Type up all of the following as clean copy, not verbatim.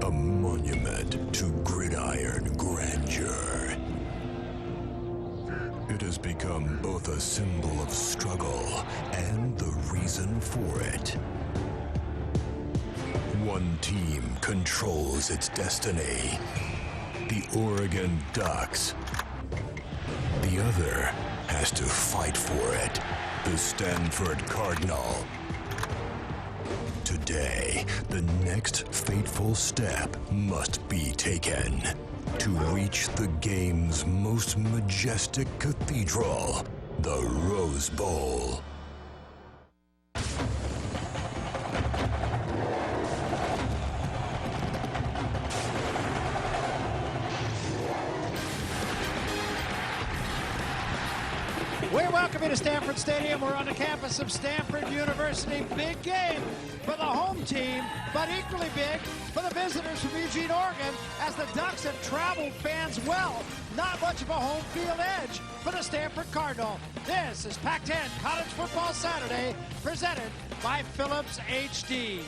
a monument to gridiron grandeur. It has become both a symbol of struggle and the reason for it. One team controls its destiny, the Oregon Ducks. The other has to fight for it, the Stanford Cardinal. Today, the next fateful step must be taken to reach the game's most majestic cathedral, the Rose Bowl. We welcome you to Stanford Stadium. We're on the campus of Stanford University. Big game for the home team, but equally big for the visitors from Eugene, Oregon, as the Ducks have traveled fans well. Not much of a home field edge for the Stanford Cardinal. This is Pac-10 College Football Saturday, presented by Philips HD.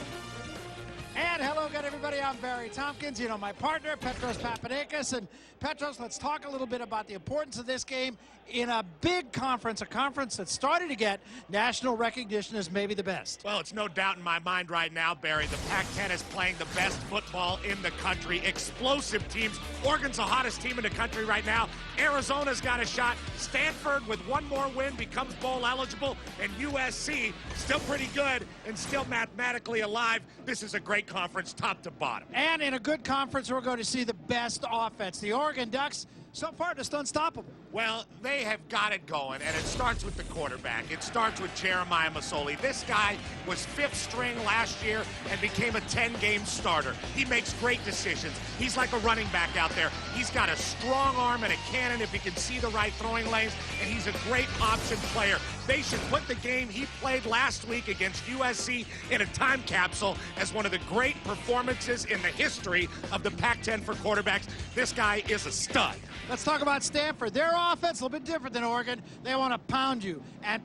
And hello again, everybody. I'm Barry Tompkins. You know, my partner, Petros Papadakis. And Petros, let's talk a little bit about the importance of this game in a big conference, a conference that's starting to get national recognition as maybe the best. Well, it's no doubt in my mind right now, Barry. The Pac-10 is playing the best football in the country. Explosive teams. Oregon's the hottest team in the country right now. Arizona's got a shot. Stanford, with one more win, becomes bowl eligible. And USC, still pretty good and still mathematically alive. This is a great conference, top to bottom. And in a good conference, we're going to see the best offense. The Oregon Ducks, so far, just unstoppable. Well, they have got it going, and it starts with the quarterback. It starts with Jeremiah Masoli. This guy was fifth string last year and became a 10-game starter. He makes great decisions. He's like a running back out there. He's got a strong arm and a cannon if he can see the right throwing lanes, and he's a great option player. They should put the game he played last week against USC in a time capsule as one of the great performances in the history of the Pac-10 for quarterbacks. This guy is a stud. Let's talk about Stanford. Their offense a little bit different than Oregon. They want to pound you and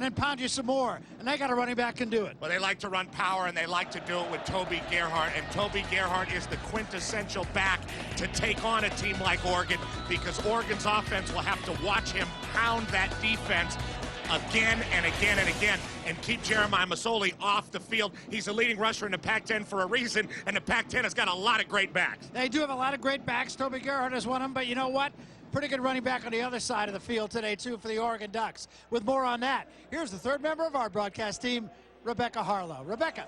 then pound you some more. And they got a running back can do it. Well, they like to run power, and they like to do it with Toby Gerhart. And Toby Gerhart is the quintessential back to take on a team like Oregon, because Oregon's offense will have to watch him pound that defense again and again and again and keep Jeremiah Masoli off the field. He's a leading rusher in the Pac-10 for a reason, and the Pac-10 has got a lot of great backs. They do have a lot of great backs. Toby Gerhart is one of them, but you know what? Pretty good running back on the other side of the field today, too, for the Oregon Ducks. With more on that, here's the third member of our broadcast team, Rebecca Harlow. Rebecca.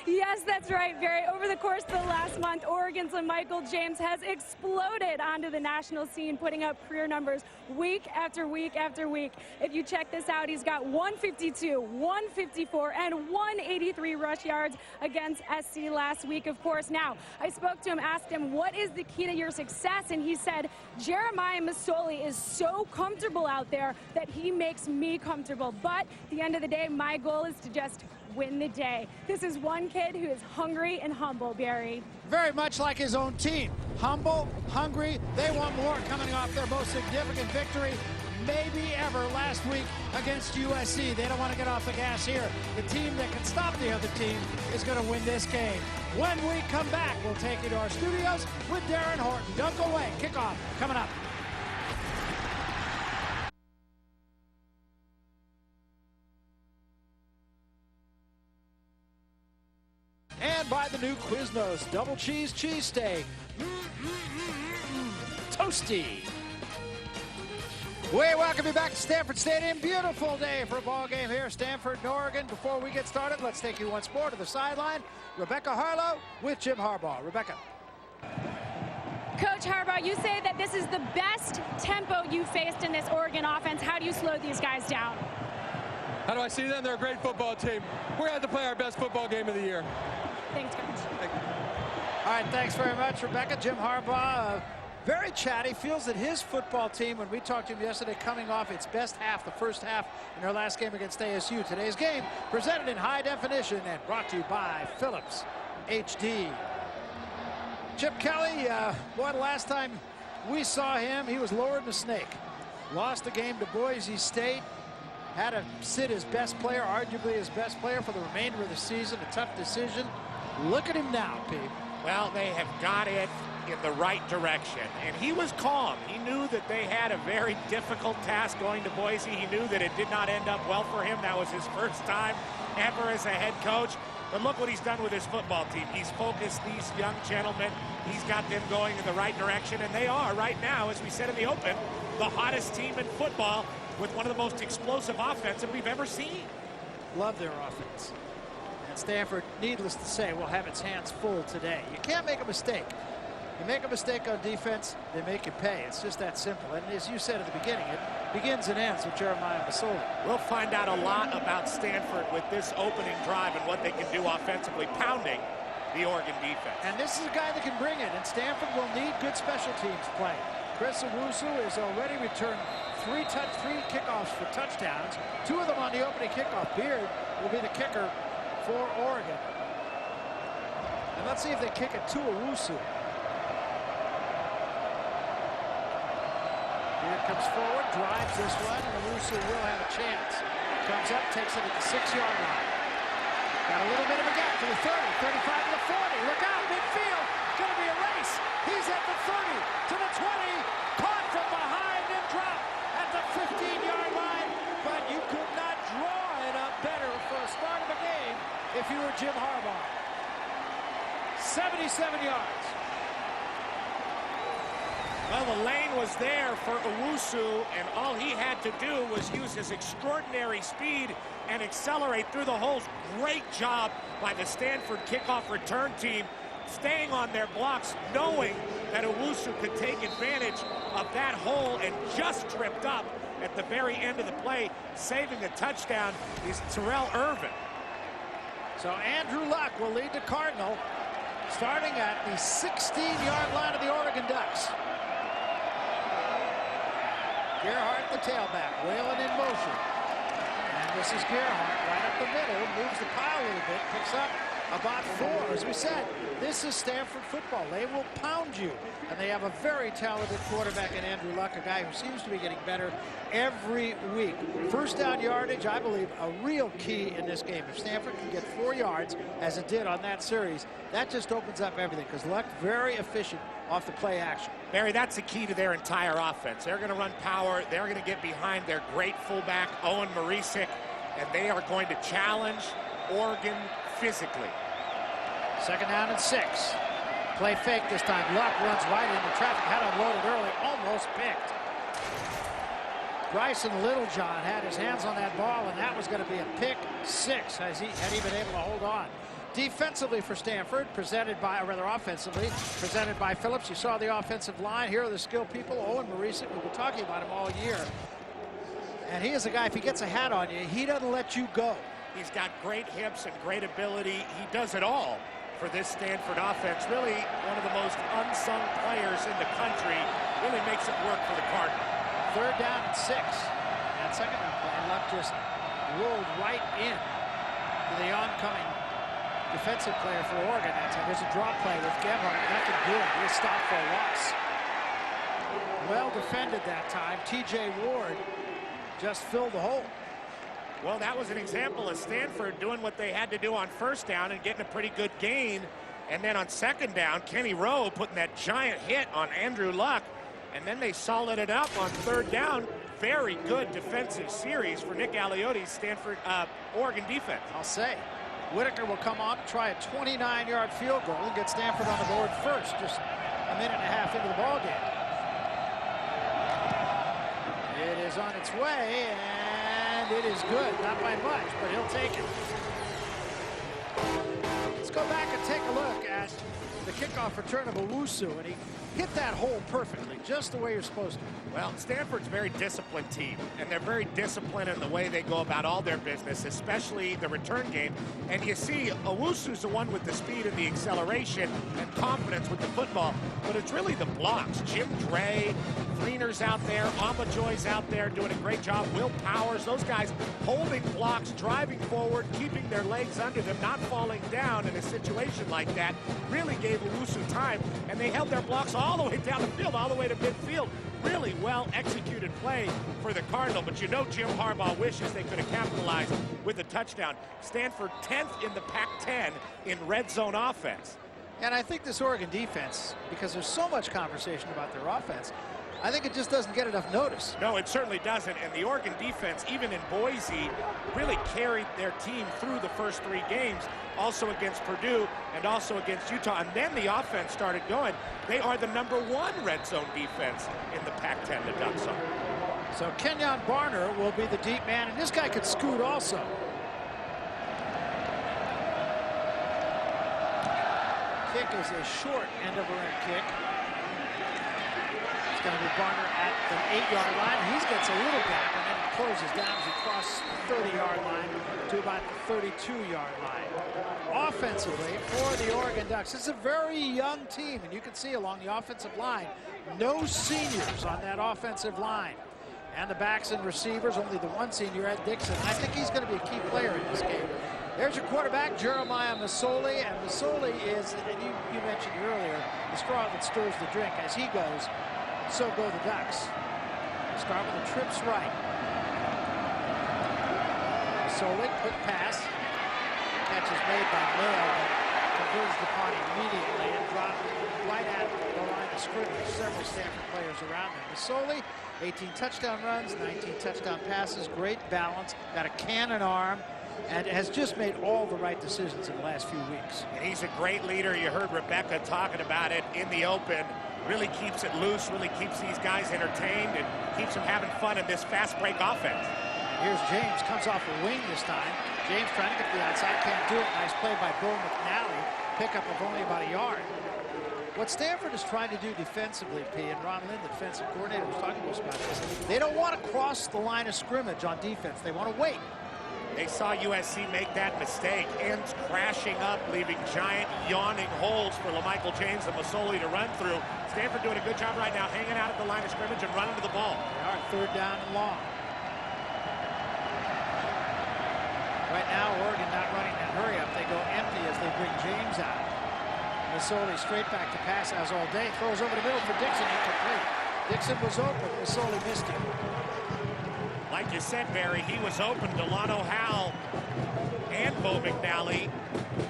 Yes, that's right, Barry. Over the course of the last month, Oregon's Michael James has exploded onto the national scene, putting up career numbers week after week after week. If you check this out, he's got 152, 154, and 183 rush yards against SC last week, of course. Now, I spoke to him, asked him, what is the key to your success? And he said, Jeremiah Masoli is so comfortable out there that he makes me comfortable. But at the end of the day, my goal is to just win the day. This is one kid who is hungry and humble, Barry. Very much like his own team. Humble, hungry, they want more, coming off their most significant victory maybe ever last week against USC. They don't want to get off the gas here. The team that can stop the other team is going to win this game. When we come back, we'll take you to our studios with Darren Horton. Don't go away. Kickoff coming up. And by the new Quiznos double cheese cheesesteak. Toasty. We welcome you back to Stanford Stadium. Beautiful day for a ball game here, Stanford and Oregon. Before we get started, let's take you once more to the sideline. Rebecca Harlow with Jim Harbaugh. Rebecca. Coach Harbaugh, you say that this is the best tempo you faced in this Oregon offense. How do you slow these guys down? How do I see them? They're a great football team. We're going to have to play our best football game of the year. Thanks, Coach. Thank you. All right, thanks very much, Rebecca. Jim Harbaugh, very chatty, feels that his football team, when we talked to him yesterday, coming off its best half, the first half in their last game against ASU. Today's game presented in high definition and brought to you by Philips HD. Chip Kelly, boy, the last time we saw him, he was lower than a snake. Lost the game to Boise State. Had to sit his best player, arguably his best player, for the remainder of the season. A tough decision. Look at him now, Pete. Well, they have got it in the right direction, and he was calm. He knew that they had a very difficult task going to Boise. He knew that it did not end up well for him. That was his first time ever as a head coach. But look what he's done with his football team. He's focused these young gentlemen. He's got them going in the right direction, and they are right now, as we said in the open, the hottest team in football with one of the most explosive offenses we've ever seen. Love their offense. And Stanford, needless to say, will have its hands full today. You can't make a mistake. You make a mistake on defense, they make you pay. It's just that simple. And as you said at the beginning, it begins and ends with Jeremiah Masoli. We'll find out a lot about Stanford with this opening drive and what they can do offensively, pounding the Oregon defense. And this is a guy that can bring it, and Stanford will need good special teams play. Chris Owusu has already returned three kickoffs for touchdowns, 2 of them on the opening kickoff. Beard will be the kicker for Oregon. And let's see if they kick it to Owusu. Beard comes forward, drives this one, and Owusu will have a chance. Comes up, takes it at the 6-yard line. Got a little bit of a gap to the 30, 35 to the 40. Look out, midfield. Going to be a race. He's at the 30 to the 20. Caught from behind and dropped at the 15-yard line. But you could not draw it up better for a start of the game if you were Jim Harbaugh. 77 yards. Well, the lane was there for Owusu, and all he had to do was use his extraordinary speed and accelerate through the holes. Great job by the Stanford kickoff return team, staying on their blocks, knowing that Owusu could take advantage of that hole, and just tripped up at the very end of the play. Saving the touchdown is Terrell Irvin. So Andrew Luck will lead the Cardinal, starting at the 16-yard line of the Oregon Ducks. Gerhardt, the tailback, Whalen in motion. And this is Gerhardt right up the middle, moves the pile a little bit, picks up about 4. As we said, this is Stanford football. They will pound you. And they have a very talented quarterback in Andrew Luck, a guy who seems to be getting better every week. First down yardage, I believe, a real key in this game. If Stanford can get 4 yards, as it did on that series, that just opens up everything, because Luck very efficient off the play action. Barry, that's the key to their entire offense. They're going to run power. They're going to get behind their great fullback, Owen Marisic, and they are going to challenge Oregon physically. 2nd down and 6. Play fake this time. Luck runs right into traffic. Had unloaded early. Almost picked. Bryson Littlejohn had his hands on that ball, and that was going to be a pick 6 had he been able to hold on. Defensively for Stanford, offensively, presented by Phillips. You saw the offensive line. Here are the skilled people. Owen Marisic, we've been talking about him all year. And he is a guy, if he gets a hat on you, he doesn't let you go. He's got great hips and great ability. He does it all for this Stanford offense. Really one of the most unsung players in the country. Really makes it work for the Cardinals. 3rd down and 6. And 2nd down play, Luck just rolled right in to the oncoming defensive player for Oregon that time. There's a drop play with Gebhardt. Nothing doing. He'll stop for a loss. Well defended that time. T.J. Ward just filled the hole. Well, that was an example of Stanford doing what they had to do on 1st down and getting a pretty good gain. And then on 2nd down, Kenny Rowe putting that giant hit on Andrew Luck. And then they solid it up on 3rd down. Very good defensive series for Nick Aliotti's Stanford, Oregon defense. I'll say. Whitaker will come on to try a 29-yard field goal and get Stanford on the board first, just a minute and a half into the ball game. It is on its way, and it is good. Not by much, but he'll take it. Let's go back and take a look at the kickoff return of Owusu, and he hit that hole perfectly, just the way you're supposed to. Well, Stanford's a very disciplined team, and they're very disciplined in the way they go about all their business, especially the return game. And you see, Owusu's the one with the speed and the acceleration and confidence with the football, but it's really the blocks. Jim Dre, Fleener's out there, Amajoy's out there doing a great job. Will Powers, those guys holding blocks, driving forward, keeping their legs under them, not falling down in a situation like that, really gave Owusu time, and they held their blocks all the way down the field, all the way to midfield. Really well executed play for the Cardinal, but you know Jim Harbaugh wishes they could have capitalized with a touchdown. Stanford 10th in the Pac-10 in red zone offense. And I think this Oregon defense, because there's so much conversation about their offense, I think it just doesn't get enough notice. No, it certainly doesn't. And the Oregon defense, even in Boise, really carried their team through the first 3 games, also against Purdue and also against Utah. And then the offense started going. They are the #1 red zone defense in the Pac-10, the Ducks are. So Kenyon Barner will be the deep man, and this guy could scoot also. Kick is a short end over end kick. It's going to be Barner at the 8-yard line. He gets a little gap and then he closes down as he crosses the 30-yard line to about the 32-yard line. Offensively for the Oregon Ducks, it's a very young team, and you can see along the offensive line, no seniors on that offensive line. And the backs and receivers, only the 1 senior, Ed Dixon. I think he's going to be a key player in this game. There's your quarterback, Jeremiah Masoli, and Masoli is, and you mentioned earlier, the straw that stirs the drink. As he goes, so go the Ducks. Start with the trips right. Masoli, quick pass. Catch is made by Mayo, but converged upon immediately and dropped right at the line of scrimmage. Several Stanford players around him. Masoli, 18 touchdown runs, 19 touchdown passes, great balance, got a cannon arm, and has just made all the right decisions in the last few weeks. And he's a great leader. You heard Rebecca talking about it in the open. Really keeps it loose, really keeps these guys entertained, and keeps them having fun in this fast break offense. And here's James, comes off a wing this time. James trying to get the outside, can't do it. Nice play by Bo McNally. Pickup of only about a yard. What Stanford is trying to do defensively, P, and Ron Lynn, the defensive coordinator, was talking to us about this. They don't want to cross the line of scrimmage on defense. They want to wait. They saw USC make that mistake, ends crashing up, leaving giant yawning holes for LaMichael James and Masoli to run through. Stanford doing a good job right now, hanging out at the line of scrimmage and running to the ball. They are 3rd down and long. Right now, Oregon not running that hurry up. They go empty as they bring James out. Masoli straight back to pass as all day. Throws over the middle for Dixon, incomplete. Dixon was open. Masoli missed him. Like you said, Barry, he was open. Delano Howell and Bo McNally,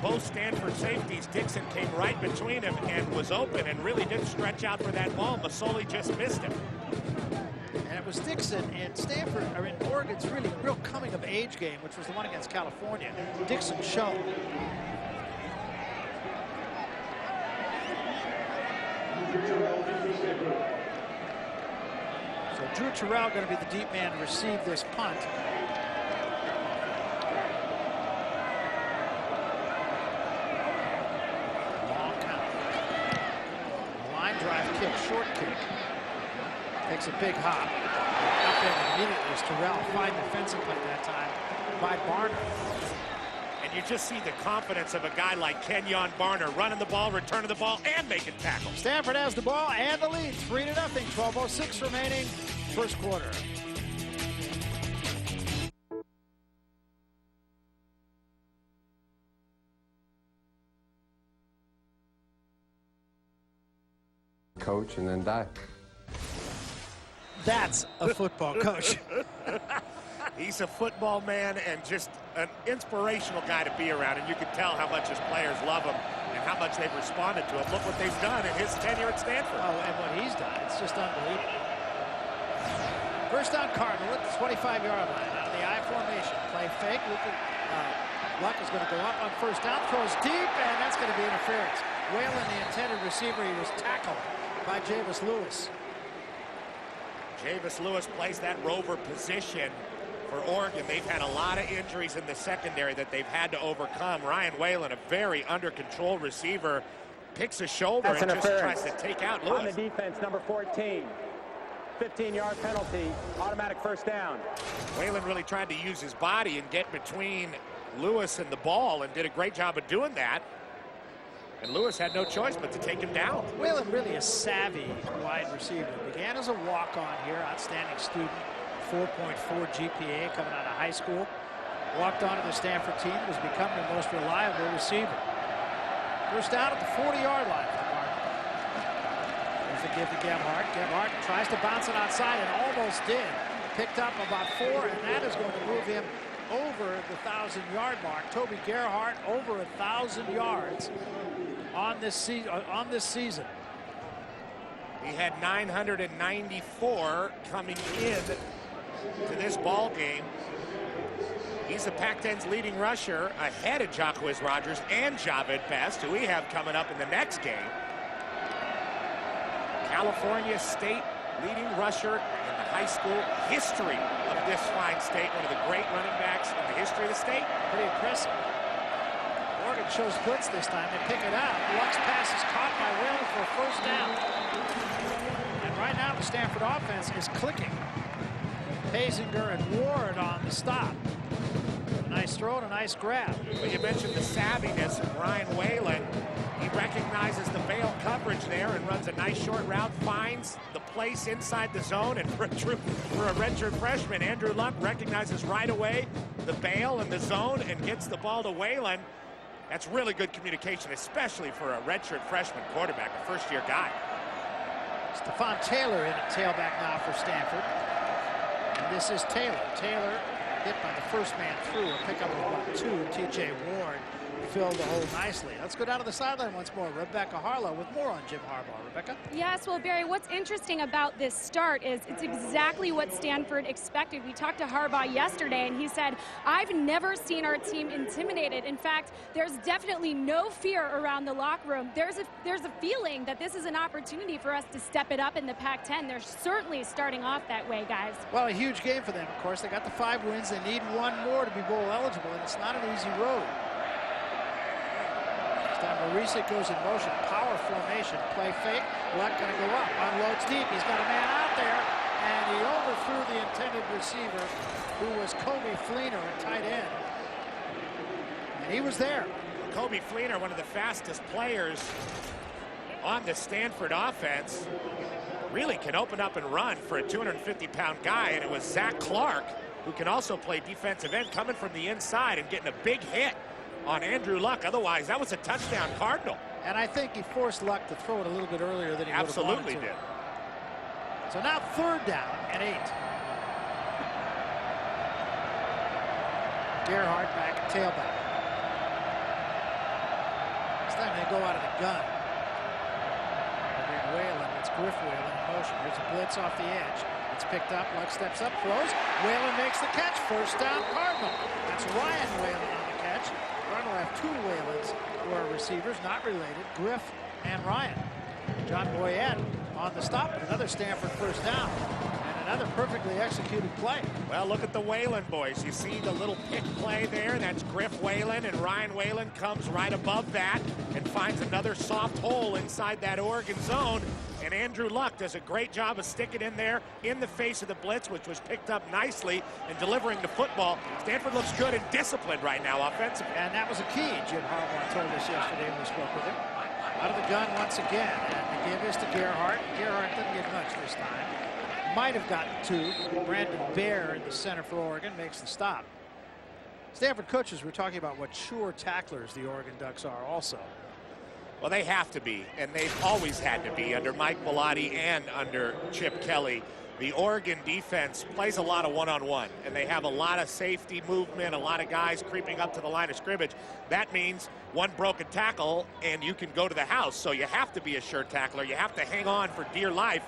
both Stanford safeties. Dixon came right between him and was open and really didn't stretch out for that ball. Masoli just missed him. And it was Dixon in Stanford, or in Oregon's really real coming-of-age game, which was the one against California. Dixon showed. So Drew Terrell going to be the deep man to receive this punt. Long count. A line drive kick, short kick. Takes a big hop. Up in immediately is Terrell. Fine defensive play that time by Barner. And you just see the confidence of a guy like Kenyon Barner running the ball, returning the ball, and making tackles. Stanford has the ball and the lead, 3-0. 12:06 remaining, first quarter. Coach and then die. That's a football coach. He's a football man and just an inspirational guy to be around, and you can tell how much his players love him and how much they've responded to him. Look what they've done in his tenure at Stanford. Oh, and what he's done, it's just unbelievable. First down, Cardinal at the 25-yard line out of the I formation. Play fake. Luck is going to go up on first down, throws deep, and that's going to be interference. Whalen, the intended receiver, he was tackled by Javis Lewis. Javis Lewis plays that rover position for Oregon. They've had a lot of injuries in the secondary that they've had to overcome. Ryan Whalen, a very under control receiver, picks a shoulder and just tries to take out Lewis. On the defense, number 14. 15-yard penalty, automatic first down. Whalen really tried to use his body and get between Lewis and the ball and did a great job of doing that. And Lewis had no choice but to take him down. Whalen really a savvy wide receiver. Began as a walk-on here, outstanding student, 4.4 GPA coming out of high school. Walked on to the Stanford team, was becoming the most reliable receiver. First down at the 40-yard line for Martin. There's the give to Gebhardt. Gebhardt tries to bounce it outside and almost did. Picked up about 4, and that is going to move him over the 1,000-yard mark. Toby Gerhart over 1,000 yards on this season. He had 994 coming in to this ball game. He's the Pac-10's leading rusher, ahead of Jacquizz Rodgers and Javid Best, who we have coming up in the next game. California State leading rusher in the high school history of this fine state. One of the great running backs in the history of the state. Pretty impressive. Oregon shows blitz this time. They pick it up. Luck's pass is caught by Whalen for a first down. And right now the Stanford offense is clicking. Pazinger and Ward on the stop. A nice throw and a nice grab. Well, you mentioned the savviness of Ryan Whalen. He recognizes the bail coverage there and runs a nice short route, finds the place inside the zone, and for a redshirt freshman, Andrew Luck recognizes right away the bail and the zone and gets the ball to Whalen. That's really good communication, especially for a redshirt freshman quarterback, a first-year guy. Stephon Taylor in at tailback now for Stanford. And this is Taylor. Taylor hit by the first man through. A pickup of about 2. T.J. Ward filled the hole nicely. Let's go down to the sideline once more. Rebecca Harlow with more on Jim Harbaugh. Rebecca? Yes, well, Barry, what's interesting about this start is it's exactly what Stanford expected. We talked to Harbaugh yesterday, and he said, I've never seen our team intimidated. In fact, there's definitely no fear around the locker room. There's a feeling that this is an opportunity for us to step it up in the Pac-10. They're certainly starting off that way, guys. Well, a huge game for them, of course. They got the 5 wins. They need 1 more to be bowl eligible, and it's not an easy road. Marisic goes in motion, power formation, play fake. Luck going to go up, unloads deep. He's got a man out there, and he overthrew the intended receiver, who was Kobe Fleener, a tight end. And he was there. Kobe Fleener, one of the fastest players on the Stanford offense, really can open up and run for a 250-pound guy, and it was Zach Clark, who can also play defensive end, coming from the inside and getting a big hit on Andrew Luck. Otherwise, that was a touchdown Cardinal. And I think he forced Luck to throw it a little bit earlier than he absolutely would have did. So now 3rd down and 8. Gerhart back at tailback. This time they go out of the gun. Whalen, it's Griff Whalen in motion. Here's a blitz off the edge. It's picked up. Luck steps up, throws. Whalen makes the catch. First down, Cardinal. That's Ryan Whalen on the catch. Cardinal have 2 Whalens who are receivers, not related, Griff and Ryan. John Boyette on the stop. Another Stanford first down. And another perfectly executed play. Well, look at the Whalen boys. You see the little pick play there. That's Griff Whalen, and Ryan Whalen comes right above that and finds another soft hole inside that Oregon zone. And Andrew Luck does a great job of sticking in there in the face of the blitz, which was picked up nicely, and delivering the football. Stanford looks good and disciplined right now offensively. And that was a key, Jim Harbaugh told us yesterday when we spoke with him. Out of the gun once again, and they gave this to Gerhart. Gerhart didn't get much this time. Might have gotten 2. Brandon Baer in the center for Oregon makes the stop. Stanford coaches were talking about what sure tacklers the Oregon Ducks are also. Well, they have to be, and they've always had to be under Mike Bellotti and under Chip Kelly. The Oregon defense plays a lot of one-on-one, and they have a lot of safety movement, a lot of guys creeping up to the line of scrimmage. That means one broken tackle, and you can go to the house. So you have to be a sure tackler. You have to hang on for dear life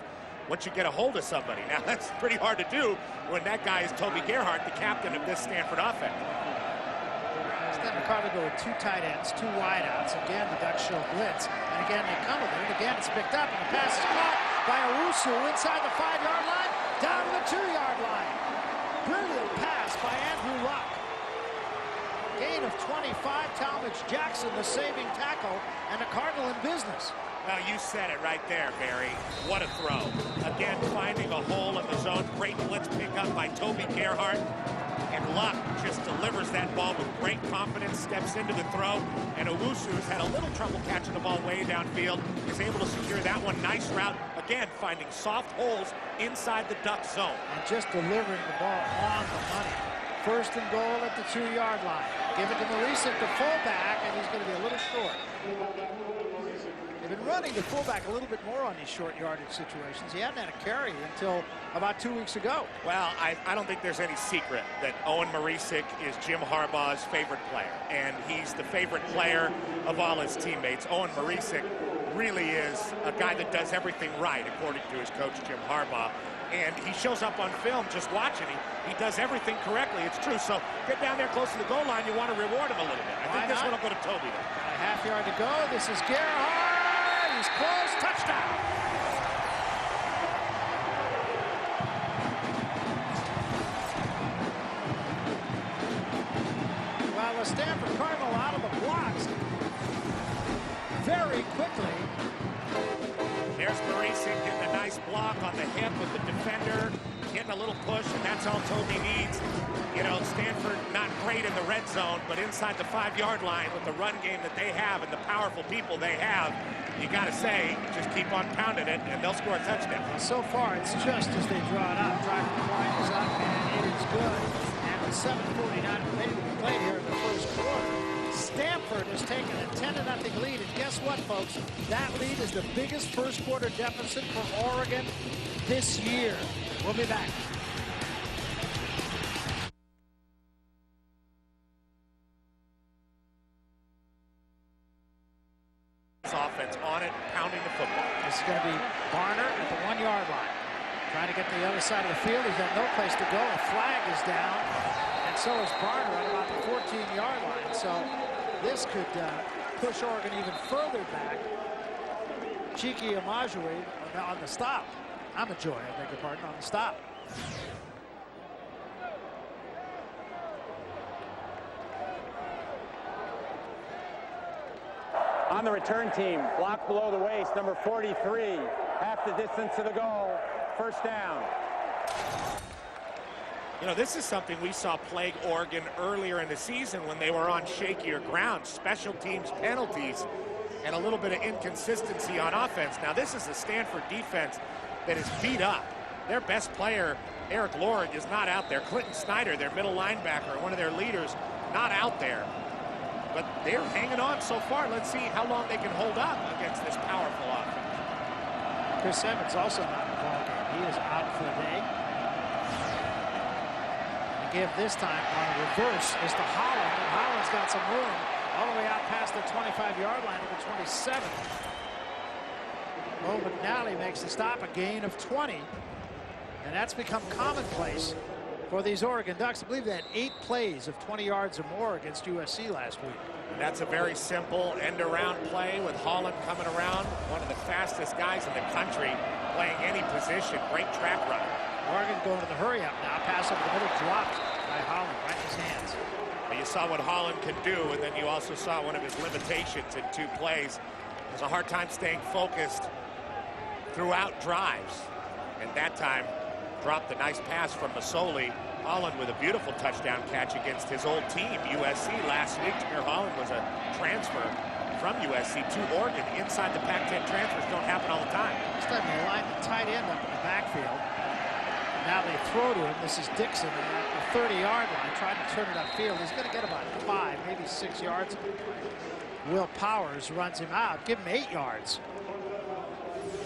once you get a hold of somebody. Now, that's pretty hard to do when that guy is Toby Gerhart, the captain of this Stanford offense. Stanford Cardinal go with 2 tight ends, 2 wideouts. Again, the Ducks show blitz, and again they come with it. And again, it's picked up, and the pass is caught by Owusu inside the 5-yard line, down to the 2-yard line. Brilliant pass by Andrew Luck. Gain of 25. Talmadge Jackson, the saving tackle, and a Cardinal in business. Well, you said it right there, Barry. What a throw. Again, finding a hole in the zone. Great blitz pickup by Toby Gerhart. And Luck just delivers that ball with great confidence, steps into the throw, and Owusu, who's had a little trouble catching the ball way downfield, is able to secure that one. Nice route, again, finding soft holes inside the Duck zone. And just delivering the ball on the money. 1st and goal at the 2-yard line. Give it to Marisic, the fullback, and he's going to be a little short. been running the fullback a little bit more on these short yardage situations. He hadn't had a carry until about 2 weeks ago. Well, I don't think there's any secret that Owen Marisic is Jim Harbaugh's favorite player, and he's the favorite player of all his teammates. Owen Marisic really is a guy that does everything right, according to his coach, Jim Harbaugh. And he shows up on film just watching. He does everything correctly. It's true. So get down there close to the goal line. You want to reward him a little bit. I think this one will go to Toby. A half yard to go. This is Gerhardt. He's close. Touchdown. Well, the Stanford Cardinal out of the blocks very quickly. There's Marisic getting a nice block on the hip with the defender, getting a little push, and that's all Toby needs. You know, Stanford not great in the red zone, but inside the 5-yard line with the run game that they have and the powerful people they have, you got to say, just keep on pounding it, and they'll score a touchdown. Well, so far, it's just as they draw it up. Driving line is up, and it is good. And with 7:49 remaining to be played here in the first quarter, Stanford has taken a 10-0 lead, and guess what, folks? That lead is the biggest first quarter deficit for Oregon this year. We'll be back. Offense on it, pounding the football. This is going to be Barner at the 1-yard line. Trying to get to the other side of the field. He's got no place to go. A flag is down, and so is Barner at about the 14-yard line. So this could push Oregon even further back. Chiki Amajui on the stop. Amajoy, I beg your pardon, on the stop. On the return team, block below the waist, number 43, half the distance to the goal, first down. You know, this is something we saw plague Oregon earlier in the season when they were on shakier ground, special teams penalties, and a little bit of inconsistency on offense. Now, this is a Stanford defense that is beat up. Their best player, Eric Lord, is not out there. Clinton Snyder, their middle linebacker, one of their leaders, not out there. But they're hanging on so far. Let's see how long they can hold up against this powerful offense. Chris Evans also not in the ballgame. He is out for the day. The give this time on a reverse is to Holland, and Holland's got some room all the way out past the 25-yard line to the 27. Bo McNally makes the stop, a gain of 20. And that's become commonplace for these Oregon Ducks. I believe they had 8 plays of 20 yards or more against USC last week. That's a very simple end-around play with Holland coming around, one of the fastest guys in the country, playing any position. Great track run. Oregon going to the hurry-up now. Pass over the middle, dropped by Holland, right in his hands. Well, you saw what Holland can do, and then you also saw one of his limitations in 2 plays. He has a hard time staying focused throughout drives, and that time dropped a nice pass from Masoli. Holland with a beautiful touchdown catch against his old team, USC, last week. Jameer Holland was a transfer from USC to Oregon. Inside the Pac-10 transfers don't happen all the time. This time they line the tight end up in the backfield. Now they throw to him. This is Dixon at the 30-yard line, trying to turn it upfield. He's going to get about 5, maybe 6 yards. Will Powers runs him out. Give him 8 yards.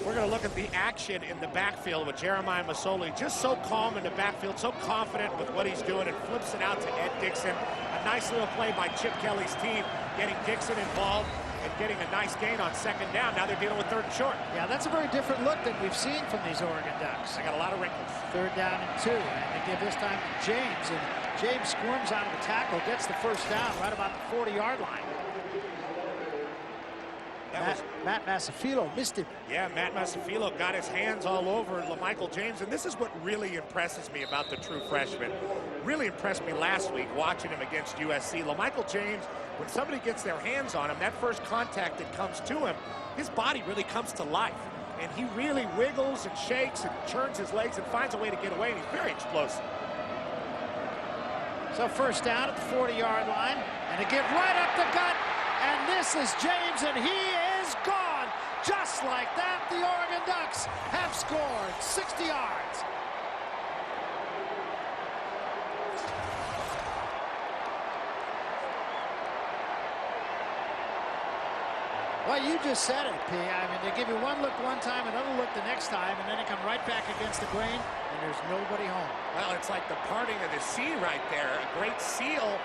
We're going to look at the action in the backfield with Jeremiah Masoli, just so calm in the backfield, so confident with what he's doing, and flips it out to Ed Dixon. A nice little play by Chip Kelly's team, getting Dixon involved and getting a nice gain on 2nd down. Now they're dealing with 3rd and short. Yeah, that's a very different look than we've seen from these Oregon Ducks. They got a lot of wrinkles. 3rd down and 2, and they give this time to James, and James squirms out of the tackle, gets the 1st down right about the 40-yard line. Matt Masafilo missed him. Yeah, Matt Masafilo got his hands all over LaMichael James, and this is what really impresses me about the true freshman. Really impressed me last week watching him against USC. LaMichael James, when somebody gets their hands on him, that first contact that comes to him, his body really comes to life. And he really wiggles and shakes and churns his legs and finds a way to get away, and he's very explosive. So 1st down at the 40-yard line, and a give right up the gut. And this is James, and he is gone. Just like that, the Oregon Ducks have scored 60 yards. Well, you just said it, P. I mean, they give you one look one time, another look the next time, and then they come right back against the grain, and there's nobody home. Well, it's like the parting of the sea right there. A great seal.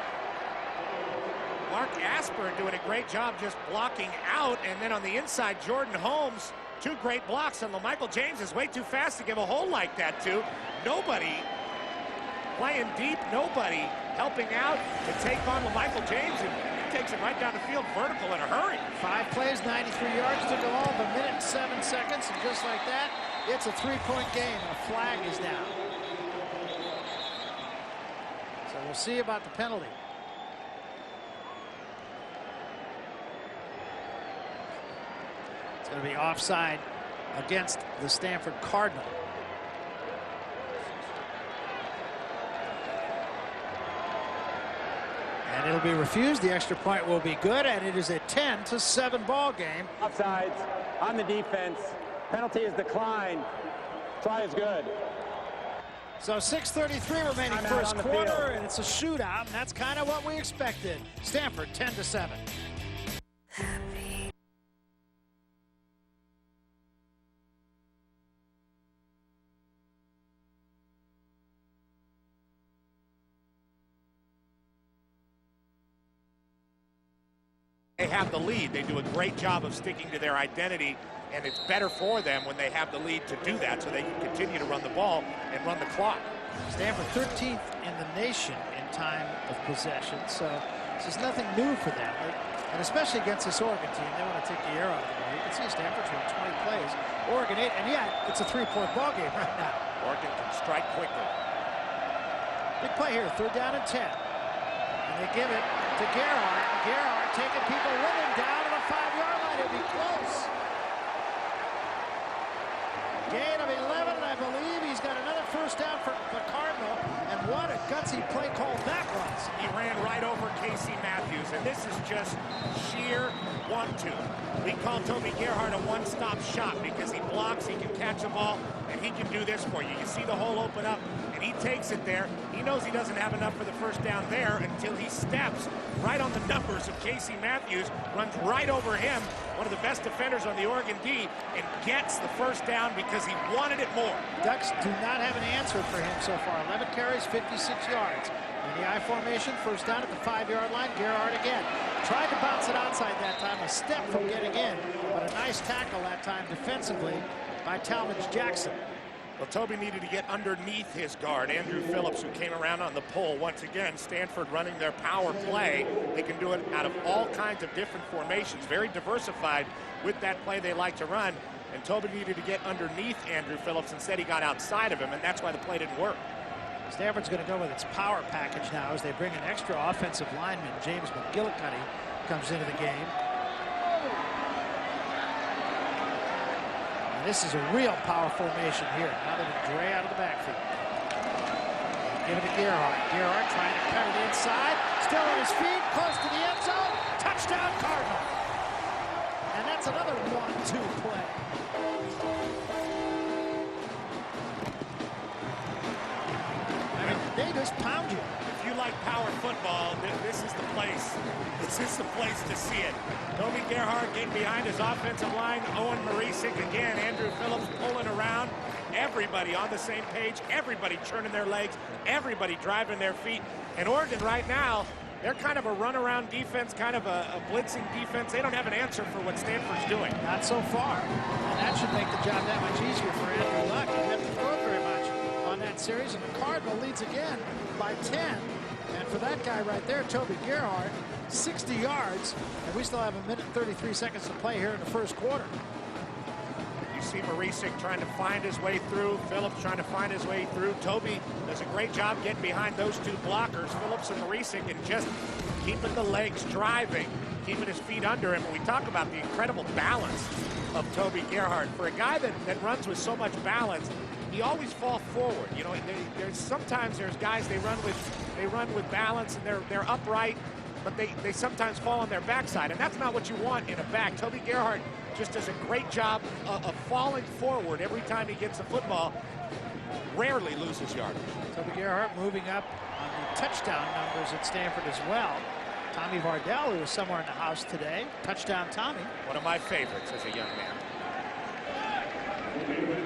Mark Asper doing a great job just blocking out, and then on the inside, Jordan Holmes, 2 great blocks, and Michael James is way too fast to give a hole like that to. Nobody playing deep, nobody helping out to take on Michael James, and he takes it right down the field vertical in a hurry. 5 plays, 93 yards to go all, 1 minute and 7 seconds, and just like that, it's a 3-point game, and a flag is down. So we'll see about the penalty. It's going to be offside against the Stanford Cardinal. And it'll be refused. The extra point will be good, and it is a 10-7 ball game. Offsides on the defense. Penalty is declined. Try is good. So 6:33 remaining first quarter, and it's a shootout, and that's kind of what we expected. Stanford 10-7. They have the lead. They do a great job of sticking to their identity, and it's better for them when they have the lead to do that, so they can continue to run the ball and run the clock. Stanford 13th in the nation in time of possession, so this is nothing new for them. And especially against this Oregon team, they want to take the air out of the way. You can see Stanford's won 20 plays. Oregon 8, and yeah, it's a 3-point ball game right now. Oregon can strike quickly. Big play here, 3rd down and 10. And they give it to Gerhardt. Gerhardt taking people with him down to the 5-yard line. It'll be close. Gain of 11, and I believe he's got another first down for the Cardinal. And what a gutsy play call that was. He ran right over Casey Matthews, and this is just sheer 1-2. We call Toby Gerhardt a one-stop shop because he blocks, he can catch the ball, and he can do this for you. You see the hole open up, and he takes it there. He knows he doesn't have enough for the first down there until he steps right on the numbers of Casey Matthews, runs right over him, one of the best defenders on the Oregon D, and gets the first down because he wanted it more. Ducks do not have an answer for him so far. 11 carries, 56 yards. In the I formation, first down at the 5-yard line. Gerhardt again. Tried to bounce it outside that time, a step from getting in, but a nice tackle that time defensively by Talmadge Jackson. Well, Toby needed to get underneath his guard, Andrew Phillips, who came around on the pull. Once again, Stanford running their power play. They can do it out of all kinds of different formations, very diversified with that play they like to run. And Toby needed to get underneath Andrew Phillips. Instead, he got outside of him, and that's why the play didn't work. Stanford's going to go with its power package now as they bring an extra offensive lineman. James McGillicuddy comes into the game. And this is a real power formation here. Now that it's Dre out of the backfield. Give it to Gerhardt. Gerhardt trying to cut it inside. Still on his feet, close to the end zone. Touchdown Cardinal. And that's another 1-2 play. They just pound you. If you like power football, this is the place. This is the place to see it. Toby Gerhardt getting behind his offensive line. Owen Marisik again. Andrew Phillips pulling around. Everybody on the same page. Everybody churning their legs. Everybody driving their feet. And Oregon right now, they're kind of a runaround defense, kind of a blitzing defense. They don't have an answer for what Stanford's doing. Not so far. And that should make the job that much easier for Andrew Luck. He didn't have to throw it very much on that series, and the Cardinal leads again by 10. And for that guy right there, Toby Gerhardt, 60 yards, and we still have 1 minute and 33 seconds to play here in the first quarter. You see Marisik trying to find his way through. Phillips trying to find his way through. Toby does a great job getting behind those two blockers, Phillips and Marisik, and just keeping the legs driving, keeping his feet under him. And we talk about the incredible balance of Toby Gerhardt. For a guy that runs with so much balance, he always falls forward. You know, sometimes there's guys they run with balance and they're upright, but they sometimes fall on their backside, and that's not what you want in a back. Toby Gerhardt just does a great job of falling forward every time he gets the football. Rarely loses yardage. Toby Gerhardt moving up on the touchdown numbers at Stanford as well. Tommy Vardell, who was somewhere in the house today. Touchdown Tommy. One of my favorites as a young man.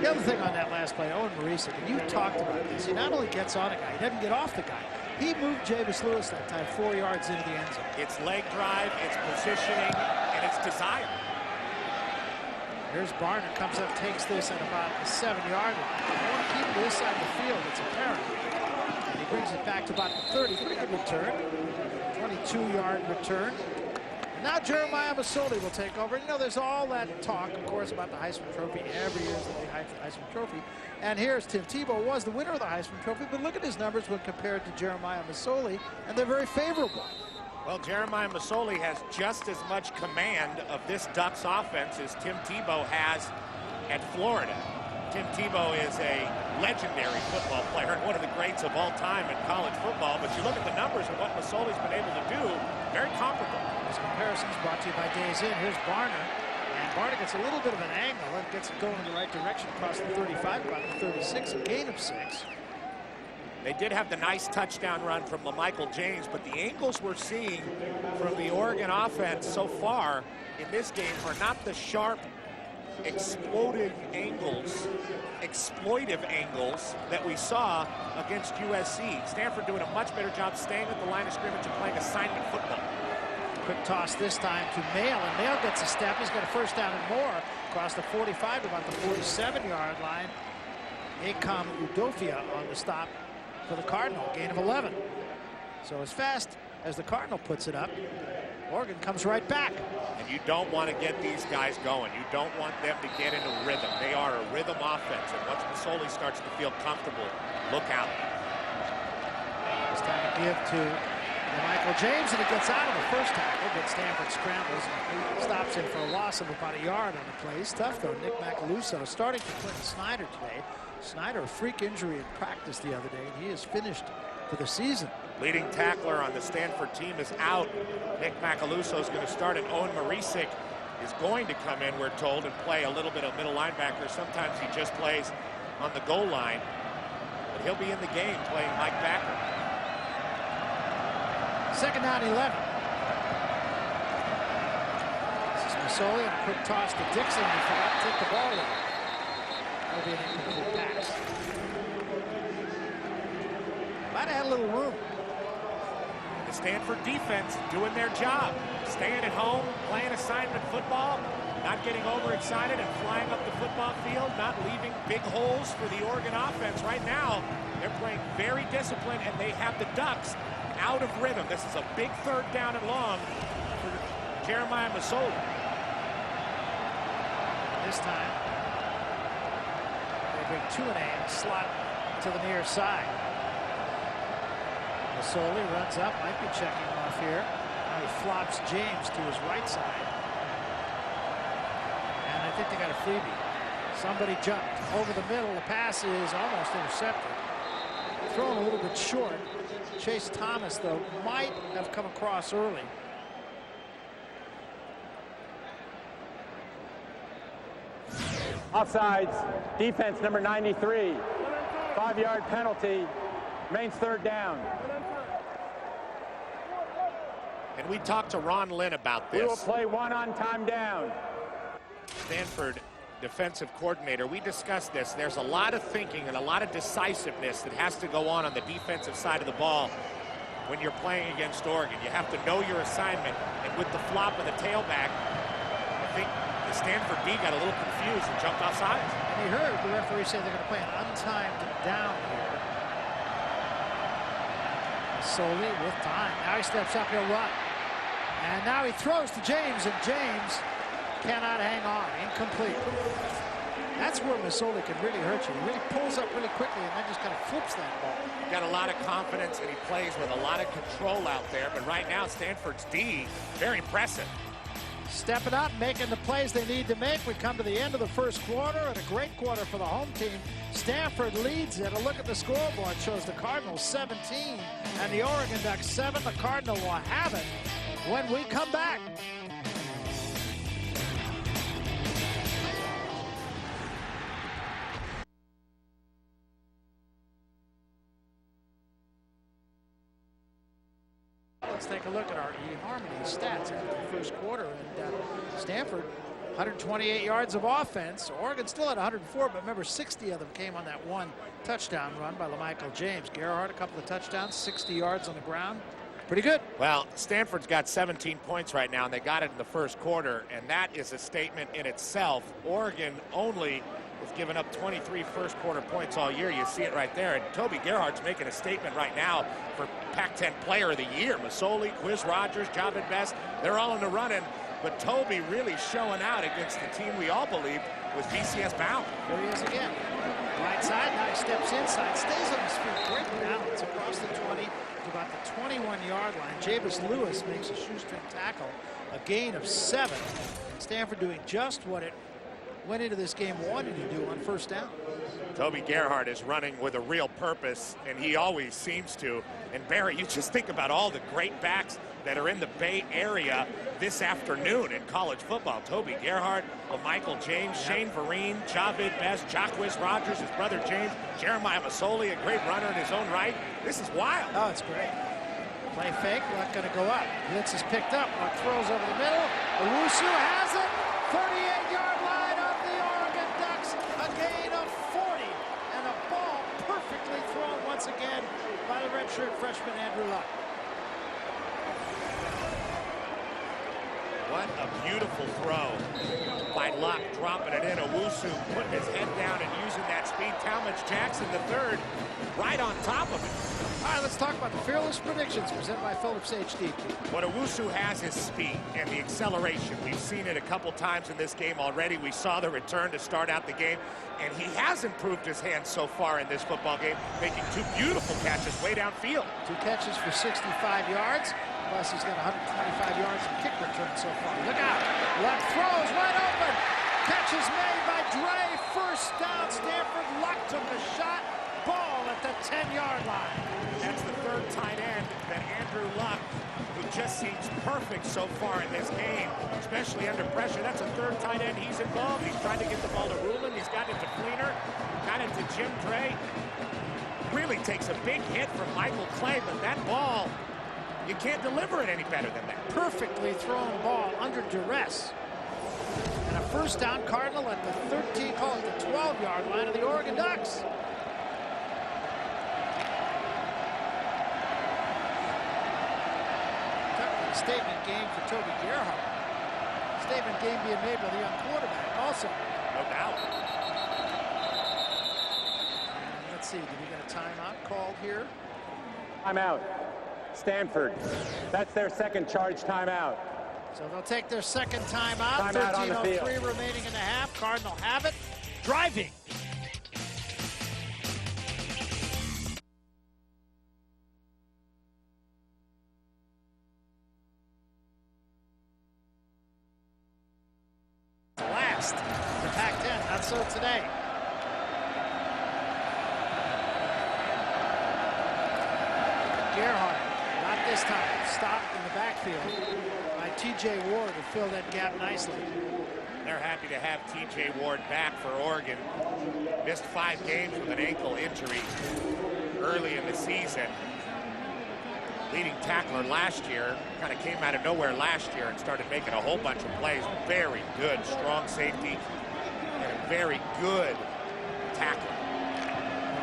The other thing on that last play, Owen Marisic, and you talked about this, he not only gets on a guy, he doesn't get off the guy. He moved Javis Lewis that time 4 yards into the end zone. It's leg drive, it's positioning, and it's desire. Here's Barner, comes up, takes this at about the 7-yard line. They want to keep him this side of the field, it's apparent. And he brings it back to about the 30. Pretty good return. 22-yard return. And now Jeremiah Masoli will take over. You know, there's all that talk, of course, about the Heisman Trophy. Every year is the big Heisman Trophy. And here's Tim Tebow, was the winner of the Heisman Trophy, but look at his numbers when compared to Jeremiah Masoli, and they're very favorable. Well, Jeremiah Masoli has just as much command of this Ducks offense as Tim Tebow has at Florida. Tim Tebow is a legendary football player and one of the greats of all time in college football, but you look at the numbers of what Masoli's been able to do, very comparable. This comparison is brought to you by Days Inn. Here's Barner. And Barner gets a little bit of an angle and gets it going in the right direction across the 35, about the 36, a gain of 6. They did have the nice touchdown run from LaMichael James, but the angles we're seeing from the Oregon offense so far in this game are not the sharp, exploitive angles that we saw against USC. Stanford doing a much better job staying at the line of scrimmage and playing assignment football. Quick toss this time to Mail, and Mail gets a step. He's got a first down and more across the 45 to about the 47-yard line. Akam Udofia on the stop for the Cardinal, gain of 11. So as fast as the Cardinal puts it up, Oregon comes right back. And you don't want to get these guys going. You don't want them to get into rhythm. They are a rhythm offense, and once Masoli starts to feel comfortable, look out. This time a give to Michael James, and he gets out of the first tackle, but Stanford scrambles and stops him for a loss of about a yard on the play. It's tough, though. Nick Macaluso starting for Quentin Snyder today. Snyder, a freak injury in practice the other day, and he is finished for the season. Leading tackler on the Stanford team is out. Nick Macaluso is going to start, and Owen Marisic is going to come in, we're told, and play a little bit of middle linebacker. Sometimes he just plays on the goal line, but he'll be in the game playing Mike backer. Second down, 11. This is Masoli, and a quick toss to Dixon. He forgot to take the ball away. That'll be an incomplete pass. Might have had a little room. The Stanford defense doing their job. Staying at home, playing assignment football, not getting overexcited and flying up the football field, not leaving big holes for the Oregon offense. Right now, they're playing very disciplined, and they have the Ducks out of rhythm. This is a big third down and long for Jeremiah Masoli. This time, they bring 2 and a slot to the near side. Masoli runs up, might be checking off here. Now he flops James to his right side. And I think they got a freebie. Somebody jumped over the middle. The pass is almost intercepted. Thrown a little bit short. Chase Thomas, though, might have come across early. Offsides, defense number 93. 5-yard penalty, remains third down. And we talked to Ron Lynn about this. We will play 1 on time down. Stanford defensive coordinator, we discussed this. There's a lot of thinking and a lot of decisiveness that has to go on the defensive side of the ball when you're playing against Oregon. You have to know your assignment, and with the flop of the tailback, I think the Stanford D got a little confused and jumped off sides. And he heard the referee say they're going to play an untimed down here. Solely with time. Now he steps up, he'll run. And now he throws to James, and James cannot hang on. Incomplete. That's where Masoli can really hurt you. He really pulls up really quickly and then just kind of flips that ball. Got a lot of confidence, and he plays with a lot of control out there. But right now, Stanford's D, very impressive. Stepping up, making the plays they need to make. We come to the end of the first quarter, and a great quarter for the home team. Stanford leads it. A look at the scoreboard shows the Cardinals 17 and the Oregon Ducks 7. The Cardinal will have it when we come back. Let's take take a look at our eHarmony stats after the first quarter. And Stanford, 128 yards of offense. Oregon still at 104, but remember, 60 of them came on that one touchdown run by LaMichael James. Gerhardt, a couple of touchdowns, 60 yards on the ground. Pretty good. Well, Stanford's got 17 points right now, and they got it in the first quarter, and that is a statement in itself. Oregon only has given up 23 first quarter points all year. You see it right there. And Toby Gerhardt's making a statement right now for Pac-10 Player of the Year. Masoli, Quiz Rogers, Javid Best, they're all in the running. But Toby really showing out against the team we all believed was BCS bound. There he is again. Right side, now he steps inside, stays on his feet. Great balance across the 20 to about the 21-yard line. Javis Lewis makes a shoestring tackle, a gain of 7. And Stanford doing just what it went into this game wanting to do on first down. Toby Gerhardt is running with a real purpose, and he always seems to. And Barry, you just think about all the great backs that are in the Bay Area this afternoon in college football. Toby Gerhardt, Michael James, Shane Vereen, Javid Best, Jacquizz Rogers, his brother James, Jeremiah Masoli, a great runner in his own right. This is wild. Oh, it's great. Play fake, Luck going to go up. Blitz is picked up. Luck throws over the middle. Owusu has it. 38-yard line of the Oregon Ducks. A gain of 40. And a ball perfectly thrown once again by the redshirt freshman Andrew Luck. What a beautiful throw by Luck, dropping it in. Owusu putting his head down and using that speed. Talmadge Jackson, the third, right on top of it. All right, let's talk about the Fearless Predictions presented by Phillips HD. What Owusu has is speed and the acceleration. We've seen it a couple times in this game already. We saw the return to start out the game, and he has improved his hands so far in this football game, making 2 beautiful catches way downfield. 2 catches for 65 yards. Plus, he's got 125 yards of kick return so far. Look out. Luck throws wide open. Catch is made by Dre. First down. Stanford. Luck took a shot. Ball at the 10-yard line. That's the third tight end that Andrew Luck, who just seems perfect so far in this game, especially under pressure. That's a third tight end. He's involved. He's trying to get the ball to Rulin. He's got it to Fleener. Got it to Jim Dre. Really takes a big hit from Michael Clay, but that ball, you can't deliver it any better than that. Perfectly thrown ball under duress. And a first down, Cardinal at the 13, call it the 12-yard line of the Oregon Ducks. Definitely a statement game for Toby Gerhardt. Statement game being made by the young quarterback also. No doubt. And let's see, did we get a timeout called here? Timeout. Stanford. That's their second charge timeout. So they'll take their second timeout. Timeout on the field. 13:03 remaining in the half. Cardinal have it. Driving. Last, the Pac-10. Not so today. Gerhardt. Not this time. Stopped in the backfield by T.J. Ward to fill that gap nicely. They're happy to have T.J. Ward back for Oregon. Missed 5 games with an ankle injury early in the season. Leading tackler last year, kind of came out of nowhere last year and started making a whole bunch of plays. Very good, strong safety, and a very good tackler.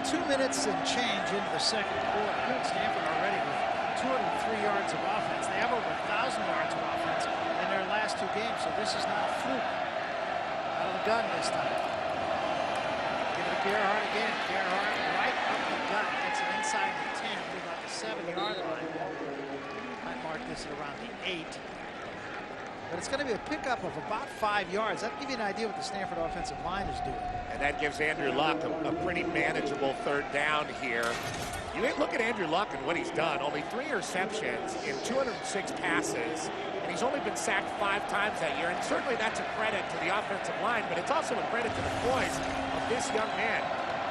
2 minutes and change into the second quarter. Stanford already with 203 yards of offense. They have over 1,000 yards of offense in their last 2 games, so this is not a fluke. Out of the gun this time. Give it to Gerhardt again. Gerhardt right up the gut. Gets it inside the 10 to about the 7-yard line. Might mark this at around the 8. But it's going to be a pickup of about 5 yards. That'll give you an idea what the Stanford offensive line is doing. And that gives Andrew Luck a pretty manageable third down here. You look at Andrew Luck and what he's done. Only 3 interceptions in 206 passes. And he's only been sacked 5 times that year. And certainly that's a credit to the offensive line, but it's also a credit to the poise of this young man.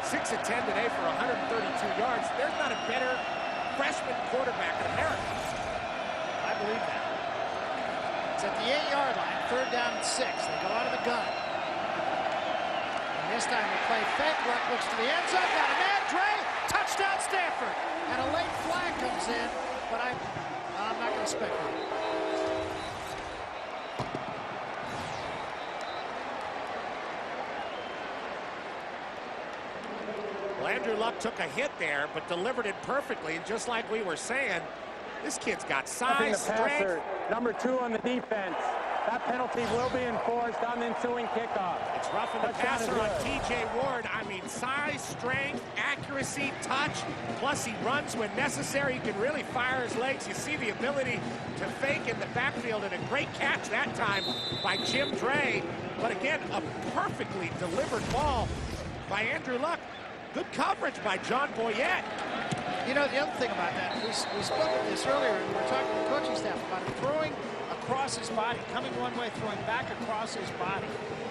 6 of 10 today for 132 yards. There's not a better freshman quarterback in America. I believe that. It's at the 8-yard line, third down and 6. They go out of the gun. And this time they play fake. Luck looks to the end zone. Got a man. Dre. Touchdown Stanford. And a late flag comes in. But I'm not going respect it. Well, Andrew Luck took a hit there, but delivered it perfectly. And just like we were saying, this kid's got size, strength. Number 2 on the defense. That penalty will be enforced on the ensuing kickoff. It's roughing the passer on T.J. Ward. I mean, size, strength, accuracy, touch. Plus, he runs when necessary. He can really fire his legs. You see the ability to fake in the backfield, and a great catch that time by Jim Dre. But again, a perfectly delivered ball by Andrew Luck. Good coverage by John Boyette. You know, the other thing about that, we spoke of this earlier, and we were talking to the coaching staff about it, throwing across his body, coming one way, throwing back across his body.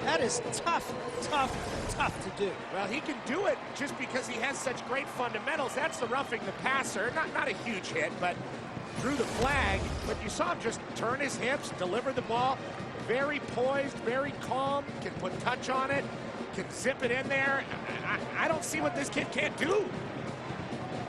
That is tough, tough, tough to do. Well, he can do it just because he has such great fundamentals. That's the roughing the passer. Not a huge hit, but drew the flag. But you saw him just turn his hips, deliver the ball. Very poised, very calm, can put touch on it, can zip it in there. I don't see what this kid can't do.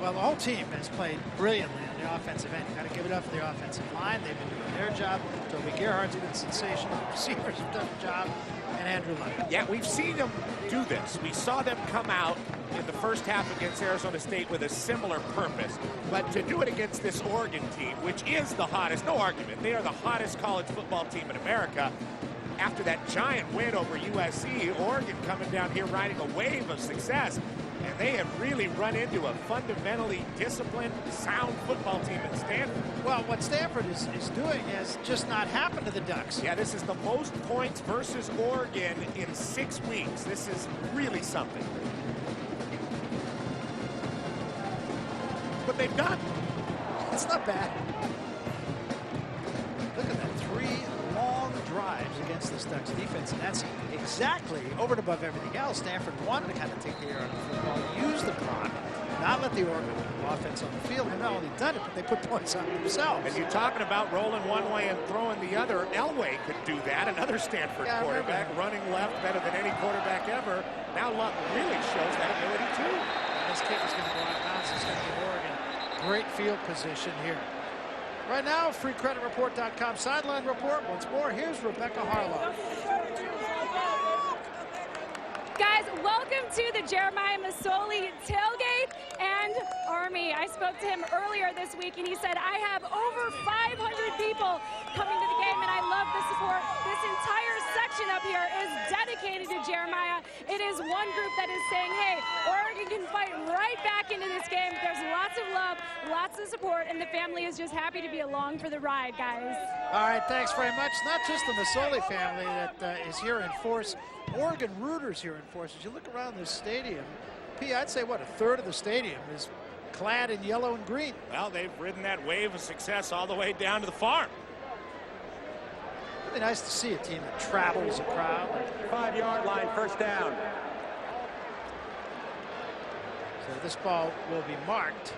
Well, the whole team has played brilliantly on the offensive end. You've got to give it up for the offensive line. They've been doing their job. Toby Gerhardt's been sensational. The receivers have done the job. And Andrew Luck. Yeah, we've seen them do this. We saw them come out in the first half against Arizona State with a similar purpose. But to do it against this Oregon team, which is the hottest, no argument, they are the hottest college football team in America. After that giant win over USC, Oregon coming down here riding a wave of success. And they have really run into a fundamentally disciplined, sound football team in Stanford. Well, what Stanford is doing has just not happened to the Ducks. Yeah, this is the most points versus Oregon in 6 weeks. This is really something. What they've done. It's not bad. Look at that. 3 long drives against this Ducks defense, and that's exactly over and above everything else. Stanford wanted to kind of take the air out of the football, use the clock, not let the Oregon offense on the field. They've not only done it, but they put points on themselves. And you're talking about rolling one way and throwing the other. Elway could do that. Another Stanford quarterback running left better than any quarterback ever. Now Luck really shows that ability too. And this kick is going to go out of bounds. It's going to give Oregon great field position here. Right now, freecreditreport.com sideline report. Once more, here's Rebecca Harlow. Guys, welcome to the Jeremiah Masoli tailgate and Army. I spoke to him earlier this week, and he said, I have over 500 people coming to the game, and I love the support. This entire section up here is dedicated to Jeremiah. It is one group that is saying, hey, Oregon can fight right back into this game. There's lots of love, lots of support, and the family is just happy to be along for the ride, guys. All right, thanks very much. Not just the Masoli family that is here in force. Oregon rooters here in force. As you look around this stadium, P, I'd say, what, a third of the stadium is clad in yellow and green. Well, they've ridden that wave of success all the way down to the farm. Really nice to see a team that travels a crowd. 5-yard line, first down. So this ball will be marked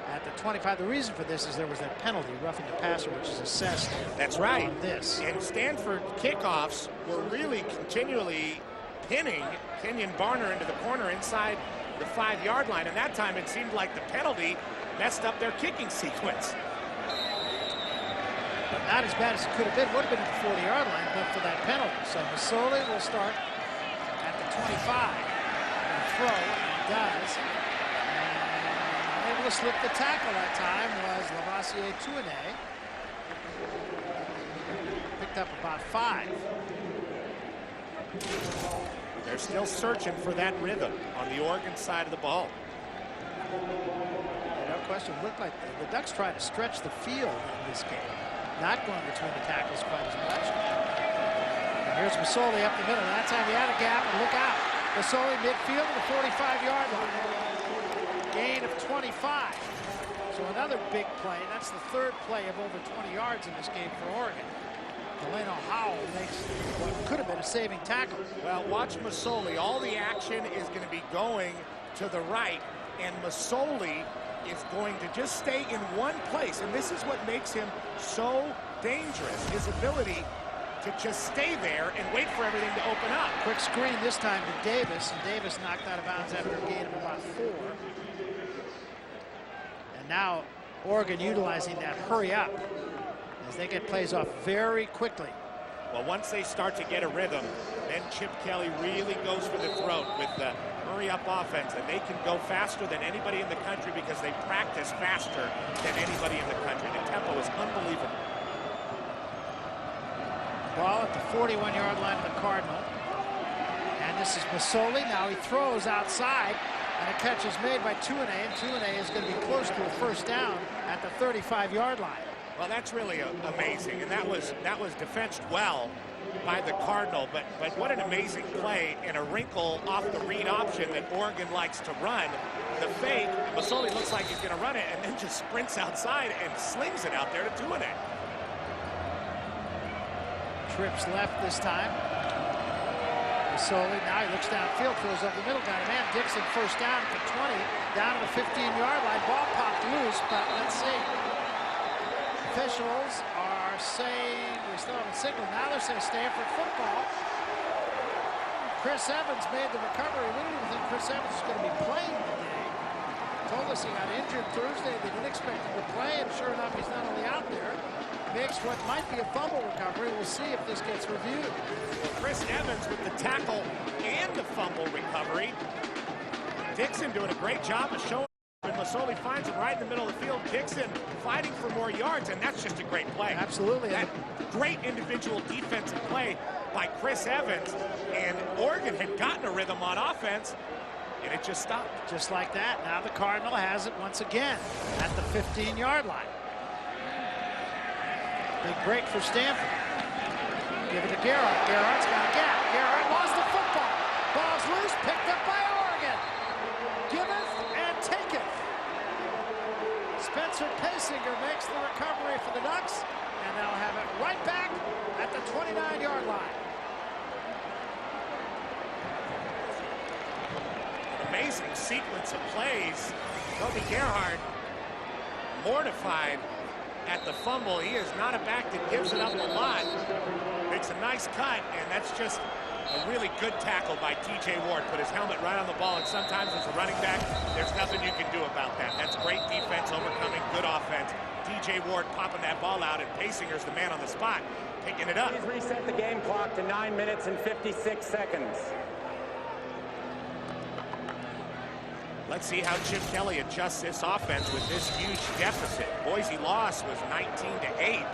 at the 25. The reason for this is there was that penalty, roughing the passer, which is assessed. That's right. On this. And Stanford kickoffs were really continually pinning Kenyon Barner into the corner inside the 5-yard line. And that time it seemed like the penalty messed up their kicking sequence. But not as bad as it could have been. Would have been at the 40-yard line, but for that penalty. So Masoli will start at the 25. And throw, and he does. Able to slip the tackle that time was Lavoisier Touanet. Picked up about 5. They're still searching for that rhythm on the Oregon side of the ball. No question. Looked like the Ducks tried to stretch the field in this game, not going between the tackles quite as much. And here's Masoli up the middle. That time he had a gap, and look out. Masoli midfield to the 45-yard line. Gain of 25. So another big play. That's the third play of over 20 yards in this game for Oregon. Delano Howell makes what could have been a saving tackle. Well, watch Masoli. All the action is going to be going to the right, and Masoli is going to just stay in one place. And this is what makes him so dangerous, his ability to just stay there and wait for everything to open up. Quick screen this time to Davis, and Davis knocked out of bounds after a gain of about 4. And now Oregon utilizing that hurry up as they get plays off very quickly. Well, once they start to get a rhythm, then Chip Kelly really goes for the throat with the hurry-up offense, and they can go faster than anybody in the country because they practice faster than anybody in the country. The tempo is unbelievable. Ball at the 41-yard line of the Cardinal. And this is Masoli. Now he throws outside, and a catch is made by Tuine, and Tuine is going to be close to a first down at the 35-yard line. Well, that's really amazing, and that was defensed well by the Cardinal, but what an amazing play in a wrinkle off the read option that Oregon likes to run. The fake, Masoli looks like he's going to run it, and then just sprints outside and slings it out there to Tuine. Trips left this time. Masoli, now he looks downfield, throws up the middle, got a man. Dixon first down at the 20, down to the 15-yard line. Ball popped loose, but let's see. Officials are saying, we still haven't signaled, now they're saying Stanford football. Chris Evans made the recovery. We didn't even think Chris Evans was going to be playing today. Told us he got injured Thursday. They didn't expect him to play, and sure enough, he's not only out there, makes what might be a fumble recovery. We'll see if this gets reviewed. Chris Evans with the tackle and the fumble recovery. Dixon doing a great job of showing. And Masoli finds him right in the middle of the field. Dixon fighting for more yards, and that's just a great play. Absolutely. That great individual defensive play by Chris Evans, and Oregon had gotten a rhythm on offense, and it just stopped. Just like that. Now the Cardinal has it once again at the 15-yard line. Big break for Stanford. Give it to Gerhardt. Gerhardt's got a gap. Gerhardt lost the football. Ball's loose, picked up by Oregon. Giveth and taketh. Spencer Paysinger makes the recovery for the Ducks, and they'll have it right back at the 29-yard line. Amazing sequence of plays. Toby Gerhardt mortified at the fumble. He is not a back that gives it up a lot. Makes a nice cut, and that's just a really good tackle by TJ Ward. Put his helmet right on the ball, and sometimes as a running back, there's nothing you can do about that. That's great defense overcoming good offense. TJ Ward popping that ball out, and Paysinger's the man on the spot, picking it up. Please reset the game clock to 9 minutes and 56 seconds. Let's see how Chip Kelly adjusts this offense with this huge deficit. Boise loss was 19-8,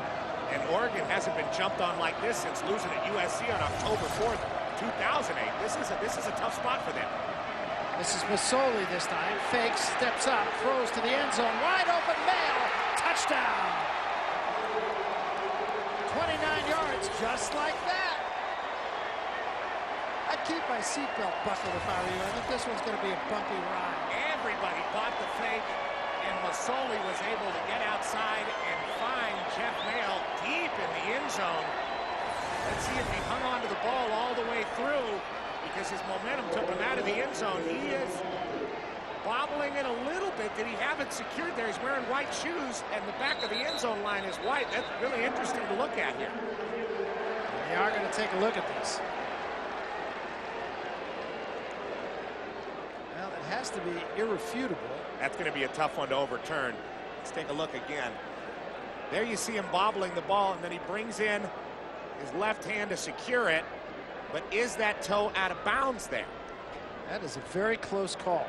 and Oregon hasn't been jumped on like this since losing at USC on October 4th, 2008. This is a tough spot for them. This is Masoli this time. Fakes, steps up, throws to the end zone. Wide open Mail. Touchdown. 29 yards, just like that. I'd keep my seatbelt buckled if I were you. I think this one's going to be a bumpy ride. Everybody bought the fake, and Masoli was able to get outside and find Jeff Mail deep in the end zone. Let's see if he hung on to the ball all the way through, because his momentum took him out of the end zone. He is bobbling it a little bit. Did he have it secured there? He's wearing white shoes, and the back of the end zone line is white. That's really interesting to look at here. They are going to take a look at this. Well, it has to be irrefutable. That's going to be a tough one to overturn. Let's take a look again. There you see him bobbling the ball, and then he brings in his left hand to secure it. But is that toe out of bounds there? That is a very close call.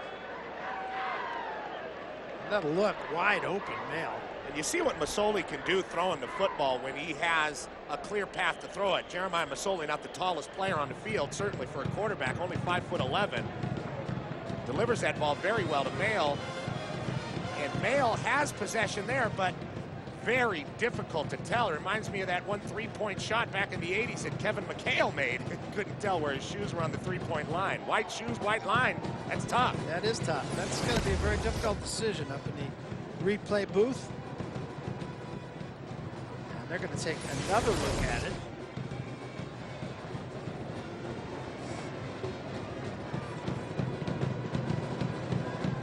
That'll look wide open, Mail. And you see what Masoli can do throwing the football when he has a clear path to throw it. Jeremiah Masoli, not the tallest player on the field, certainly for a quarterback, only 5'11". Delivers that ball very well to Mail. And Mail has possession there, but very difficult to tell. It reminds me of that one three-point shot back in the 80s that Kevin McHale made. Couldn't tell where his shoes were on the three-point line. White shoes, white line. That's tough. That is tough. That's going to be a very difficult decision up in the replay booth. And they're going to take another look at it.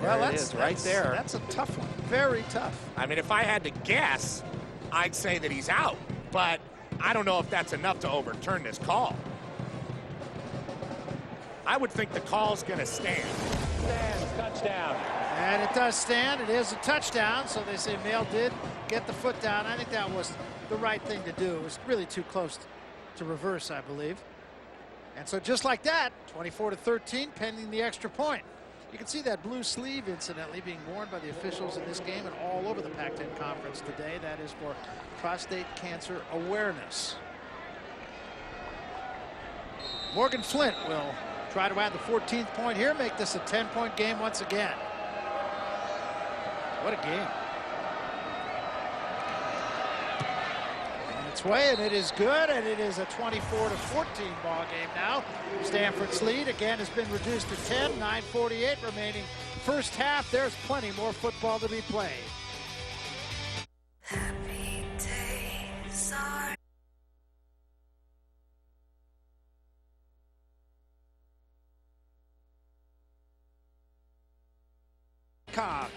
Well, that's right there. That's a tough one. Very tough. I mean, if I had to guess, I'd say that he's out. But I don't know if that's enough to overturn this call. I would think the call's going to stand. Stands, touchdown. And it does stand. It is a touchdown, so they say Mail did get the foot down. I think that was the right thing to do. It was really too close to reverse, I believe. And so just like that, 24-13, pending the extra point. You can see that blue sleeve, incidentally, being worn by the officials in this game and all over the Pac-10 Conference today. That is for prostate cancer awareness. Morgan Flint will try to add the 14th point here, make this a 10-point game once again. What a game. On its way, and it is good, and it is a 24-14 ball game now. Stanford's lead again has been reduced to 10, 9:48 remaining first half. There's plenty more football to be played. Happy days are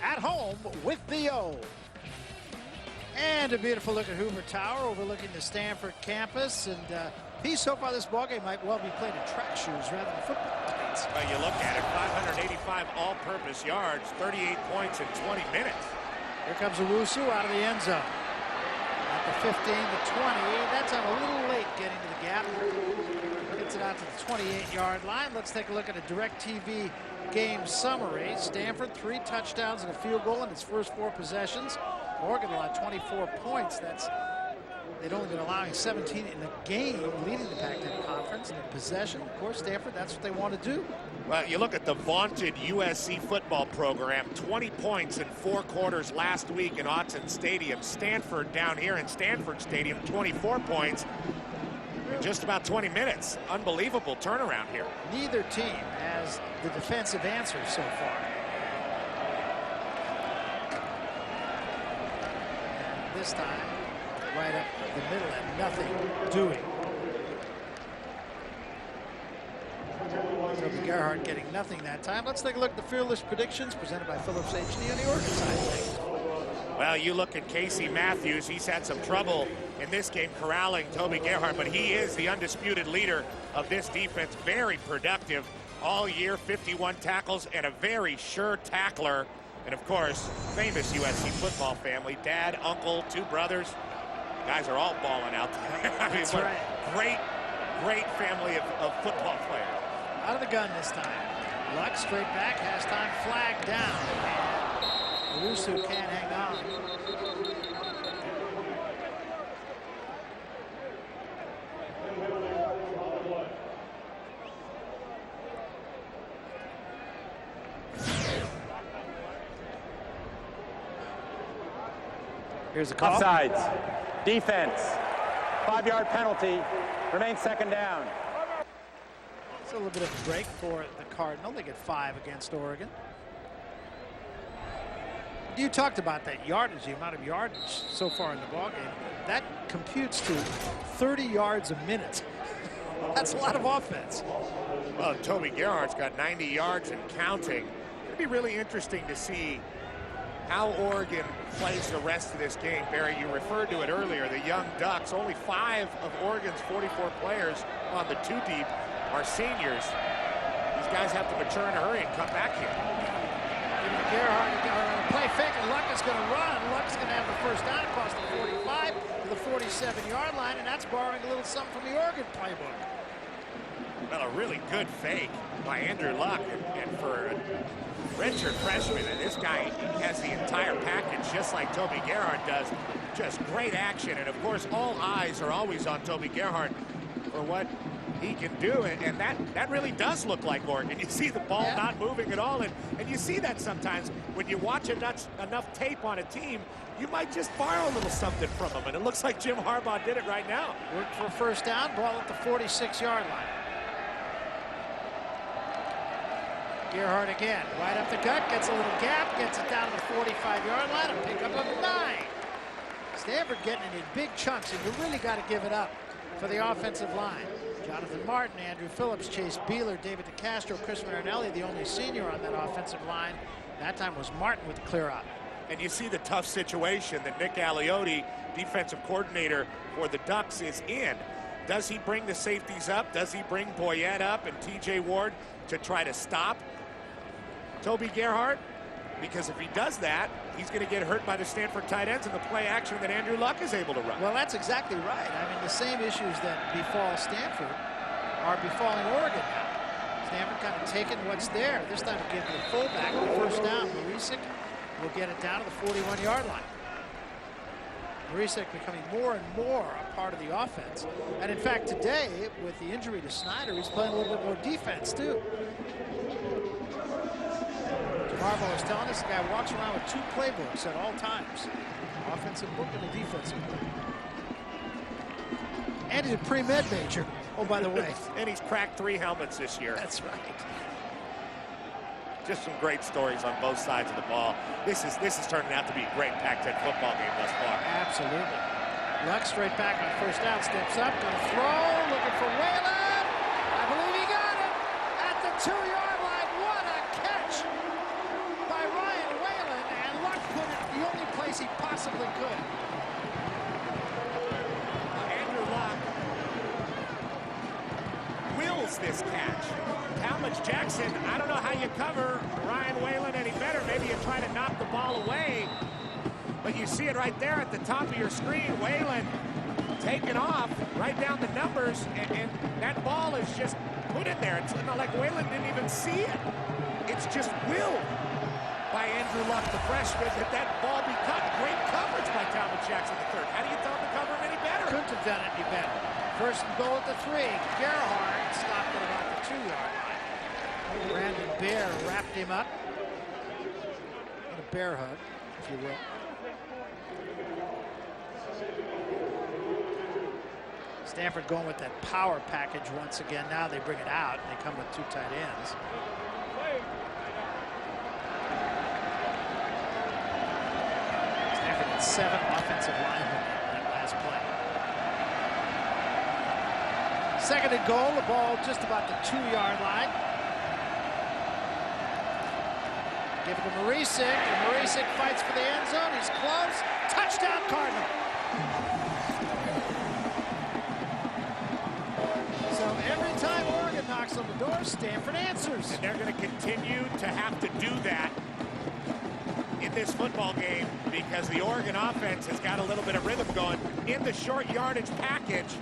at home with the O. And a beautiful look at Hoover Tower overlooking the Stanford campus. And Pete, so far this ballgame might well be played in track shoes rather than football tights. Well, you look at it, 585 all-purpose yards, 38 points in 20 minutes. Here comes Owusu out of the end zone. At the 15 to 20. That's on a little late getting to the gap. Gets it out to the 28-yard line. Let's take a look at a DirecTV game summary. Stanford 3 touchdowns and a field goal in its first 4 possessions. Oregon allowed 24 points. They'd only been allowing 17 in the game, leading the Pac-10 Conference. And in possession, of course, Stanford, that's what they want to do. Well, you look at the vaunted USC football program, 20 points in 4 quarters last week in Autzen Stadium. Stanford down here in Stanford Stadium, 24 points in just about 20 minutes. Unbelievable turnaround here. Neither team has the defensive answer so far. And this time, right up the middle and nothing doing. Toby Gerhardt getting nothing that time. Let's take a look at the Fearless Predictions presented by Phillips HD on the Oregon side of things. Well, you look at Casey Matthews. He's had some trouble in this game corralling Toby Gerhardt, but he is the undisputed leader of this defense. Very productive all year, 51 tackles and a very sure tackler. And of course, famous USC football family, dad, uncle, 2 brothers. Guys are all balling out there. I mean, That's right. Great family of football players. Out of the gun this time. Luck straight back, has time, flag down. Owusu can't hang on. Here's the call. Offsides. Defense. 5-yard penalty. Remains second down. It's a little bit of a break for the Cardinal. They get 5 against Oregon. You talked about that yardage, the amount of yardage so far in the ballgame. That computes to 30 yards a minute. That's a lot of offense. Well, Toby Gerhardt's got 90 yards and counting. It'd be really interesting to see how Oregon plays the rest of this game. Barry, you referred to it earlier, the young Ducks. Only 5 of Oregon's 44 players on the 2 deep are seniors. These guys have to mature in a hurry and come back here. Gerhardt, play fake, and Luck is going to run. Luck's going to have the first down across the 45 to the 47-yard line, and that's borrowing a little something from the Oregon playbook. Well, a really good fake by Andrew Luck, and for a redshirt freshman, and this guy has the entire package just like Toby Gerhardt does. Just great action, and of course all eyes are always on Toby Gerhardt for what he can do, and that really does look like Oregon. You see the ball not moving at all, and you see that sometimes when you watch enough tape on a team, you might just borrow a little something from them, and it looks like Jim Harbaugh did it right now. Worked for a first down, ball at the 46-yard line. Gerhardt again, right up the gut, gets a little gap, gets it down to the 45-yard line, a pickup of 9. Stanford getting it in big chunks, and you really got to give it up for the offensive line. Jonathan Martin, Andrew Phillips, Chase Beeler, David DeCastro, Chris Marinelli, the only senior on that offensive line. That time was Martin with the clear out. And you see the tough situation that Nick Aliotti, defensive coordinator for the Ducks, is in. Does he bring the safeties up? Does he bring Boyette up and TJ Ward to try to stop Toby Gerhardt? because if he does that, he's going to get hurt by the Stanford tight ends and the play action that Andrew Luck is able to run. Well, that's exactly right. I mean, the same issues that befall Stanford are befalling Oregon now. Stanford kind of taking what's there. This time we'll give the fullback the first down. Marisic will get it down to the 41-yard line. Marisic becoming more and more a part of the offense. And in fact, today, with the injury to Snyder, he's playing a little bit more defense, too. Jim Harbaugh was telling us the guy walks around with 2 playbooks at all times. Offensive book and a defensive book. And he's a pre-med major. Oh, by the way. And he's cracked 3 helmets this year. That's right. Just some great stories on both sides of the ball. This is turning out to be a great Pac-10 football game thus far. Absolutely. Luck straight back on first down, steps up, gonna throw, looking for Whalen. I believe he got it at the 2-yard line. What a catch by Ryan Whalen, and Luck put it the only place he possibly could. Andrew Luck wills this catch. Talmadge Jackson, I don't know how you cover Ryan Whalen any better. Maybe you try to knock the ball away. But you see it right there at the top of your screen. Whalen taking off right down the numbers. And that ball is just put in there. It's not like Whalen didn't even see it. It's just willed by Andrew Luck, the freshman, that ball be cut. Great coverage by Talmadge Jackson III. How do you tell him to cover him any better? Couldn't have done it any better. First and goal at the 3. Gerhardt stopped at about the 2-yard line. Brandon Bear wrapped him up in a bear hug, if you will. Stanford going with that power package once again. Now they bring it out, and they come with 2 tight ends. Stanford had 7 offensive linemen in that last play. Second and goal, the ball just about the 2-yard line. Give it to Marisic, and Marisic fights for the end zone. He's close. Touchdown, Cardinal. So every time Oregon knocks on the door, Stanford answers. And they're going to continue to have to do that in this football game because the Oregon offense has got a little bit of rhythm going. In the short yardage package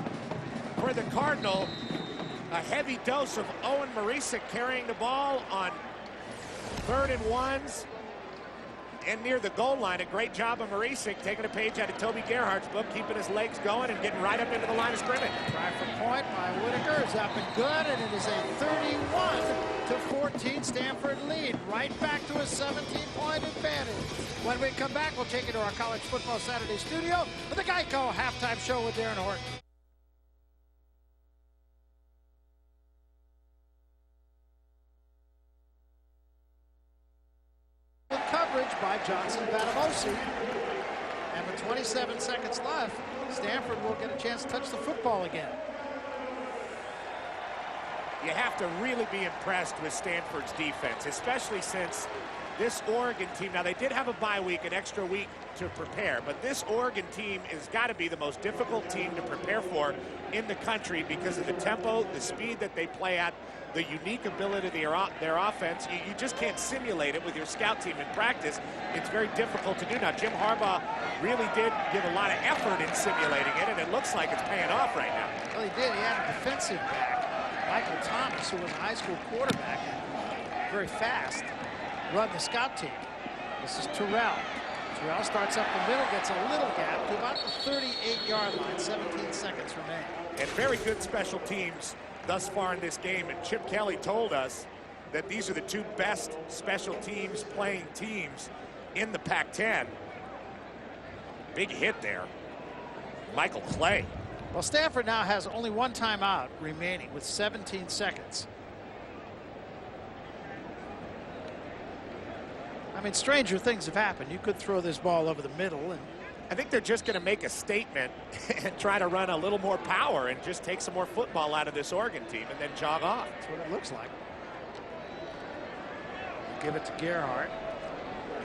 for the Cardinal, a heavy dose of Owen Marisic carrying the ball on 3rd and 1s and near the goal line. A great job of Marisic taking a page out of Toby Gerhardt's book, keeping his legs going and getting right up into the line of scrimmage. Try for point by Whitaker is up and good, and it is a 31-14 Stanford lead. Right back to a 17-point advantage. When we come back, we'll take you to our College Football Saturday studio for the Geico halftime show with Darren Horton. By Johnson Batamosi, and with 27 seconds left, Stanford will get a chance to touch the football again. You have to really be impressed with Stanford's defense, especially since this Oregon team, now they did have a bye week, an extra week to prepare, but this Oregon team has got to be the most difficult team to prepare for in the country because of the tempo, the speed that they play at, the unique ability of their offense. You just can't simulate it with your scout team in practice. It's very difficult to do. Now, Jim Harbaugh really did give a lot of effort in simulating it, and it looks like it's paying off right now. Well, he did. He had a defensive back, Michael Thomas, who was a high school quarterback, very fast, run the scout team. This is Terrell. Terrell starts up the middle, gets a little gap to about the 38-yard line, 17 seconds remain. And very good special teams thus far in this game, and Chip Kelly told us that these are the 2 best special teams playing teams in the Pac-10. Big hit there. Michael Clay. Well, Stanford now has only 1 timeout remaining with 17 seconds. I mean, stranger things have happened. You could throw this ball over the middle, and I think they're just going to make a statement and try to run a little more power and just take some more football out of this Oregon team and then jog off. That's what it looks like. Give it to Gerhardt.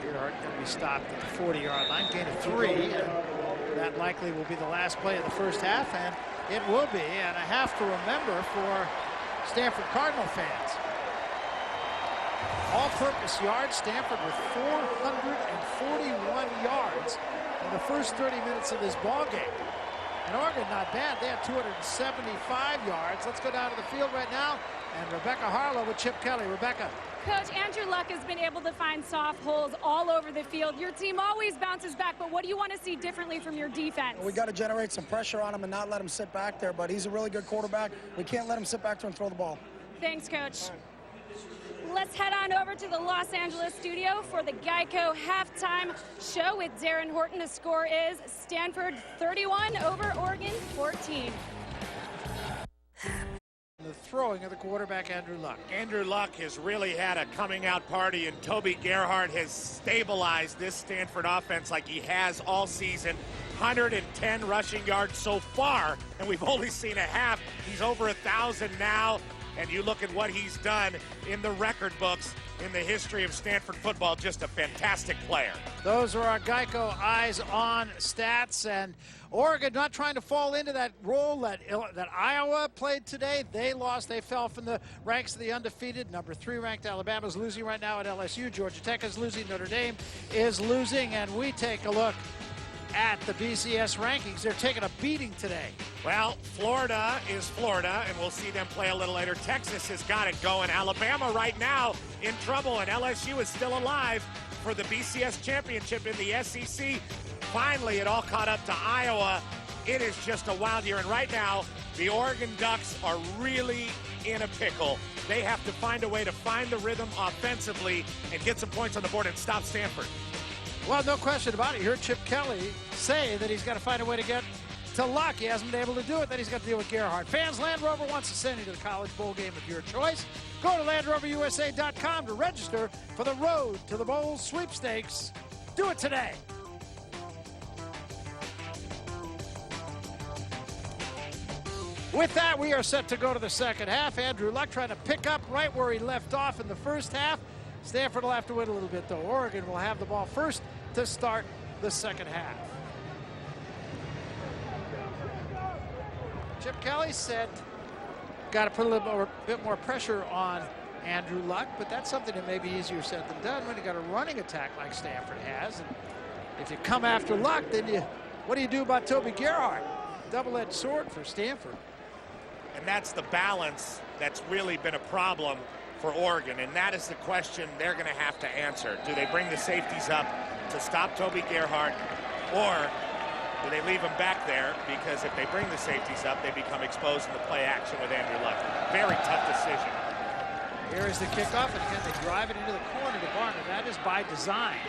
Gerhardt going to be stopped at the 40-yard line, gain of 3, and that likely will be the last play of the first half, and it will be. And I have to remember for Stanford Cardinal fans, all-purpose yards. Stanford with 441 yards in the first 30 minutes of this ball game. And Oregon, not bad. They had 275 yards. Let's go down to the field right now. And Rebecca Harlow with Chip Kelly. Rebecca. Coach, Andrew Luck has been able to find soft holes all over the field. Your team always bounces back, but what do you want to see differently from your defense? We got to generate some pressure on him and not let him sit back there, but he's a really good quarterback. We can't let him sit back there and throw the ball. Thanks, Coach. Let's head on over to the Los Angeles studio for the Geico halftime show with Darren Horton. The score is Stanford 31 over Oregon 14. The throwing of the quarterback, Andrew Luck. Andrew Luck has really had a coming out party, and Toby Gerhart has stabilized this Stanford offense like he has all season. 110 rushing yards so far, and we've only seen a half. He's over 1,000 now, and you look at what he's done in the record books in the history of Stanford football. Just a fantastic player. Those are our Geico Eyes on stats, and Oregon not trying to fall into that role that Iowa played today. They lost. They fell from the ranks of the undefeated. Number 3 ranked Alabama is losing right now at LSU. Georgia Tech is losing. Notre Dame is losing, and we take a look at the BCS rankings. They're taking a beating today. Well, Florida is Florida, and we'll see them play a little later. Texas has got it going. Alabama right now in trouble, and LSU is still alive for the BCS championship in the SEC. Finally, it all caught up to Iowa. It is just a wild year, and right now, the Oregon Ducks are really in a pickle. They have to find a way to find the rhythm offensively and get some points on the board and stop Stanford. Well, no question about it. You heard Chip Kelly say that he's got to find a way to get to Luck. He hasn't been able to do it. Then he's got to deal with Gerhart. Fans, Land Rover wants to send you to the College Bowl game of your choice. Go to LandRoverUSA.com to register for the Road to the Bowl sweepstakes. Do it today. With that, we are set to go to the second half. Andrew Luck trying to pick up right where he left off in the first half. Stanford will have to wait a little bit, though. Oregon will have the ball first to start the second half. Chip Kelly said, got to put a little bit more pressure on Andrew Luck, but that's something that may be easier said than done when you got a running attack like Stanford has. And if you come after Luck, then what do you do about Toby Gerhart? Double-edged sword for Stanford. And that's the balance that's really been a problem for Oregon, and that is the question they're going to have to answer. Do they bring the safeties up to stop Toby Gerhart, or do they leave him back there? Because if they bring the safeties up, they become exposed in the play action with Andrew Luck. Very tough decision. Here is the kickoff, and again they drive it into the corner to Barner. That is by design.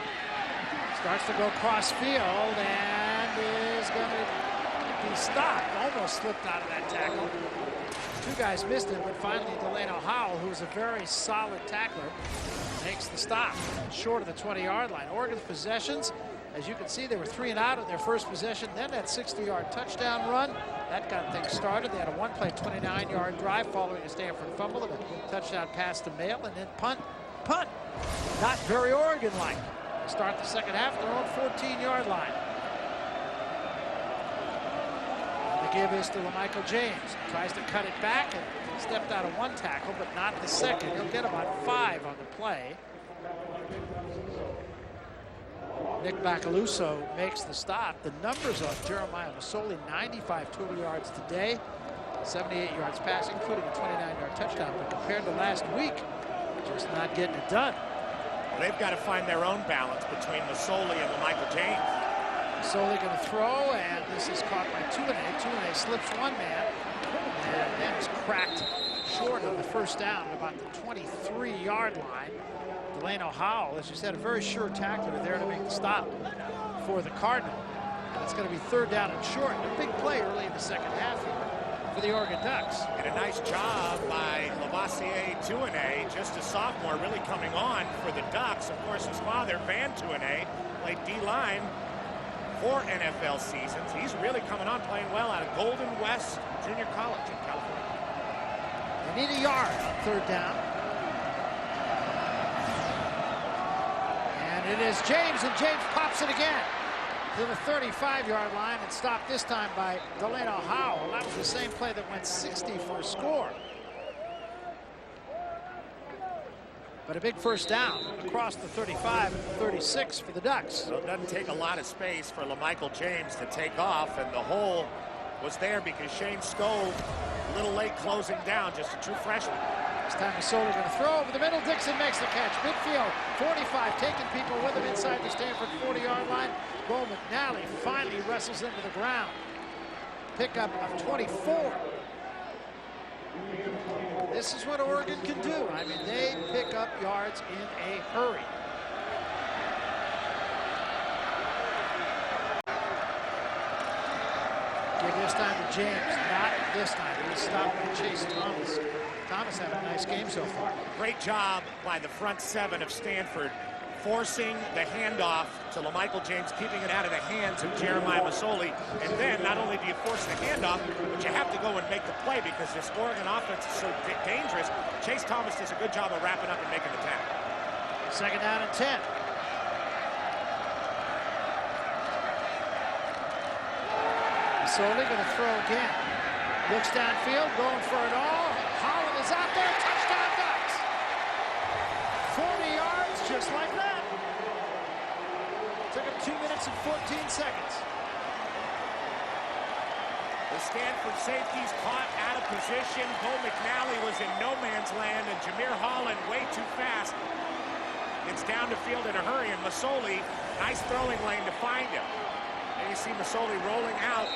Starts to go cross field and is going to be stopped. Almost slipped out of that tackle. 2 guys missed it, but finally Delano Howell, who is a very solid tackler, makes the stop short of the 20-yard line. Oregon's possessions, as you can see, they were 3 and out of their first possession. Then that 60-yard touchdown run, that got things started. They had a one-play 29-yard drive following a Stanford fumble and a touchdown pass to Mail, and then punt. Not very Oregon-like. They start the second half at their own 14-yard line. Give is to LaMichael James. Tries to cut it back and stepped out of 1 tackle, but not the second. He'll get about 5 on the play. Nick Bacaluso makes the stop. The numbers on Jeremiah Masoli: 95 total yards today, 78 yards passing, including a 29-yard touchdown. But compared to last week, just not getting it done. They've got to find their own balance between Masoli and LaMichael James. Masoli going to throw, and this is caught by Tuane. Tuane slips 1 man, and then is cracked short on the first down at about the 23-yard line. Delano Howell, as you said, a very sure tackler there to make the stop for the Cardinal. And it's going to be 3rd down and short. A big play early in the second half here for the Oregon Ducks. And a nice job by Lavoisier Tuane, just a sophomore, really coming on for the Ducks. Of course, his father, Van Tuane, played D-line 4 NFL seasons. He's really coming on, playing well out of Golden West Junior College in California. They need a yard on 3rd down. And it is James, and James pops it again to the 35-yard line and stopped this time by Delano Howell. That was the same play that went 60 for a score. But a big first down across the 35 and the 36 for the Ducks. So it doesn't take a lot of space for LaMichael James to take off, and the hole was there because Shane Skov, a little late closing down, just a true freshman. This time Masoli going to throw over the middle. Dixon makes the catch. Midfield, 45, taking people with him inside the Stanford 40-yard line. Bo McNally finally wrestles into the ground. Pickup of 24. This is what Oregon can do. I mean, they pick up yards in a hurry. Give this time to James. Not this time. He was stopped by Chase Thomas. Thomas had a nice game so far. Great job by the front seven of Stanford, forcing the handoff to LaMichael James, keeping it out of the hands of Jeremiah Masoli. And then not only do you force the handoff, but you have to go and make the play because this Oregon offense is so dangerous. Chase Thomas does a good job of wrapping up and making the tackle. Second down and 10. Masoli going to throw again. Looks downfield, going for it all. Holland is out there. Touchdown Ducks. 40 yards just like that. Took him 2 minutes and 14 seconds. The Stanford safeties caught out of position. Bo McNally was in no man's land, and Jameer Holland way too fast. Gets down the field in a hurry, and Masoli, nice throwing lane to find him. And you see Masoli rolling out.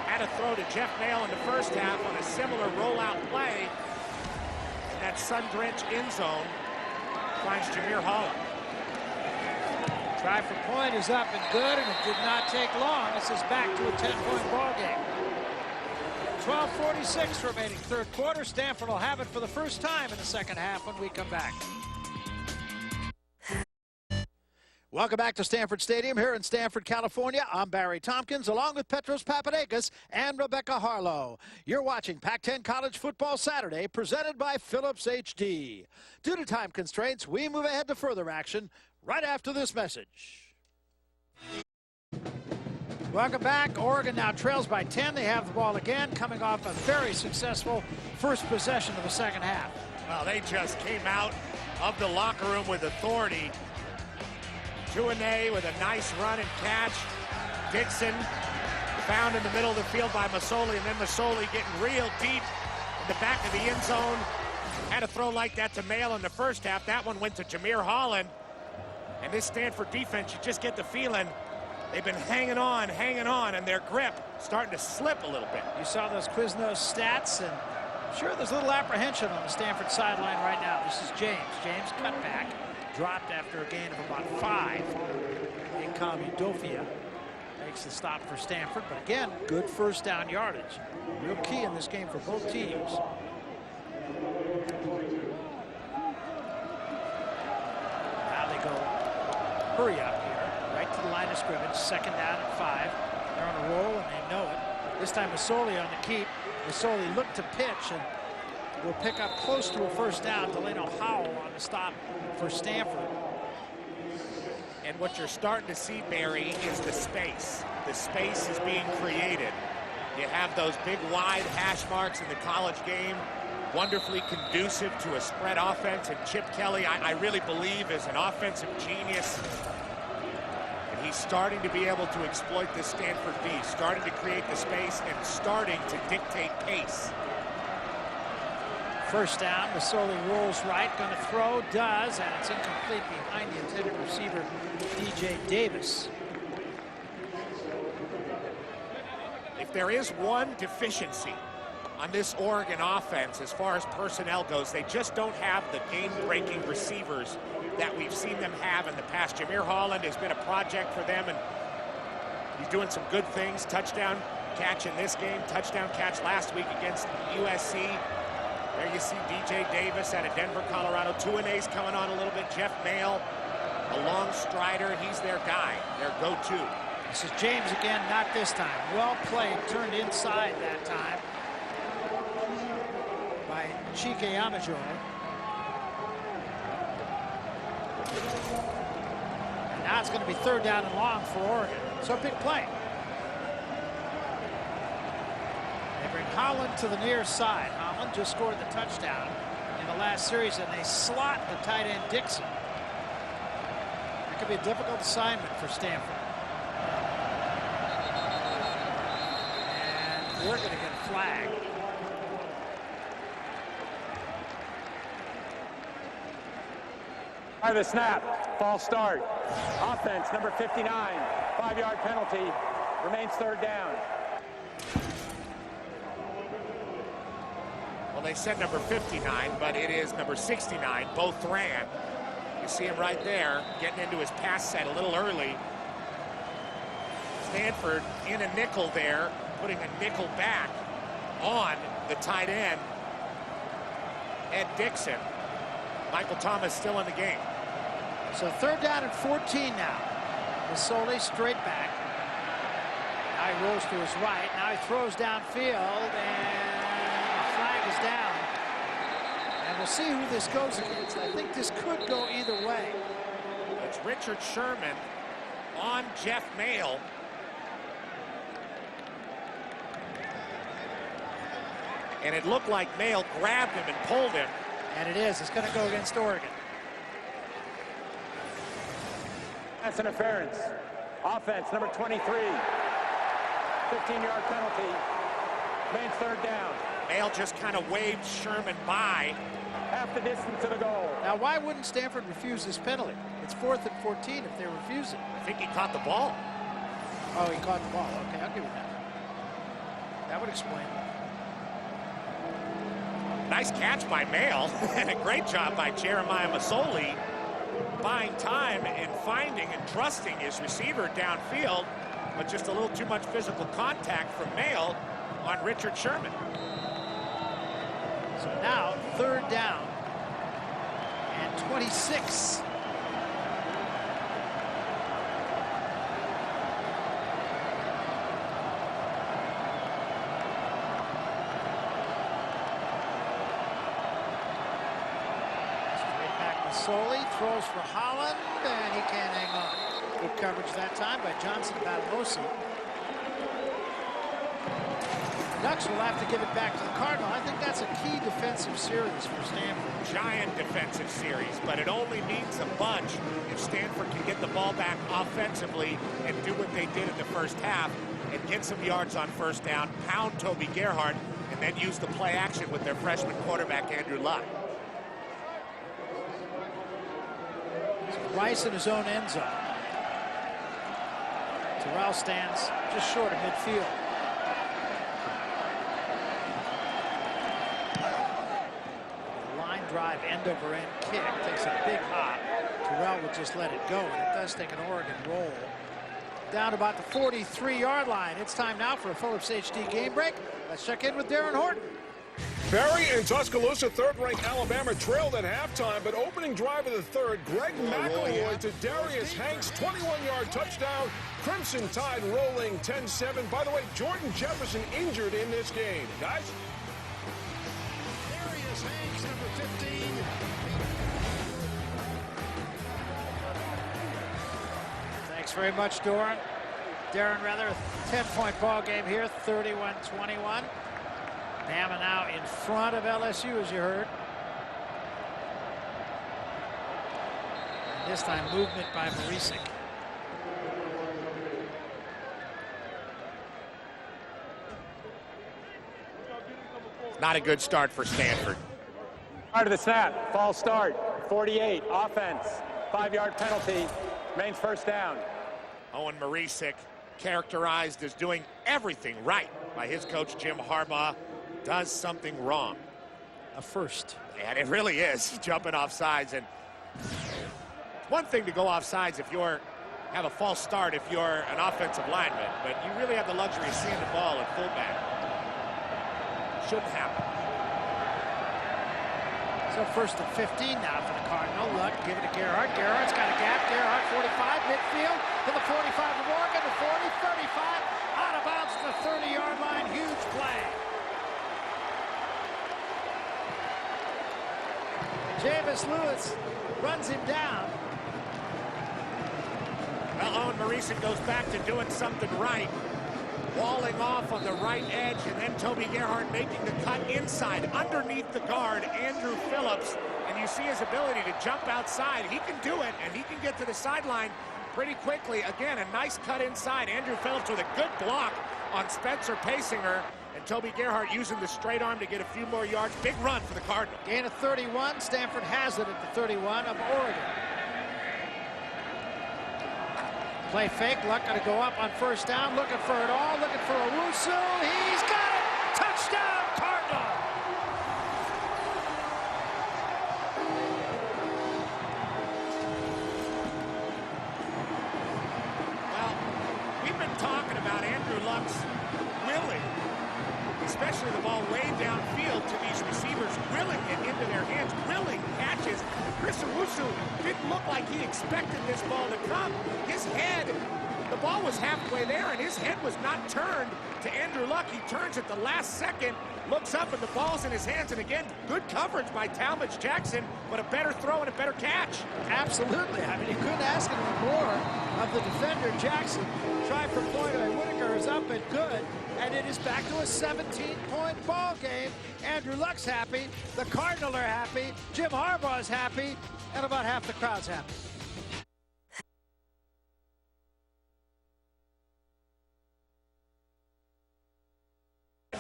Had a throw to Jeff Mail in the first half on a similar rollout play. And that sun-drenched end zone finds Jameer Holland. Try for point is up and good, and it did not take long. This is back to a 10-point ball game. 12:46 remaining third quarter. Stanford will have it for the first time in the second half when we come back. Welcome back to Stanford Stadium here in Stanford, California. I'm Barry Tompkins, along with Petros Papadakis and Rebecca Harlow. You're watching Pac-10 College Football Saturday, presented by Philips HD. Due to time constraints, we move ahead to further action right after this message. Welcome back. Oregon now trails by 10. They have the ball again, coming off a very successful first possession of the second half. Well, they just came out of the locker room with authority. Tuane with a nice run and catch. Dixon found in the middle of the field by Masoli, and then Masoli getting real deep in the back of the end zone. Had a throw like that to Mail in the first half. That one went to Jameer Holland. And this Stanford defense, you just get the feeling they've been hanging on, and their grip starting to slip a little bit. You saw those Quiznos stats, and I'm sure there's a little apprehension on the Stanford sideline right now. This is James. James cut back. Dropped after a gain of about 5. Incom Udofia makes the stop for Stanford, but again, good first down yardage. Real key in this game for both teams. Now they go hurry up here, right to the line of scrimmage. Second down and 5. They're on a roll and they know it. This time Masoli on the keep. Masoli looked to pitch and will pick up close to a first down. Delano Howell on the stop for Stanford. And what you're starting to see, Barry, is the space. The space is being created. You have those big wide hash marks in the college game, wonderfully conducive to a spread offense. And Chip Kelly, I really believe, is an offensive genius. And he's starting to be able to exploit this Stanford D, starting to create the space and starting to dictate pace. First down, Masoli rolls right, going to throw, does, and it's incomplete behind the intended receiver, DJ Davis. If there is one deficiency on this Oregon offense as far as personnel goes, they just don't have the game-breaking receivers that we've seen them have in the past. Jameer Holland has been a project for them, and he's doing some good things. Touchdown catch in this game, touchdown catch last week against USC. There you see DJ Davis out of Denver, Colorado. Tuane's coming on a little bit. Jeff Mail, a long strider. He's their guy, their go-to. This is James again, not this time. Well played, turned inside that time by Chike Amajoro. And now it's going to be third down and long for Oregon. So big play. They bring Holland to the near side. Holland just scored the touchdown in the last series, and they slot the tight end Dixon. That could be a difficult assignment for Stanford. And we're going to get a flag. By the snap, false start. Offense, number 59, 5-yard penalty, remains third down. Well, they said number 59, but it is number 69. Both ran. You see him right there, getting into his pass set a little early. Stanford in a nickel there, putting a nickel back on the tight end, Ed Dixon. Michael Thomas still in the game. So third down and 14 now. Masoli straight back. Now he rolls to his right. Now he throws downfield, and the flag is down. And we'll see who this goes against. I think this could go either way. It's Richard Sherman on Jeff Mayle. And it looked like Mayle grabbed him and pulled him. And it is. It's going to go against Oregon. Pass interference. Offense, number 23. 15-yard penalty. Remains third down. Mayle just kind of waved Sherman by. Half the distance to the goal. Now, why wouldn't Stanford refuse this penalty? It's 4th and 14 if they refuse it. I think he caught the ball. Oh, he caught the ball. Okay, I'll give you that. That would explain it. Nice catch by Mayle, and a great job by Jeremiah Masoli, buying time and finding and trusting his receiver downfield, but just a little too much physical contact from Mayle on Richard Sherman. So now, third down and 26. Masoli throws for Holland, and he can't hang on. Good coverage that time by Johnson Batalosi. Ducks will have to give it back to the Cardinal. I think that's a key defensive series for Stanford. Giant defensive series, but it only means a bunch if Stanford can get the ball back offensively and do what they did in the first half and get some yards on first down, pound Toby Gerhardt, and then use the play action with their freshman quarterback, Andrew Luck. Rice in his own end zone. Terrell stands just short of midfield. Line drive, end-over-end kick. Takes a big hop. Terrell would just let it go, and it does take an Oregon roll. Down about the 43-yard line. It's time now for a Phillips HD game break. Let's check in with Darren Horton. Perry and Tuscaloosa, third-ranked Alabama, trailed at halftime, but opening drive of the third, Greg McElroy to Darius Hanks, 21-yard touchdown. Crimson Tide rolling 10-7. By the way, Jordan Jefferson injured in this game. Guys? Darius Hanks, number 15. Thanks very much, Darren. Darren, rather, a 10-point ball game here, 31-21. Bama now in front of LSU, as you heard. And this time, movement by Marisic. Not a good start for Stanford. Part of the snap, false start, 48, offense, 5-yard penalty, remains first down. Owen Marisic, characterized as doing everything right by his coach Jim Harbaugh, does something wrong. A first. And it really is, jumping off sides. And one thing to go off sides if you're have a false start if you're an offensive lineman, but you really have the luxury of seeing the ball at fullback. Shouldn't happen. So first and 15 now for the Cardinal. Luck, give it to Gerhardt. Gerhardt's got a gap. Gerhardt 45 midfield to the 45 of Oregon, the 40, 35, out of bounds to the 30-yard line. Huge play. Javis Lewis runs him down. Well, Owen Marisic goes back to doing something right. walling off on the right edge, and then Toby Gerhart making the cut inside underneath the guard, Andrew Phillips. And you see his ability to jump outside. He can do it, and he can get to the sideline pretty quickly. Again, a nice cut inside. Andrew Phillips with a good block on Spencer Pasinger. And Toby Gerhart using the straight arm to get a few more yards. Big run for the Cardinals. Gain of 31. Stanford has it at the 31 of Oregon. Play fake. Luck going to go up on first down. Looking for it all. Looking for Owusu. He's got it. Touchdown, Cardinal. Well, we've been talking about Andrew Luck's willing, especially the ball way downfield to these receivers, willing it into their hands, willing catches. Chris Owusu didn't look like he expected this ball to come. His head, the ball was halfway there, and his head was not turned to Andrew Luck. He turns at the last second, looks up, and the ball's in his hands. And again, good coverage by Talmadge Jackson, but a better throw and a better catch. Absolutely. I mean, you couldn't ask any more of the defender, Jackson. Try for point, and Whitaker is up and good. And it is back to a 17-point ball game. Andrew Luck's happy. The Cardinals are happy. Jim Harbaugh's happy. And about half the crowd's happy.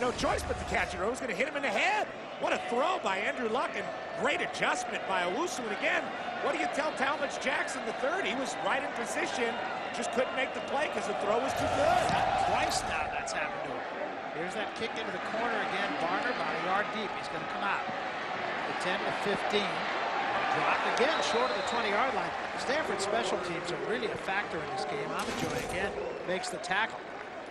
No choice but to catch it, or it was going to hit him in the head. What a throw by Andrew Luck, and great adjustment by Owusu. And again, what do you tell Talmadge Jackson III? He was right in position, just couldn't make the play because the throw was too good. Twice now that's happened to him. Here's that kick into the corner again. Barner about a yard deep. He's going to come out. The 10 to 15. Dropped again short of the 20-yard line. Stanford special teams are really a factor in this game. Amajoy again makes the tackle.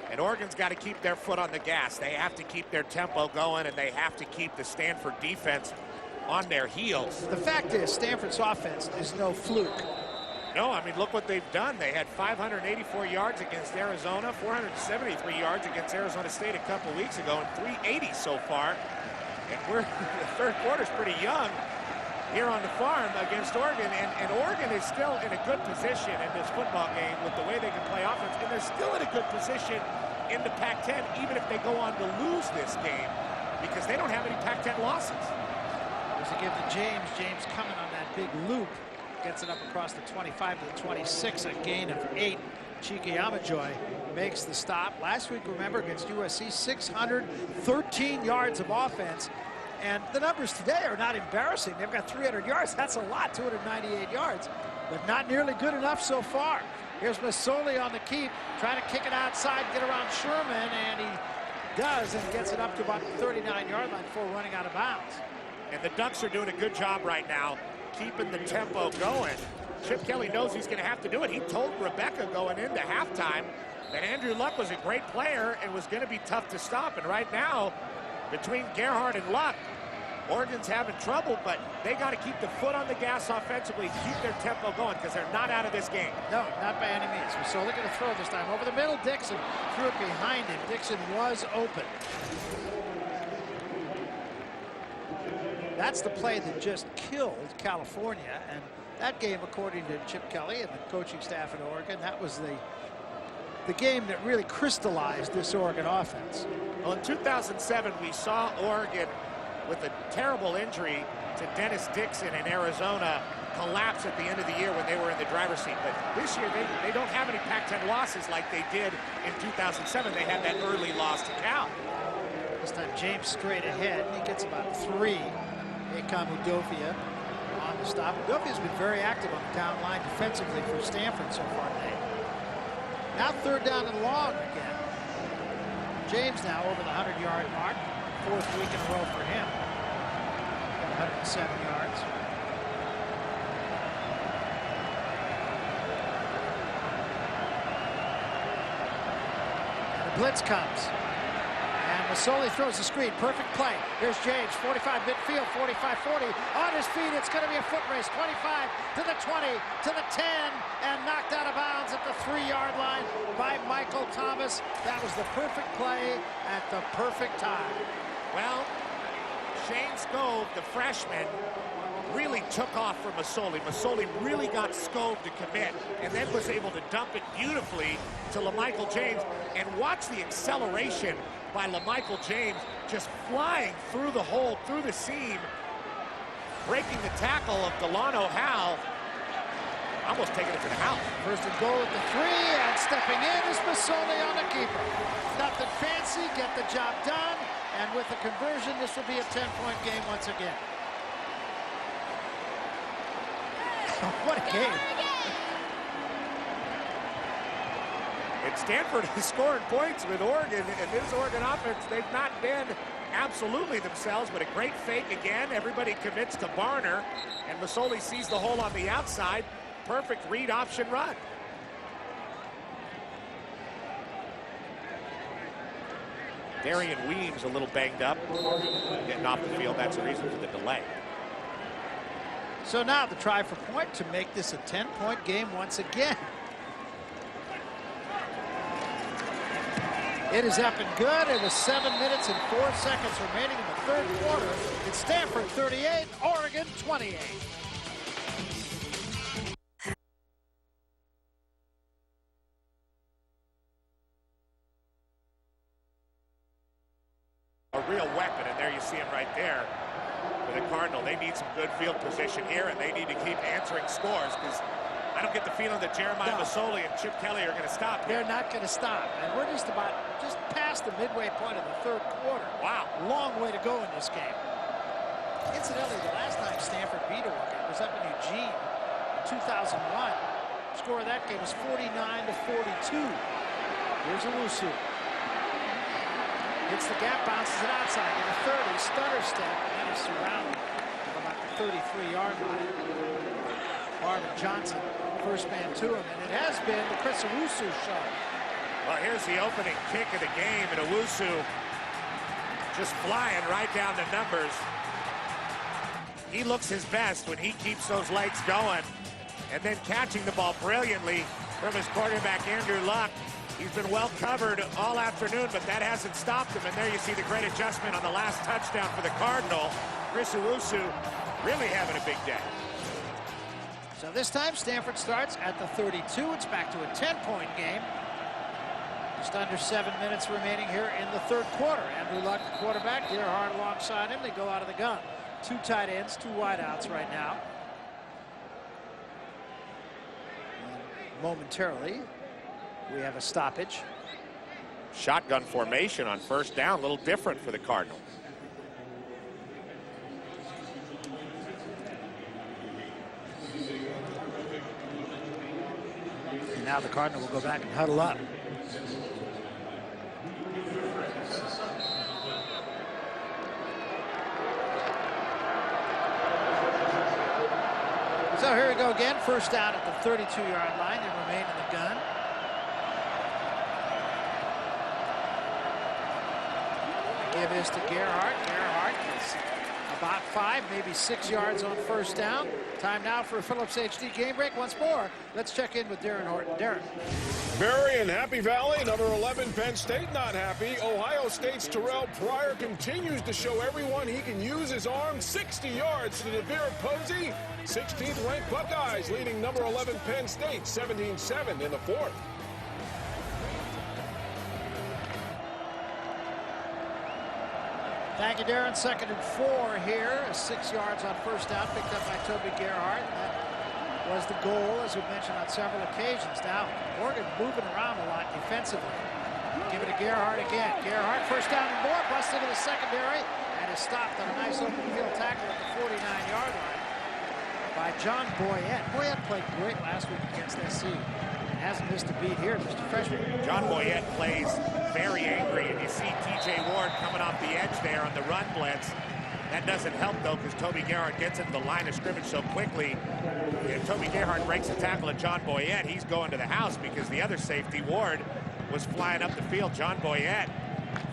And Oregon's got to keep their foot on the gas. They have to keep their tempo going, and they have to keep the Stanford defense on their heels. The fact is, Stanford's offense is no fluke. No, I mean, look what they've done. They had 584 yards against Arizona, 473 yards against Arizona State a couple weeks ago, and 380 so far. And the third quarter's pretty young here on the farm against Oregon, and Oregon is still in a good position in this football game with the way they can play offense, and they're still in a good position in the Pac-10 even if they go on to lose this game because they don't have any Pac-10 losses. There's a give to James. James coming on that big loop, gets it up across the 25 to the 26, a gain of 8. Chike Amajoy makes the stop. Last week, remember, against USC, 613 yards of offense. And the numbers today are not embarrassing. They've got 300 yards. That's a lot, 298 yards, but not nearly good enough so far. Here's Masoli on the keep, trying to kick it outside, get around Sherman, and he does, and gets it up to about the 39-yard line before running out of bounds. And the Ducks are doing a good job right now, keeping the tempo going. Chip Kelly knows he's going to have to do it. He told Rebecca going into halftime that Andrew Luck was a great player and was going to be tough to stop. And right now, between Gerhart and Luck, Oregon's having trouble, but they got to keep the foot on the gas offensively, keep their tempo going, because they're not out of this game. No, not by any means. So they're going to throw this time over the middle. Dixon threw it behind him. Dixon was open. That's the play that just killed California, and that game, according to Chip Kelly and the coaching staff in Oregon, that was the game that really crystallized this Oregon offense. Well, in 2007, we saw Oregon with a terrible injury to Dennis Dixon in Arizona collapse at the end of the year when they were in the driver's seat. But this year, they don't have any Pac-10 losses like they did in 2007. They had that early loss to Cal. This time, James straight ahead. He gets about 3. Akam Udofia on the stop. Udofia's been very active on the down line defensively for Stanford so far today. Now 3rd down and long again. James now over the 100-yard mark. 4th week in a row for him. 107 yards. And the blitz comes. And Masoli throws the screen. Perfect play. Here's James. 45 midfield. 45-40. On his feet. It's going to be a foot race. 25 to the 20 to the 10. And knocked out of bounds at the 3-yard line by Michael Thomas. That was the perfect play at the perfect time. Well, Shane Scove, the freshman, really took off for Masoli. Masoli really got scoped to commit and then was able to dump it beautifully to LaMichael James. And watch the acceleration by LaMichael James, just flying through the hole, through the seam, breaking the tackle of Delano Howell, almost taking it to the house. First and goal at the 3, and stepping in is Masoli on the keeper. Nothing fancy, get the job done, and with the conversion, this will be a 10-point game once again. What a game. And Stanford is scoring points with Oregon, and this Oregon offense, they've not been absolutely themselves, but a great fake again. Everybody commits to Barner, and Masoli sees the hole on the outside. Perfect read option run. Darian Weems a little banged up, getting off the field. That's the reason for the delay. So now the try for point to make this a 10-point game once again. It is up and good. It was 7 minutes and 4 seconds remaining in the third quarter. It's Stanford 38, Oregon 28. A real weapon, and there you see him right there for the Cardinal. They need some good field position here, and they need to keep answering scores, because I don't get the feeling that Jeremiah Masoli and Chip Kelly are going to stop here. They're not going to stop, and we're just past the midway point of the third quarter. Wow. Long way to go in this game. Incidentally, the last time Stanford beat Oregon was up in Eugene in 2001. The score of that game was 49-42. Here's Owusu. Hits the gap, bounces it outside to the 30, stutter step, and then he's surrounded from about the 33-yard line. Marvin Johnson, first man to him, and it has been the Chris Owusu show. Well, here's the opening kick of the game, and Owusu just flying right down the numbers. He looks his best when he keeps those legs going, and then catching the ball brilliantly from his quarterback, Andrew Luck. He's been well covered all afternoon, but that hasn't stopped him. And there you see the great adjustment on the last touchdown for the Cardinal. Chris Owusu really having a big day. So this time Stanford starts at the 32. It's back to a 10-point game. Just under 7 minutes remaining here in the third quarter. Andrew Luck, the quarterback, Gerhardt alongside him. They go out of the gun. 2 tight ends, 2 wideouts right now. And momentarily, we have a stoppage. Shotgun formation on first down, a little different for the Cardinal. And now the Cardinal will go back and huddle up. So here we go again. First down at the 32-yard line and remain in the gun. Give this to Gerhardt. Gerhardt is about 5, maybe 6 yards on first down. Time now for a Phillips HD game break. Once more, let's check in with Darren Horton. Darren. Barry in Happy Valley, number 11 Penn State not happy. Ohio State's Terrell Pryor continues to show everyone he can use his arm. 60 yards to DeVere Posey. 16th ranked Buckeyes leading number 11 Penn State 17-7 in the fourth. Thank you, Darren. 2nd and 4 here. 6 yards on first down, picked up by Toby Gerhardt. That was the goal, as we mentioned on several occasions. Now, Oregon moving around a lot defensively. Give it to Gerhardt again. Gerhardt, first down and more, busts into the secondary, and is stopped on a nice open field tackle at the 49-yard line by John Boyette. Boyette played great last week against SC. Hasn't missed a beat here, just a freshman. John Boyette plays very angry, and you see TJ Ward coming off the edge there on the run blitz. That doesn't help, though, because Toby Gerhardt gets into the line of scrimmage so quickly. And Toby Gerhardt breaks the tackle at John Boyette. He's going to the house because the other safety, Ward, was flying up the field. John Boyette,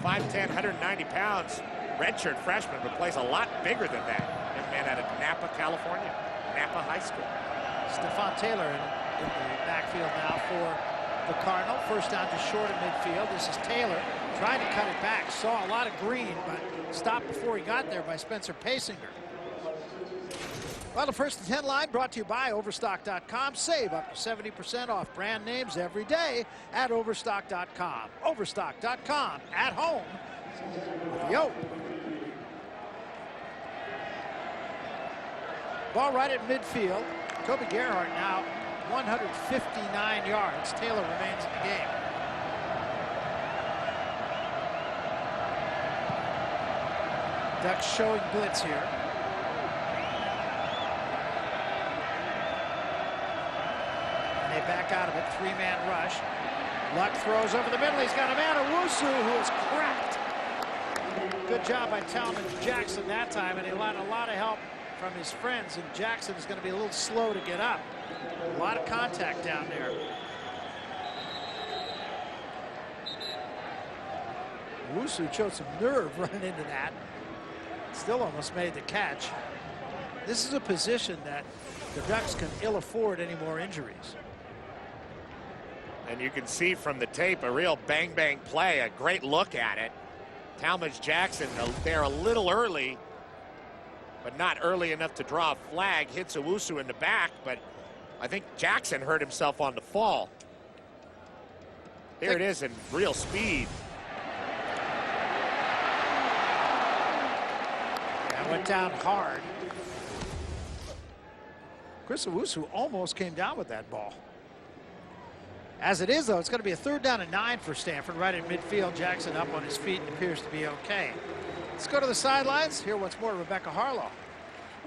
5'10", 190 pounds, redshirt freshman, but plays a lot bigger than that. Young man out of Napa, California, Napa High School. Stephon Taylor in the backfield now for the Cardinal. First down to short of midfield. This is Taylor trying to cut it back. Saw a lot of green, but stopped before he got there by Spencer Pasinger. Well, the First and 10 line brought to you by Overstock.com. Save up to 70% off brand names every day at Overstock.com. Overstock.com at home. Yo. Ball right at midfield. Toby Gerhardt now 159 yards. Taylor remains in the game. Ducks showing blitz here. They back out of it, three-man rush. Luck throws over the middle. He's got a man, Owusu, who is cracked. Good job by Talmadge Jackson that time, and he had a lot of help from his friends, and Jackson is going to be a little slow to get up. A lot of contact down there. Owusu showed some nerve running into that. Still almost made the catch. This is a position that the Ducks can ill afford any more injuries. And you can see from the tape a real bang-bang play, a great look at it. Talmadge Jackson there a little early, but not early enough to draw a flag. Hits Owusu in the back, but I think Jackson hurt himself on the fall. Here it is in real speed. That went down hard. Chris Owusu almost came down with that ball. As it is, though, it's going to be a 3rd down and 9 for Stanford right in midfield. Jackson up on his feet and appears to be okay. Let's go to the sidelines. Hear what's more, Rebecca Harlow.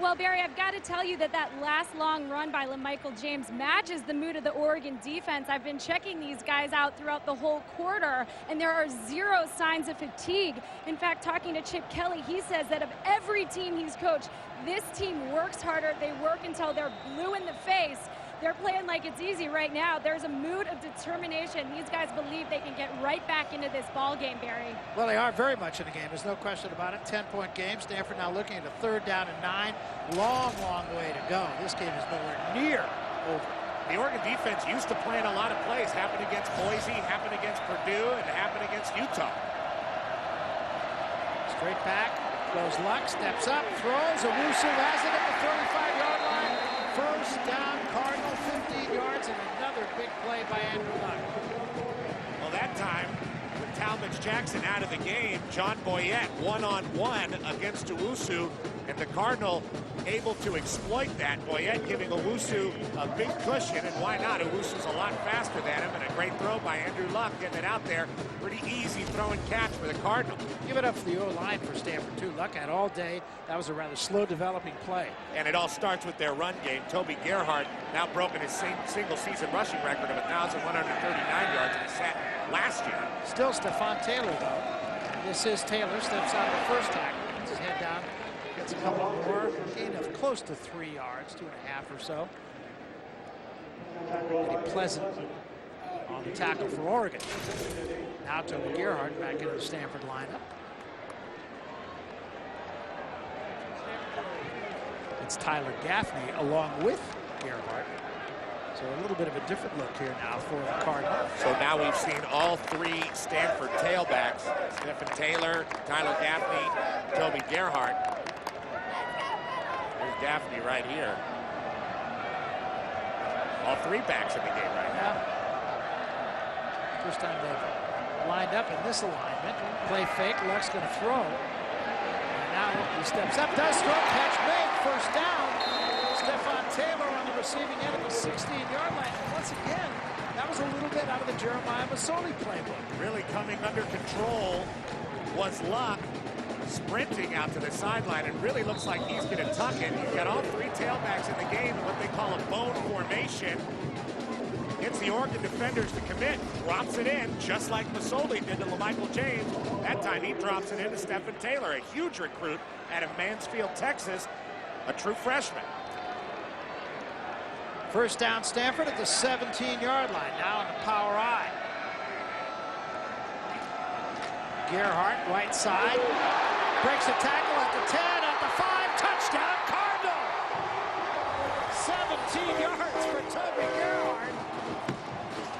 Well, Barry, I've got to tell you that last long run by LaMichael James matches the mood of the Oregon defense. I've been checking these guys out throughout the whole quarter, and there are zero signs of fatigue. In fact, talking to Chip Kelly, he says that of every team he's coached, this team works harder. They work until they're blue in the face. They're playing like it's easy right now. There's a mood of determination. These guys believe they can get right back into this ball game, Barry. Well, they are very much in the game. There's no question about it. 10-point game. Stanford now looking at a 3rd down and 9. Long, long way to go. This game is nowhere near over. The Oregon defense used to playing a lot of plays. Happened against Boise, happened against Purdue, and happened against Utah. Straight back. Goes Luck. Steps up. Throws. Owusu has it at the 35-yard line. 1st down, Cardinal, 15 yards, and another big play by Andrew Luck. Well, that time, with Talmadge Jackson out of the game, John Boyette one-on-one against Owusu, and the Cardinal able to exploit that. Boyette giving Owusu a big cushion, and why not? Owusu's a lot faster than him, and a great throw by Andrew Luck, getting it out there. Pretty easy throw and catch for the Cardinal. Give it up for the O-line for Stanford, too. Luck had all day. That was a rather slow developing play. And it all starts with their run game. Toby Gerhardt now broken his single season rushing record of 1,139 yards in the set last year. Still Stephon Taylor, though. This is Taylor. Steps out of the first tackle. Puts his head down. Gets a couple more. Gain of close to 3 yards, 2.5 or so. Pretty pleasant on the tackle for Oregon. Now Toby Gerhardt back into the Stanford lineup. It's Tyler Gaffney along with Gerhardt. So a little bit of a different look here now for the Cardinals. So now we've seen all 3 Stanford tailbacks. Stephen Taylor, Tyler Gaffney, Toby Gerhardt. There's Gaffney right here. All 3 backs in the game right now. First time they've lined up in this alignment. Play fake. Luck's going to throw. And now he steps up, does throw, catch made. First down. Stephon Taylor on the receiving end of the 16-yard line. And once again, that was a little bit out of the Jeremiah Masoli playbook. Really coming under control was Luck, sprinting out to the sideline. It really looks like he's going to tuck it. He's got all 3 tailbacks in the game, what they call a bone formation. Gets the Oregon defenders to commit, drops it in, just like Masoli did to LaMichael James. That time he drops it into Stephen Taylor, a huge recruit out of Mansfield, Texas, a true freshman. First down, Stanford at the 17-yard line. Now in the power I. Gerhardt, right side. Breaks a tackle at the 10, at the 5. Touchdown, Cardinal! 17 yards for Toby Gerhardt.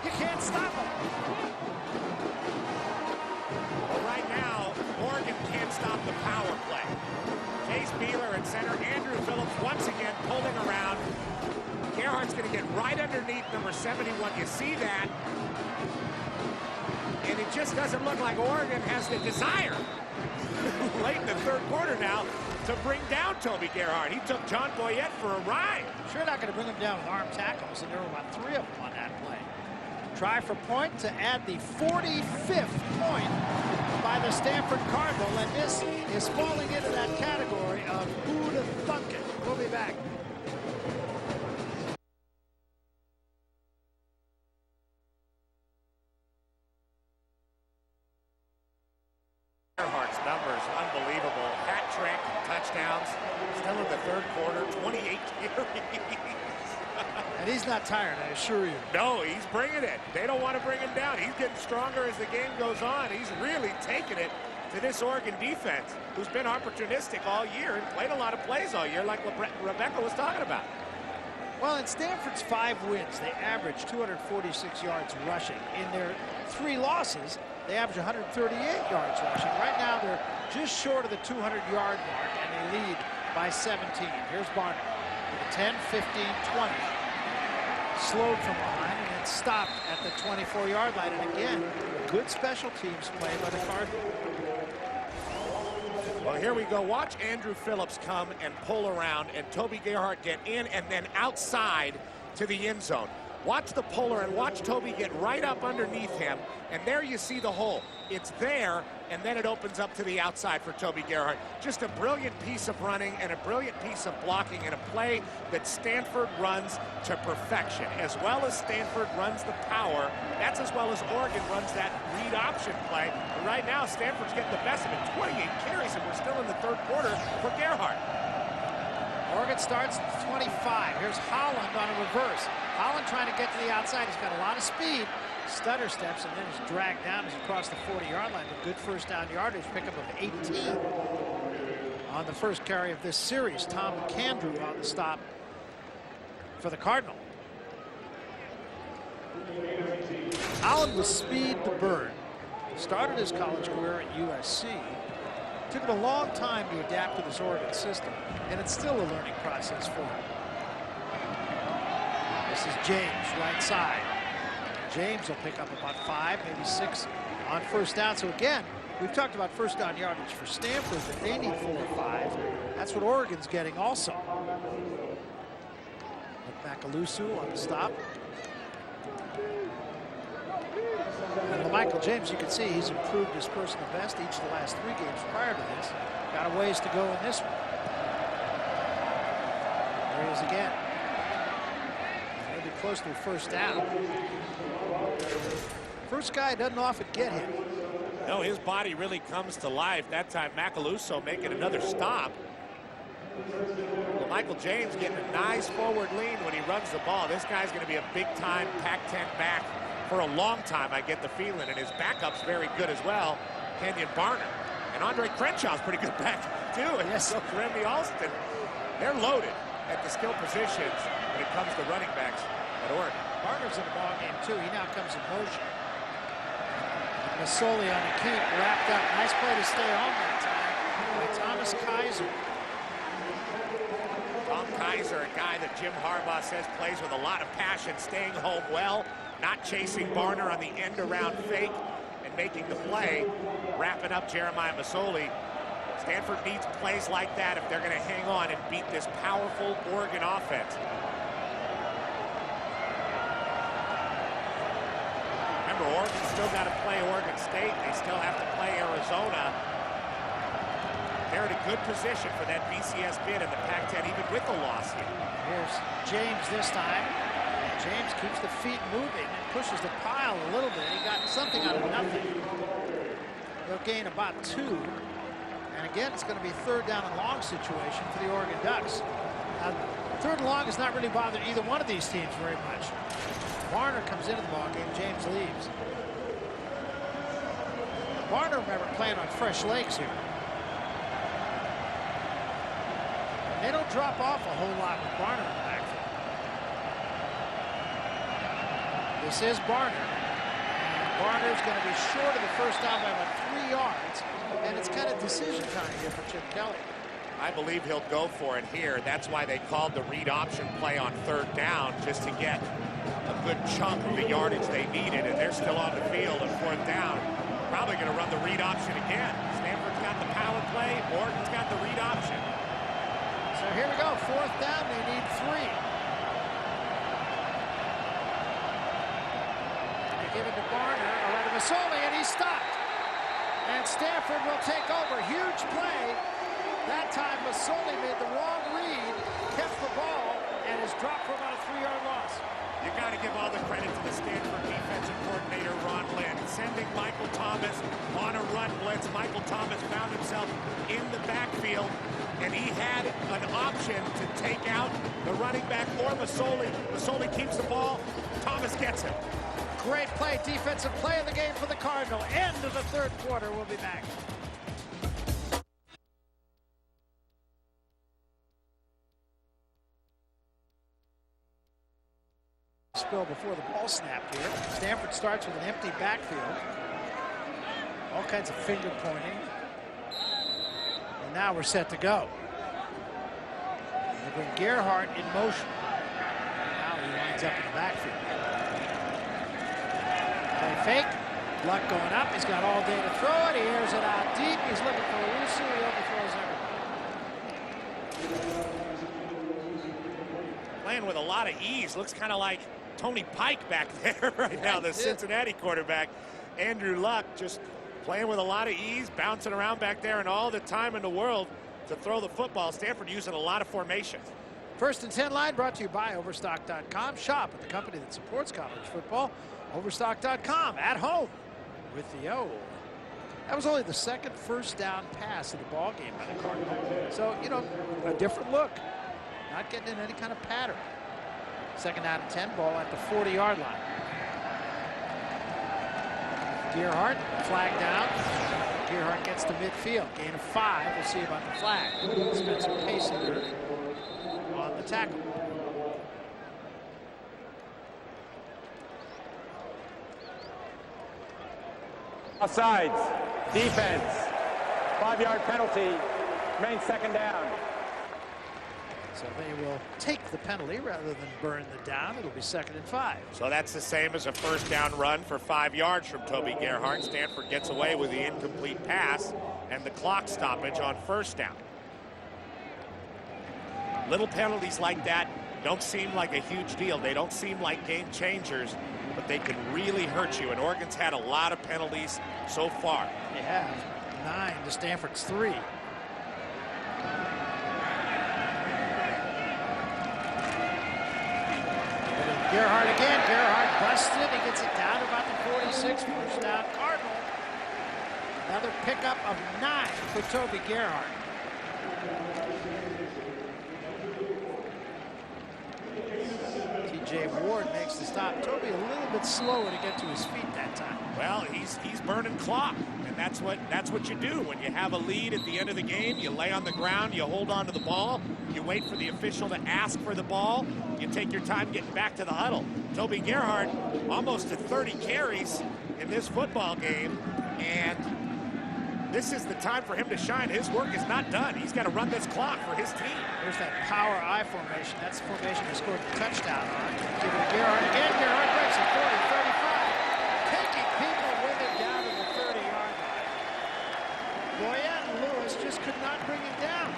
You can't stop him. Well, right now, Oregon can't stop the power play. Chase Beeler at center. Andrew Phillips once again pulling around. Gerhardt's going to get right underneath number 71. You see that? And it just doesn't look like Oregon has the desire late in the third quarter now to bring down Toby Gerhardt. He took John Boyette for a ride. Sure not going to bring him down with arm tackles, and there were about 3 of them on that play. Try for point to add the 45th point by the Stanford Cardinal, and this is falling into that category of who'd have thunk it. We'll be back. Gerhardt's numbers, unbelievable. Hat trick, touchdowns, still in the third quarter, 28 carries. And he's not tired, I assure you. No, he's bringing it. They don't want to bring him down. He's getting stronger as the game goes on. He's really taking it to this Oregon defense, who's been opportunistic all year and played a lot of plays all year, like Rebecca was talking about. Well, in Stanford's 5 wins, they average 246 yards rushing. In their 3 losses, they average 138 yards rushing. Right now, they're just short of the 200-yard mark, and they lead by 17. Here's Barner with a 10, 15, 20. Slowed from behind and then stopped at the 24-yard line. And again, good special teams play by the Cardinals. Well, here we go. Watch Andrew Phillips come and pull around, and Toby Gerhardt get in and then outside to the end zone. Watch the puller and watch Toby get right up underneath him, and there you see the hole. It's there, and then it opens up to the outside for Toby Gerhardt. Just a brilliant piece of running and a brilliant piece of blocking, and a play that Stanford runs to perfection. As well as Stanford runs the power, that's as well as Oregon runs that read option play. And right now, Stanford's getting the best of it. 28 carries, and we're still in the third quarter for Gerhardt. Oregon starts at 25. Here's Holland on a reverse. Holland trying to get to the outside. He's got a lot of speed. Stutter steps and then is dragged down as he crossed the 40-yard line. A good first down yardage pickup of 18 on the first carry of this series. Tom McAndrew on the stop for the Cardinal. Holland with speed to burn. Started his college career at USC. Took it a long time to adapt to this Oregon system, and it's still a learning process for him. This is James, right side. James will pick up about 5, maybe 6 on first down. So again, we've talked about first down yardage for Stanford, but they need 4 or 5. That's what Oregon's getting also. Macaluso on the stop. And Michael James, you can see he's improved his personal best each of the last 3 games prior to this. Got a ways to go in this one. There he is again. Maybe close to a first down. First guy doesn't often get him. No, his body really comes to life. That time, Macaluso making another stop. Well, Michael James getting a nice forward lean when he runs the ball. This guy's going to be a big-time Pac-10 back for a long time, I get the feeling, and his backup's very good as well, Kenyon Barner. And Andre Crenshaw's pretty good back, too. And yes. So Remy Alston, they're loaded at the skill positions when it comes to running backs at Oregon. Barner's in the ball game, too. He now comes in motion. Masoli on the keep, wrapped up. Nice play to stay on that time by Thomas Kaiser. Tom Kaiser, a guy that Jim Harbaugh says plays with a lot of passion, staying home well, not chasing Barner on the end-around fake and making the play, wrapping up Jeremiah Masoli. Stanford needs plays like that if they're going to hang on and beat this powerful Oregon offense. Remember, Oregon's still got to play Oregon State. They still have to play Arizona. They're in a good position for that BCS bid in the Pac-10, even with the loss here. Here's James this time. James keeps the feet moving and pushes the pile a little bit. He got something out of nothing. They'll gain about 2. And again, it's going to be third down and long situation for the Oregon Ducks. Now, third and long has not really bothered either one of these teams very much. Barner comes into the ballgame. James leaves. Barner, remember, playing on fresh legs here. They don't drop off a whole lot with Barner in the backfield. This is Barner. Barner's going to be short of the first down by about 3 yards, and it's kind of decision time here for Chip Kelly. I believe he'll go for it here. That's why they called the read option play on 3rd down, just to get a good chunk of the yardage they needed, and they're still on the field on 4th down. Probably going to run the read option again. Stanford's got the power play. Oregon's got the read option. So here we go. 4th down. They need 3. They give it to Barner, or to Masoli, and he's stopped. And Stanford will take over. Huge play. That time, Masoli made the wrong read, kept the ball, and is dropped for about a 3-yard loss. You got to give all the credit to the Stanford defensive coordinator, Ron Lynn, sending Michael Thomas on a run blitz. Michael Thomas found himself in the backfield, and he had an option to take out the running back or Masoli. Masoli keeps the ball. Thomas gets it. Great play, defensive play of the game for the Cardinal. End of the 3rd quarter. We'll be back. Spill before the ball snapped here. Stanford starts with an empty backfield. All kinds of finger pointing. And now we're set to go. They bring Gerhardt in motion. Now he winds up in the backfield. Play fake. Luck going up. He's got all day to throw it. He airs it out deep. He's looking for a Lucy. He overthrows everybody. Playing with a lot of ease. Looks kind of like Tony Pike back there right now, the Cincinnati quarterback. Andrew Luck just playing with a lot of ease, bouncing around back there, and all the time in the world to throw the football. Stanford using a lot of formation. 1st and 10 line brought to you by Overstock.com. Shop at the company that supports college football. Overstock.com, at home with the O. That was only the 2nd 1st down pass of the ball game by the Cardinals. So, you know, a different look. Not getting in any kind of pattern. 2nd down and 10, ball at the 40-yard line. Gerhardt, flag down. Gerhardt gets to midfield. Gain of 5. We'll see about the flag. Spencer Payson on the tackle. Offsides. Defense. 5-yard penalty. Remains 2nd down. So they will take the penalty rather than burn the down. It'll be 2nd and 5. So that's the same as a 1st down run for 5 yards from Toby Gerhardt. Stanford gets away with the incomplete pass and the clock stoppage on 1st down. Little penalties like that don't seem like a huge deal. They don't seem like game changers, but they can really hurt you. And Oregon's had a lot of penalties so far. They have 9 to Stanford's 3. Gerhardt again. Gerhardt busted. He gets it down to about the 46. 1st down Cardinal. Another pickup of 9 for Toby Gerhardt. TJ Ward makes the stop. Toby a little bit slower to get to his feet that time. Well, he's burning clock, and that's what you do when you have a lead at the end of the game. You lay on the ground, you hold on to the ball, you wait for the official to ask for the ball, you take your time getting back to the huddle. Toby Gerhardt almost at 30 carries in this football game, and this is the time for him to shine. His work is not done. He's got to run this clock for his team. There's that power I formation. That's the formation he scored the touchdown on. Give it to Gerhardt again. Gerhardt breaks it 40, 35. Taking people with him down to the 30-yard line. Boyette and Lewis just could not bring him down.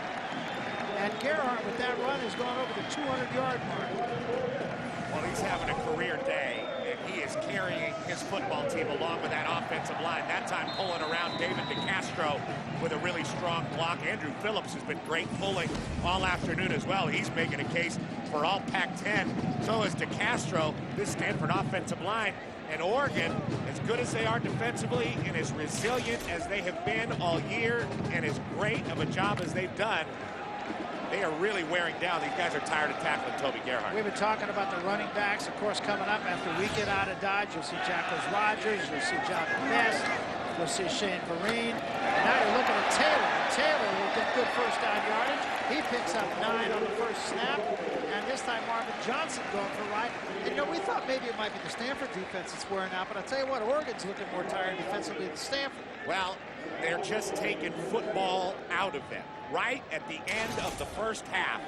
And Gerhardt with that run has gone over the 200-yard mark. Well, he's having a career day, and he is carrying his football team along with that offensive line. That time pulling around David DeCastro with a really strong block. Andrew Phillips has been great pulling all afternoon as well. He's making a case for all Pac-10. So is DeCastro. This Stanford offensive line. And Oregon, as good as they are defensively and as resilient as they have been all year and as great of a job as they've done, they are really wearing down. These guys are tired of tackling Toby Gerhardt. We've been talking about the running backs, of course, coming up after we get out of Dodge. You'll see Jacques Rogers, you'll see John Best, you'll see Shane Vereen. And now you're looking at Taylor. And Taylor will get good 1st down yardage. He picks up 9 on the 1st snap. And this time Marvin Johnson going for right. And, you know, we thought maybe it might be the Stanford defense that's wearing out. But I'll tell you what, Oregon's looking more tired defensively than Stanford. Well, they're just taking football out of them. Right at the end of the first half,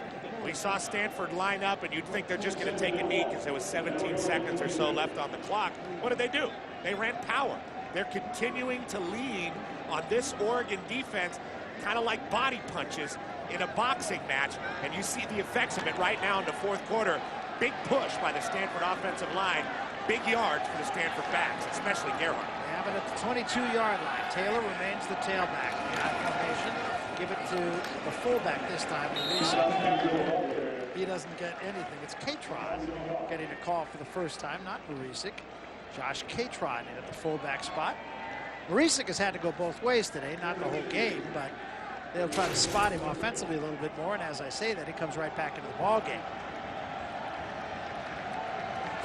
we saw Stanford line up, and you'd think they're just going to take a knee because there was 17 seconds or so left on the clock. What did they do? They ran power. They're continuing to lean on this Oregon defense, kind of like body punches in a boxing match, and you see the effects of it right now in the fourth quarter. Big push by the Stanford offensive line. Big yards for the Stanford backs, especially Gerhardt. Yeah, but at the 22-yard line, Taylor remains the tailback. Formation. Give it to the fullback this time. He doesn't get anything. It's Catron getting a call for the first time, not Marisic. Josh Catron in at the fullback spot. Marisic has had to go both ways today, not the whole game, but they'll try to spot him offensively a little bit more, and as I say that, he comes right back into the ball game.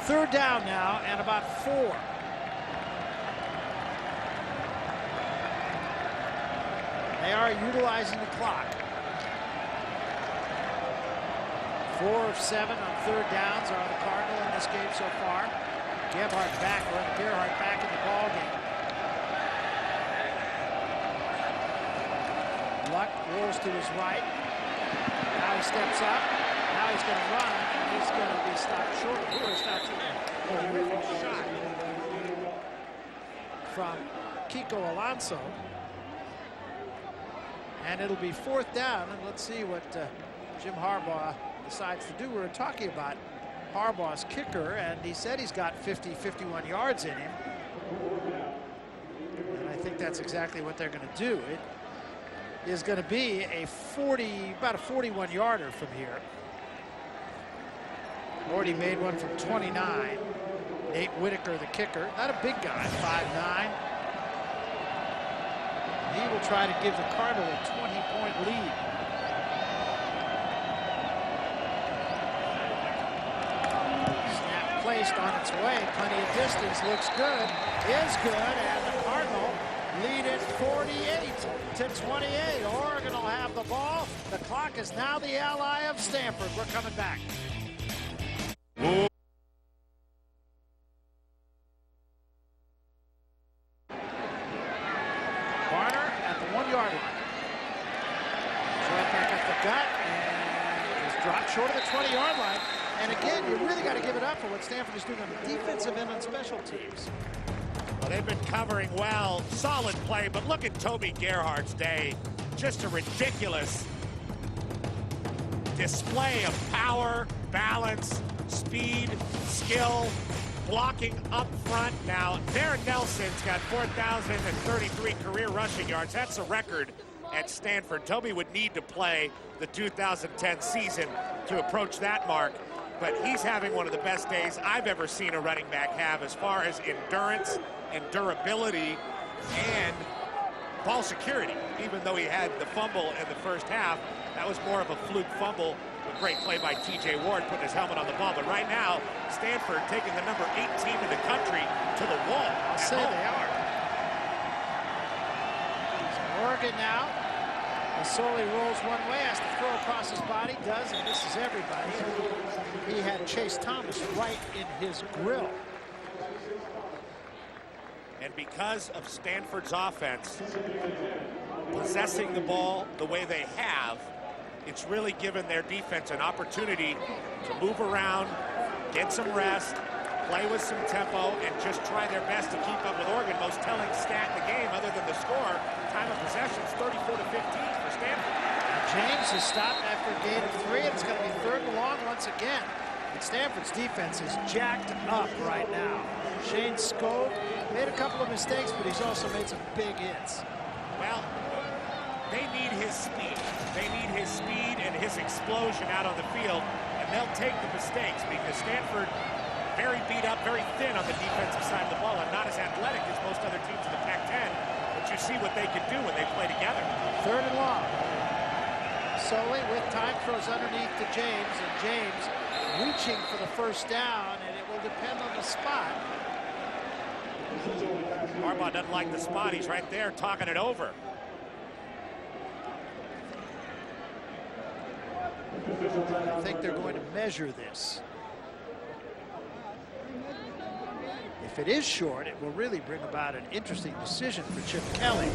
Third down now, and about 4. They are utilizing the clock. 4 of 7 on third downs are the Cardinal in this game so far. Gerhardt back in the ball game. Luck rolls to his right. Now he steps up. Now he's going to run, and he's going to be stopped short. Shot from Kiko Alonso. And it'll be 4th down, and let's see what Jim Harbaugh decides to do. We were talking about Harbaugh's kicker, and he said he's got 51 yards in him. And I think that's exactly what they're going to do. It is going to be about a 41-yarder from here. Already made one from 29. Nate Whitaker, the kicker, not a big guy, 5'9". He will try to give the Cardinal a 20-point lead. Snap placed on its way. Plenty of distance. Looks good. Is good. And the Cardinal lead it 48-28. Oregon will have the ball. The clock is now the ally of Stanford. We're coming back. Short of the 20-yard line. And again, you really got to give it up for what Stanford is doing on the defensive end on special teams. Well, they've been covering well. Solid play, but look at Toby Gerhardt's day. Just a ridiculous display of power, balance, speed, skill, blocking up front. Now, Darren Nelson's got 4,033 career rushing yards. That's a record at Stanford. Toby would need to play the 2010 season to approach that mark, but he's having one of the best days I've ever seen a running back have as far as endurance and durability and ball security. Even though he had the fumble in the first half, that was more of a fluke fumble. A great play by TJ Ward putting his helmet on the ball, but right now Stanford taking the number 8 team in the country to the wall. I'll say they are. Oregon now. Masoli rolls one way, has to throw across his body, does, and misses everybody. He had Chase Thomas right in his grill. And because of Stanford's offense possessing the ball the way they have, it's really given their defense an opportunity to move around, get some rest, play with some tempo, and just try their best to keep up with Oregon. Most telling stat in the game, other than the score, time of possession is 34-15 for Stanford. James is stopped after a gain of 3, and it's going to be 3rd and long once again. And Stanford's defense is jacked up right now. Shane Skov made a couple of mistakes, but he's also made some big hits. Well, they need his speed. They need his speed and his explosion out on the field, and they'll take the mistakes because Stanford very beat up, very thin on the defensive side of the ball, and not as athletic as most other teams in the Pac-10. But you see what they can do when they play together. 3rd and long. Solely with time throws underneath to James, and James reaching for the first down, and it will depend on the spot. Harbaugh doesn't like the spot. He's right there talking it over. I think they're going to measure this. They if it is short, it will really bring about an interesting decision for Chip Kelly.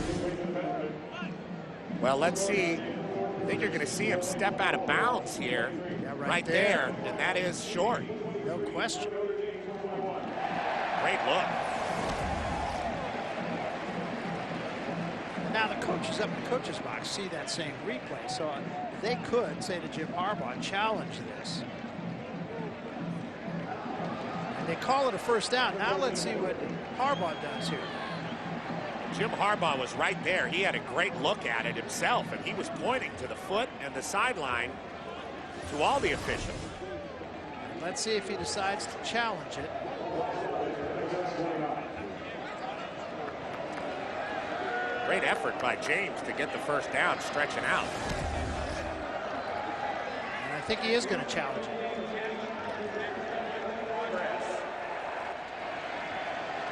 Well, let's see. I think you're going to see him step out of bounds here. Yeah, right there. And that is short. No question. Great look. Now the coaches up in the coaches box see that same replay, so they could say to Jim Harbaugh, challenge this. And they call it a first down. Now let's see what Harbaugh does here. Jim Harbaugh was right there. He had a great look at it himself, and he was pointing to the foot and the sideline to all the officials. Let's see if he decides to challenge it. Great effort by James to get the first down, stretching out. And I think he is going to challenge it.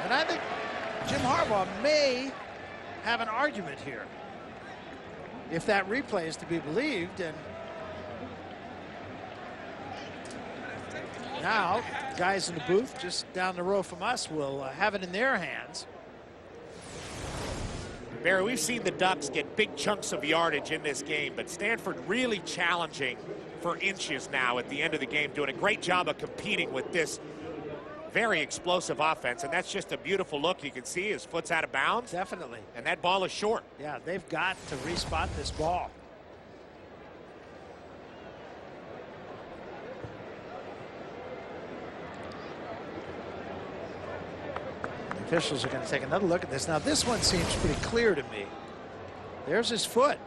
And I think Jim Harbaugh may have an argument here, if that replay is to be believed. And now, guys in the booth just down the row from us will have it in their hands. Barry, we've seen the Ducks get big chunks of yardage in this game, but Stanford really challenging for inches now at the end of the game, doing a great job of competing with this very explosive offense, and that's just a beautiful look. You can see his foot's out of bounds. Definitely. And that ball is short. Yeah, they've got to respot this ball. The officials are going to take another look at this. Now, this one seems pretty clear to me. There's his foot.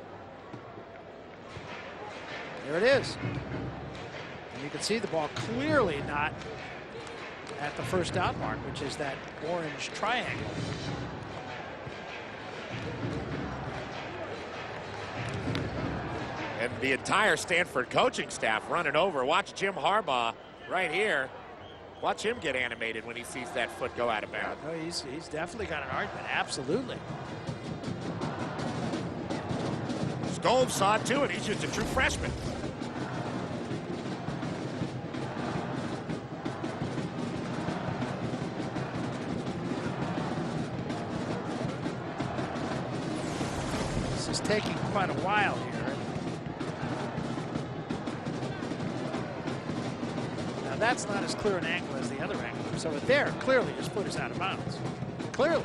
There it is. And you can see the ball clearly not at the first down mark, which is that orange triangle. And the entire Stanford coaching staff running over. Watch Jim Harbaugh right here. Watch him get animated when he sees that foot go out of bounds. Oh, he's definitely got an argument. Absolutely. Scholes saw it too, and he's just a true freshman. This is taking quite a while here. Now that's not as clear an angle as the other angle. So there, clearly his foot is out of bounds. Clearly.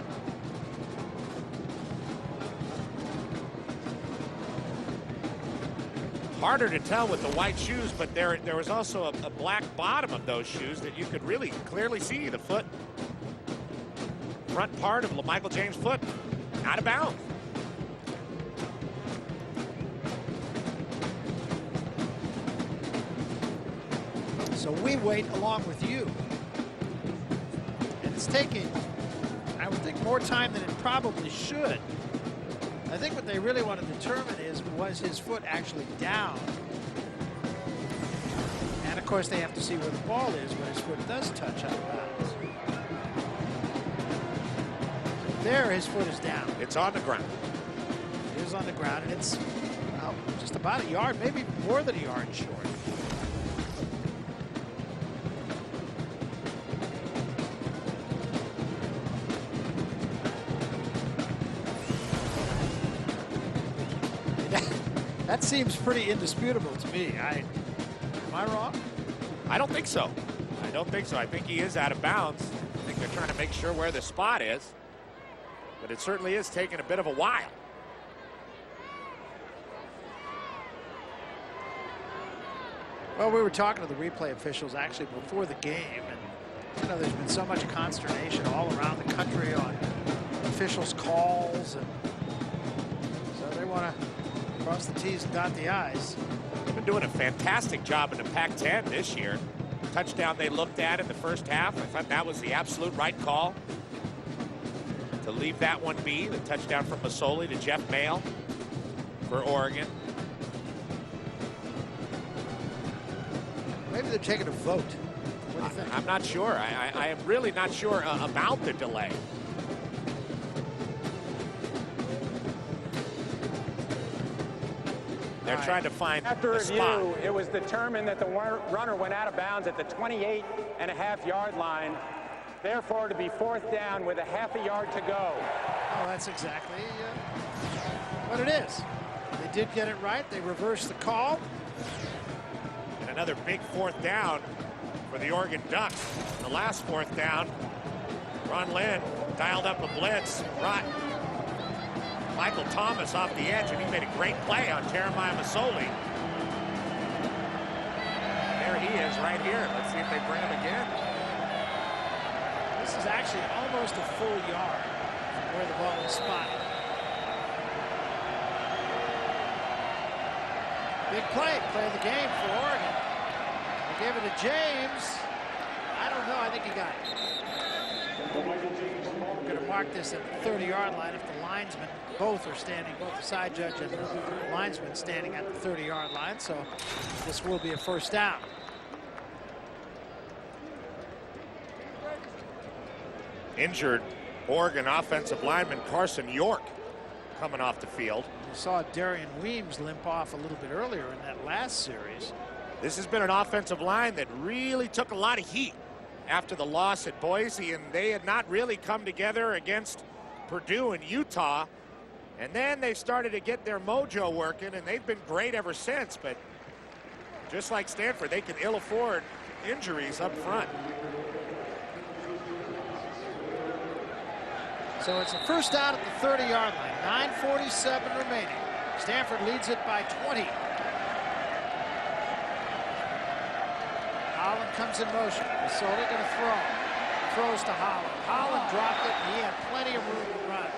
Harder to tell with the white shoes, but there was also a black bottom of those shoes that you could really clearly see the foot, front part of Michael James' foot, out of bounds. So we wait along with you. And it's taking, I would think, more time than it probably should. I think what they really want to determine is, was his foot actually down? And of course they have to see where the ball is when his foot does touch out of bounds. There, his foot is down. It's on the ground. It is on the ground, and it's just about a yard, maybe more than a yard short. That seems pretty indisputable to me. Am I wrong? I don't think so. I don't think so. I think he is out of bounds. I think they're trying to make sure where the spot is. But it certainly is taking a bit of a while. Well, we were talking to the replay officials actually before the game, and there's been so much consternation all around the country on officials' calls, and so they want to cross the T's and dot the I's. They've been doing a fantastic job in the Pac-10 this year. Touchdown they looked at in the first half. I thought that was the absolute right call to leave that one be. The touchdown from Masoli to Jeff Mayle for Oregon. Maybe they're taking a vote. What do you think? I'm not sure. I am really not sure about the delay. They're trying to find After a review, spot. it was determined that the runner went out of bounds at the 28.5-yard line. Therefore, to be 4th down with a half a yard to go. Oh, that's exactly what it is. They did get it right. They reversed the call. And another big 4th down for the Oregon Ducks. The last 4th down, Ron Lynn dialed up a blitz, brought Michael Thomas off the edge, and he made a great play on Jeremiah Masoli. There he is right here. Let's see if they bring him again. This is actually almost a full yard from where the ball was spotted. Big play of the game for Oregon. They gave it to James. I don't know. I think he got it. We're going to mark this at the 30-yard line if the linesmen both are standing, both the side judge and the linesman standing at the 30-yard line. So this will be a 1st down. Injured Oregon offensive lineman Carson York coming off the field. We saw Darian Weems limp off a little bit earlier in that last series. This has been an offensive line that really took a lot of heat after the loss at Boise, and they had not really come together against Purdue and Utah. And then they started to get their mojo working, and they've been great ever since. But just like Stanford, they can ill afford injuries up front. So it's a 1st down at the 30-yard line. 9:47 remaining. Stanford leads it by 20. Holland comes in motion. Masoli going to throw. Throws to Holland. Holland dropped it, and he had plenty of room to run.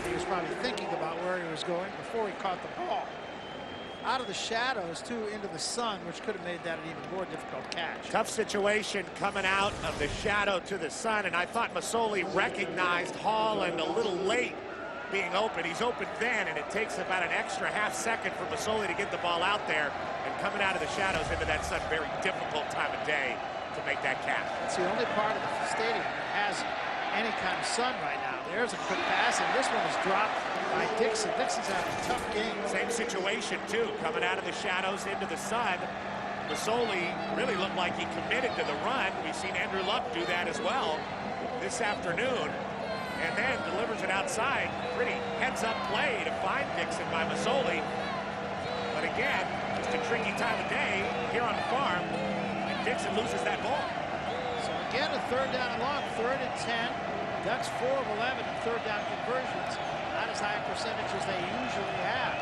He was probably thinking about where he was going before he caught the ball. Out of the shadows, too, into the sun, which could have made that an even more difficult catch. Tough situation coming out of the shadow to the sun, and I thought Masoli recognized Holland a little late being open. He's open then, and it takes about an extra half second for Masoli to get the ball out there, and coming out of the shadows into that sun, very difficult time of day to make that catch. It's the only part of the stadium that has any kind of sun right now. There's a quick pass, and this one is dropped by Dixon. Dixon's having a tough game. Same situation, too, coming out of the shadows into the sun. Masoli really looked like he committed to the run. We've seen Andrew Luck do that as well this afternoon, and then delivers it outside. Pretty heads-up play to find Dixon by Masoli. But again, just a tricky time of day here on the farm, and Dixon loses that ball. So again, a 3rd down and long, 3rd and 10. Ducks 4 of 11 in 3rd down conversions. Not as high a percentage as they usually have.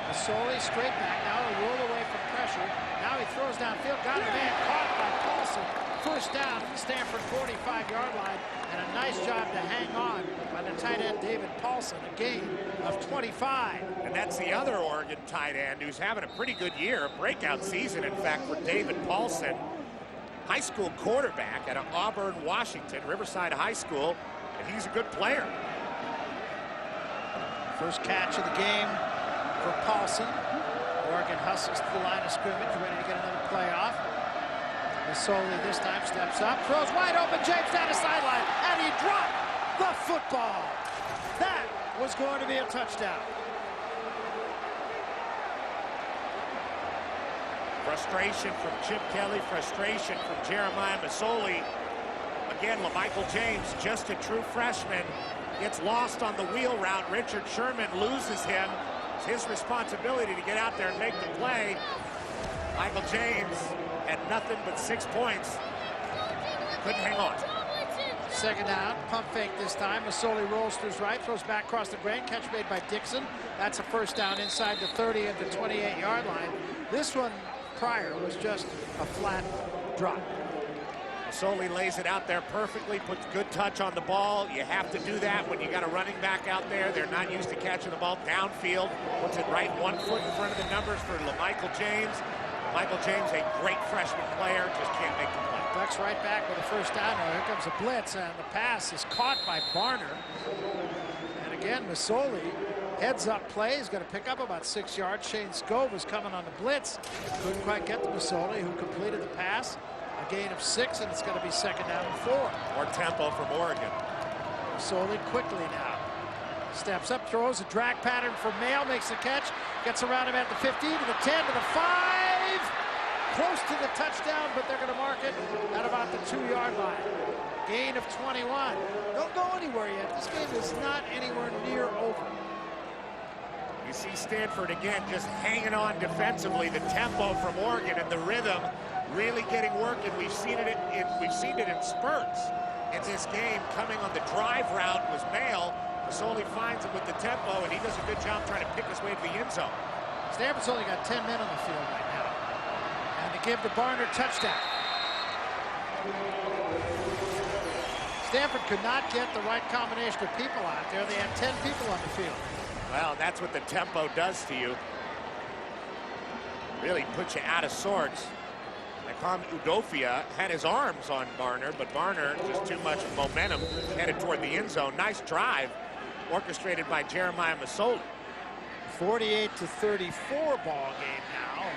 Masoli straight back now, a roll away from pressure. Now he throws downfield, got a man caught by Paulson. 1st down at the Stanford 45-yard line, and a nice job to hang on by the tight end David Paulson, a gain of 25. And that's the other Oregon tight end who's having a pretty good year, a breakout season, in fact, for David Paulson. High school quarterback at Auburn, Washington, Riverside High School, and he's a good player. First catch of the game for Paulson. Oregon hustles to the line of scrimmage, ready to get another play off. Masoli this time steps up, throws wide open, James down the sideline, and he dropped the football. That was going to be a touchdown. Frustration from Chip Kelly, frustration from Jeremiah Masoli. Again, LaMichael James, just a true freshman, gets lost on the wheel route. Richard Sherman loses him. It's his responsibility to get out there and make the play. Michael James had nothing but 6 points. Couldn't hang on. 2nd down, pump fake this time. Masoli rolls to his right, throws back across the grain. Catch made by Dixon. That's a 1st down inside the 30 at the 28-yard line. This one prior was just a flat drop. Masoli lays it out there perfectly, puts good touch on the ball. You have to do that when you got a running back out there. They're not used to catching the ball downfield. Puts it right 1 foot in front of the numbers for LaMichael James. LaMichael James, a great freshman player, just can't make the play. Ducks right back with a 1st down. Now here comes a blitz, and the pass is caught by Barner. And again, Masoli, heads up play. He's going to pick up about 6 yards. Shane Scove was coming on the blitz. Couldn't quite get to Masoli, who completed the pass. A gain of 6, and it's going to be 2nd down and 4. More tempo from Oregon. Masoli quickly now. Steps up, throws a drag pattern for Mail, makes the catch, gets around him at the 15, to the 10, to the 5. close to the touchdown, but they're going to mark it at about the 2-yard line. Gain of 21. Don't go anywhere yet. This game is not anywhere near over. You see Stanford again just hanging on defensively. The tempo from Oregon and the rhythm really getting working. We've seen it in spurts in this game. Coming on the drive route was Mail. Masoli finds him with the tempo, and he does a good job trying to pick his way to the end zone. Stanford's only got 10 men on the field right now. And to give the Barner touchdown. Stanford could not get the right combination of people out there. They had 10 people on the field. Well, that's what the tempo does to you. Really puts you out of sorts. Nakam Udofia had his arms on Barner, but Barner, just too much momentum, headed toward the end zone. Nice drive, orchestrated by Jeremiah Masoli. 48-34 ball game now.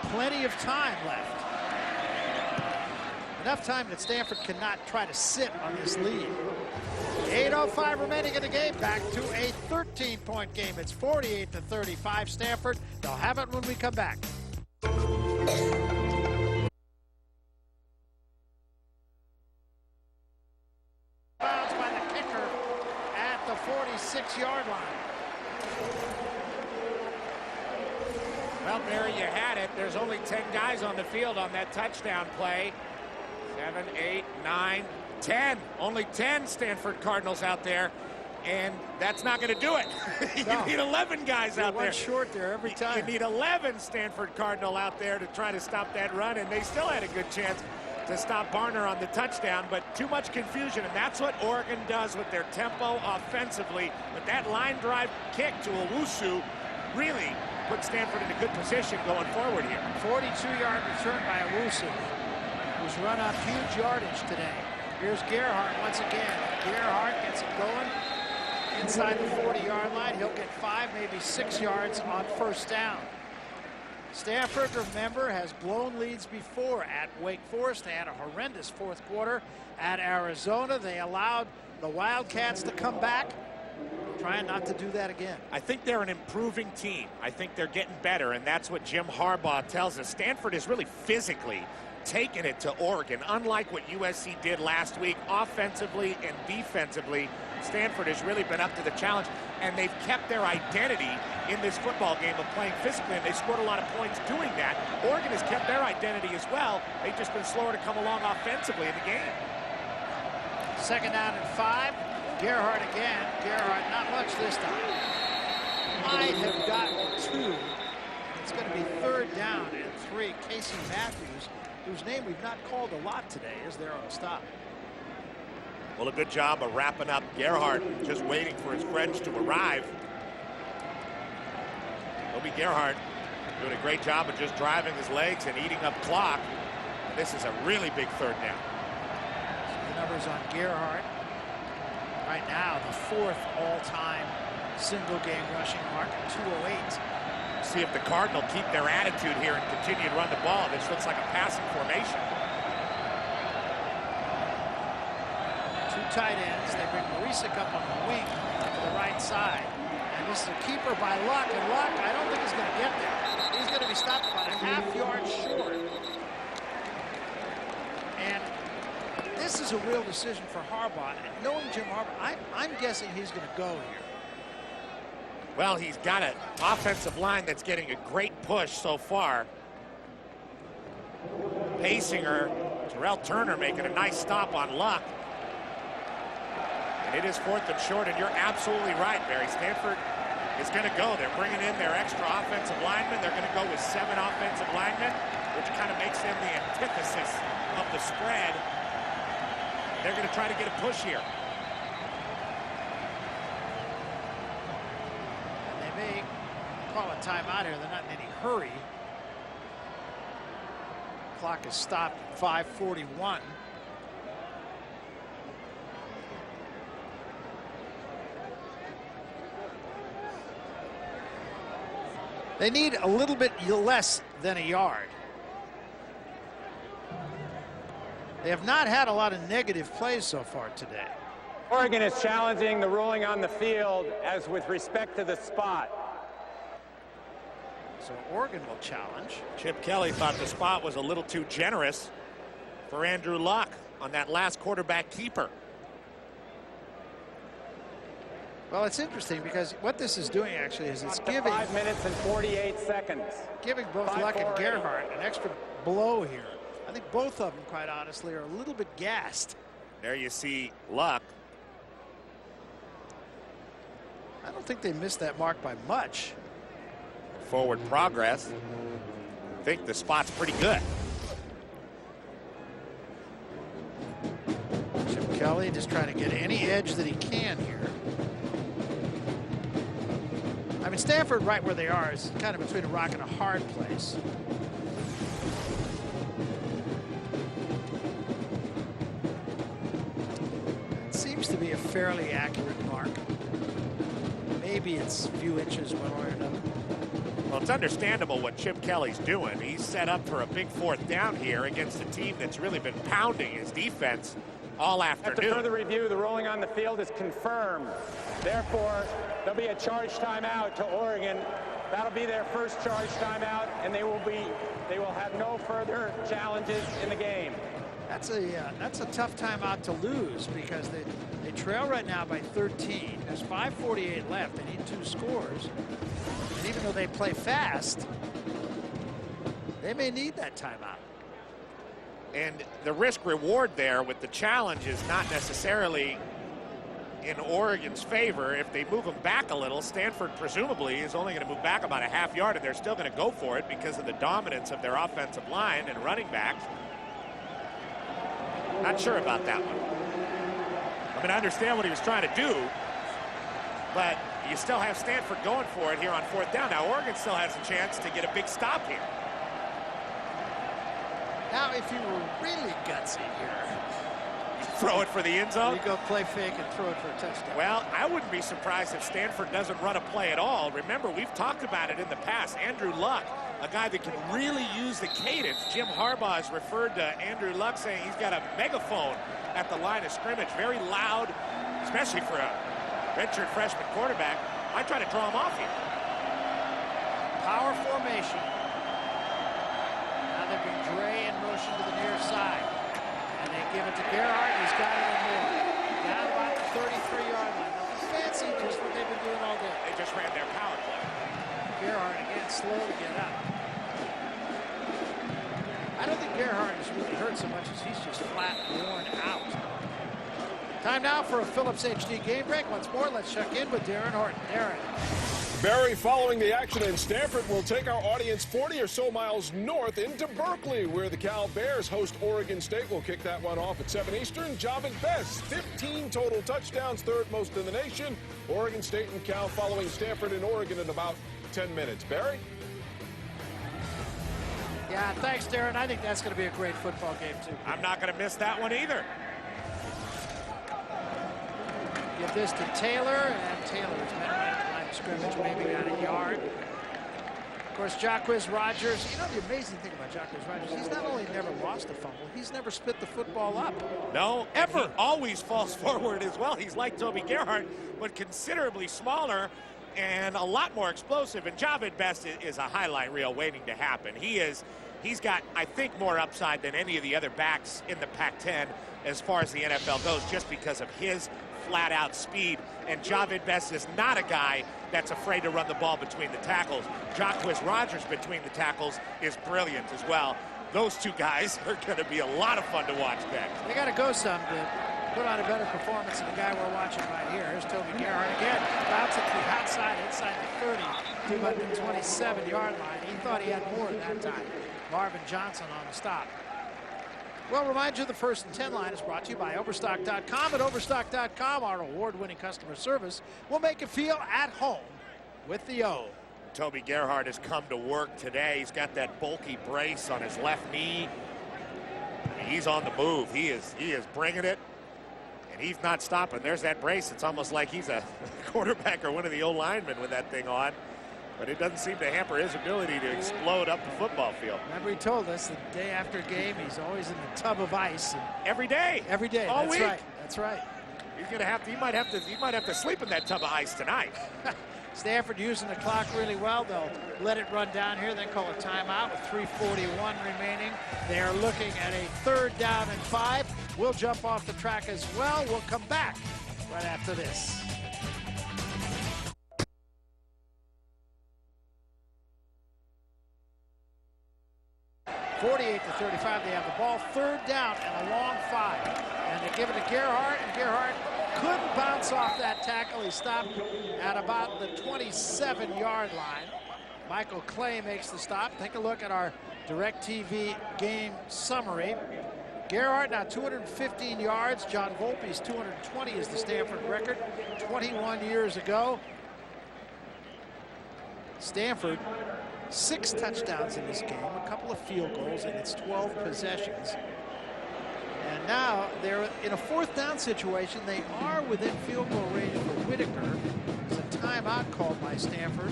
Plenty of time left. Enough time that Stanford cannot try to sit on this lead. 8:05 remaining in the game. Back to a 13-point game. It's 48-35 Stanford. They'll have it when we come back. Bounds by the kicker at the 46-yard line. Well, Barry, you had it. There's only 10 guys on the field on that touchdown play. 7, 8, 9, 10. Only 10 Stanford Cardinals out there, and that's not going to do it. You need 11 guys out there. One short there every time. You need 11 Stanford Cardinal out there to try to stop that run, and they still had a good chance to stop Barner on the touchdown, but too much confusion, and that's what Oregon does with their tempo offensively. But that line drive kick to Owusu really put Stanford in a good position going forward here. 42-yard return by Owusu, who's run up huge yardage today. Here's Gerhardt once again. Gerhardt gets it going inside the 40-yard line. He'll get 5, maybe 6 yards on first down. Stanford, remember, has blown leads before at Wake Forest. They had a horrendous fourth quarter at Arizona. They allowed the Wildcats to come back. Trying not to do that again. I think they're an improving team. I think they're getting better, and that's what Jim Harbaugh tells us. Stanford is really physically taking it to Oregon, unlike what USC did last week. Offensively and defensively, Stanford has really been up to the challenge, and they've kept their identity in this football game of playing physically, and they scored a lot of points doing that. Oregon has kept their identity as well. They've just been slower to come along offensively in the game. 2nd down and 5. Gerhardt again. Gerhardt not much this time. Might have gotten 2. It's going to be 3rd down and 3. Casey Matthews, whose name we've not called a lot today, is there on the stop. Well, a good job of wrapping up Gerhardt, just waiting for his friends to arrive. Toby Gerhardt doing a great job of just driving his legs and eating up clock. And this is a really big 3rd down. So the numbers on Gerhardt. Right now, the 4th all-time single-game rushing mark at 208. See if the Cardinal keep their attitude here and continue to run the ball. This looks like a passing formation. 2 tight ends. They bring Marisic up on the wing to the right side. And this is a keeper by Luck. And Luck, I don't think he's going to get there. He's going to be stopped about a half-yard short. And this is a real decision for Harbaugh. And knowing Jim Harbaugh, I'm guessing he's going to go here. Well, he's got an offensive line that's getting a great push so far. Pacing-er, Terrell Turner making a nice stop on Luck. And it is 4th and short, and you're absolutely right, Barry. Stanford is going to go. They're bringing in their extra offensive linemen. They're going to go with 7 offensive linemen, which kind of makes them the antithesis of the spread. They're going to try to get a push here. And they may call a timeout here. They're not in any hurry. Clock is stopped at 5:41. They need a little bit less than a yard. They have not had a lot of negative plays so far today. Oregon is challenging the ruling on the field as with respect to the spot. So Oregon will challenge. Chip Kelly thought the spot was a little too generous for Andrew Luck on that last quarterback keeper. Well, it's interesting because what this is doing actually is it's giving 5 minutes and 48 seconds. Giving both Luck and Gerhardt an extra blow here. I think both of them, quite honestly, are a little bit gassed. There you see Luck. I don't think they missed that mark by much. Forward progress. I think the spot's pretty good. Chip Kelly just trying to get any edge that he can here. I mean, Stanford, right where they are, is kind of between a rock and a hard place. It seems to be a fairly accurate mark. Maybe it's a few inches one way or another. Well, it's understandable what Chip Kelly's doing. He's set up for a big 4th down here against a team that's really been pounding his defense all afternoon. After further review, the ruling on the field is confirmed. Therefore, there'll be a charge timeout to Oregon. That'll be their first charge timeout, and they will have no further challenges in the game. That's a tough timeout to lose because they trail right now by 13. There's 5:48 left. They need 2 scores. And even though they play fast, they may need that timeout. And the risk reward there with the challenge is not necessarily in Oregon's favor. If they move them back a little, Stanford presumably is only going to move back about a half yard, and they're still going to go for it because of the dominance of their offensive line and running backs. Not sure about that one. I mean, I understand what he was trying to do, but you still have Stanford going for it here on 4th down. Now, Oregon still has a chance to get a big stop here. Now, if you were really gutsy here, throw it for the end zone. You go play fake and throw it for a touchdown. Well, I wouldn't be surprised if Stanford doesn't run a play at all. Remember, we've talked about it in the past. Andrew Luck, a guy that can really use the cadence. Jim Harbaugh has referred to Andrew Luck saying he's got a megaphone at the line of scrimmage. Very loud, especially for a redshirt freshman quarterback. I try to draw him off here. Power formation. Now they bring Dre in motion to the near side. And they give it to Gerhardt. He's got it in more. Down about the 33-yard line. Nothing fancy, just what they've been doing all day. They just ran their power play. Gerhardt again slow to get up. I don't think Gerhardt is really hurt so much as he's just flat worn out. Time now for a Phillips HD game break. Once more, let's check in with Darren Horton. Darren. Barry, following the action in Stanford, will take our audience 40 or so miles north into Berkeley, where the Cal Bears host Oregon State. We'll kick that one off at 7 Eastern. Javid Best, 15 total touchdowns, 3rd most in the nation. Oregon State and Cal following Stanford and Oregon in about 10 minutes. Barry? Yeah, thanks, Darren. I think that's going to be a great football game, too. I'm not going to miss that one either. Give this to Taylor, and Taylor's met at the line of scrimmage, maybe got a yard. Of course, Jacquizz Rodgers. You know the amazing thing about Jacquizz Rodgers, he's not only never lost a fumble, he's never spit the football up. No, ever. He always falls forward as well. He's like Toby Gerhardt, but considerably smaller and a lot more explosive. And Javid Best is a highlight reel waiting to happen. He's got, I think, more upside than any of the other backs in the Pac-10 as far as the NFL goes, just because of his flat-out speed. And Javid Best is not a guy that's afraid to run the ball between the tackles. Jacquizz Rodgers between the tackles is brilliant as well. Those two guys are going to be a lot of fun to watch next. They got to go some to put on a better performance than the guy we're watching right here. Here's Toby Gerhardt again. Bounce it to the outside, inside the 30, 227-yard line. He thought he had more at that time. Marvin Johnson on the stop. Well, remind you, the 1st and 10 line is brought to you by Overstock.com. At Overstock.com, our award-winning customer service will make you feel at home with the O. Toby Gerhardt has come to work today. He's got that bulky brace on his left knee. He's on the move. He is bringing it, and he's not stopping. There's that brace. It's almost like he's a quarterback or one of the O-linemen with that thing on. But it doesn't seem to hamper his ability to explode up the football field. Remember, he told us the day after game, he's always in the tub of ice. Every day. Every day. All That's week. right. That's right. He's gonna have to. He might have to sleep in that tub of ice tonight. Stanford using the clock really well. They'll let it run down here, then call a timeout with 3:41 remaining. They are looking at a 3rd down and 5. We'll jump off the track as well. We'll come back right after this. (48-35), they have the ball, 3rd down and a long 5. And they give it to Gerhardt, and Gerhardt couldn't bounce off that tackle. He stopped at about the 27-yard line. Michael Clay makes the stop. Take a look at our DirecTV game summary. Gerhardt now 215 yards. John Volpe's 220 is the Stanford record 21 years ago. Stanford 6 touchdowns in this game, a couple of field goals, and it's 12 possessions. And now they're in a 4th down situation. They are within field goal range for Whitaker. There's a timeout called by Stanford.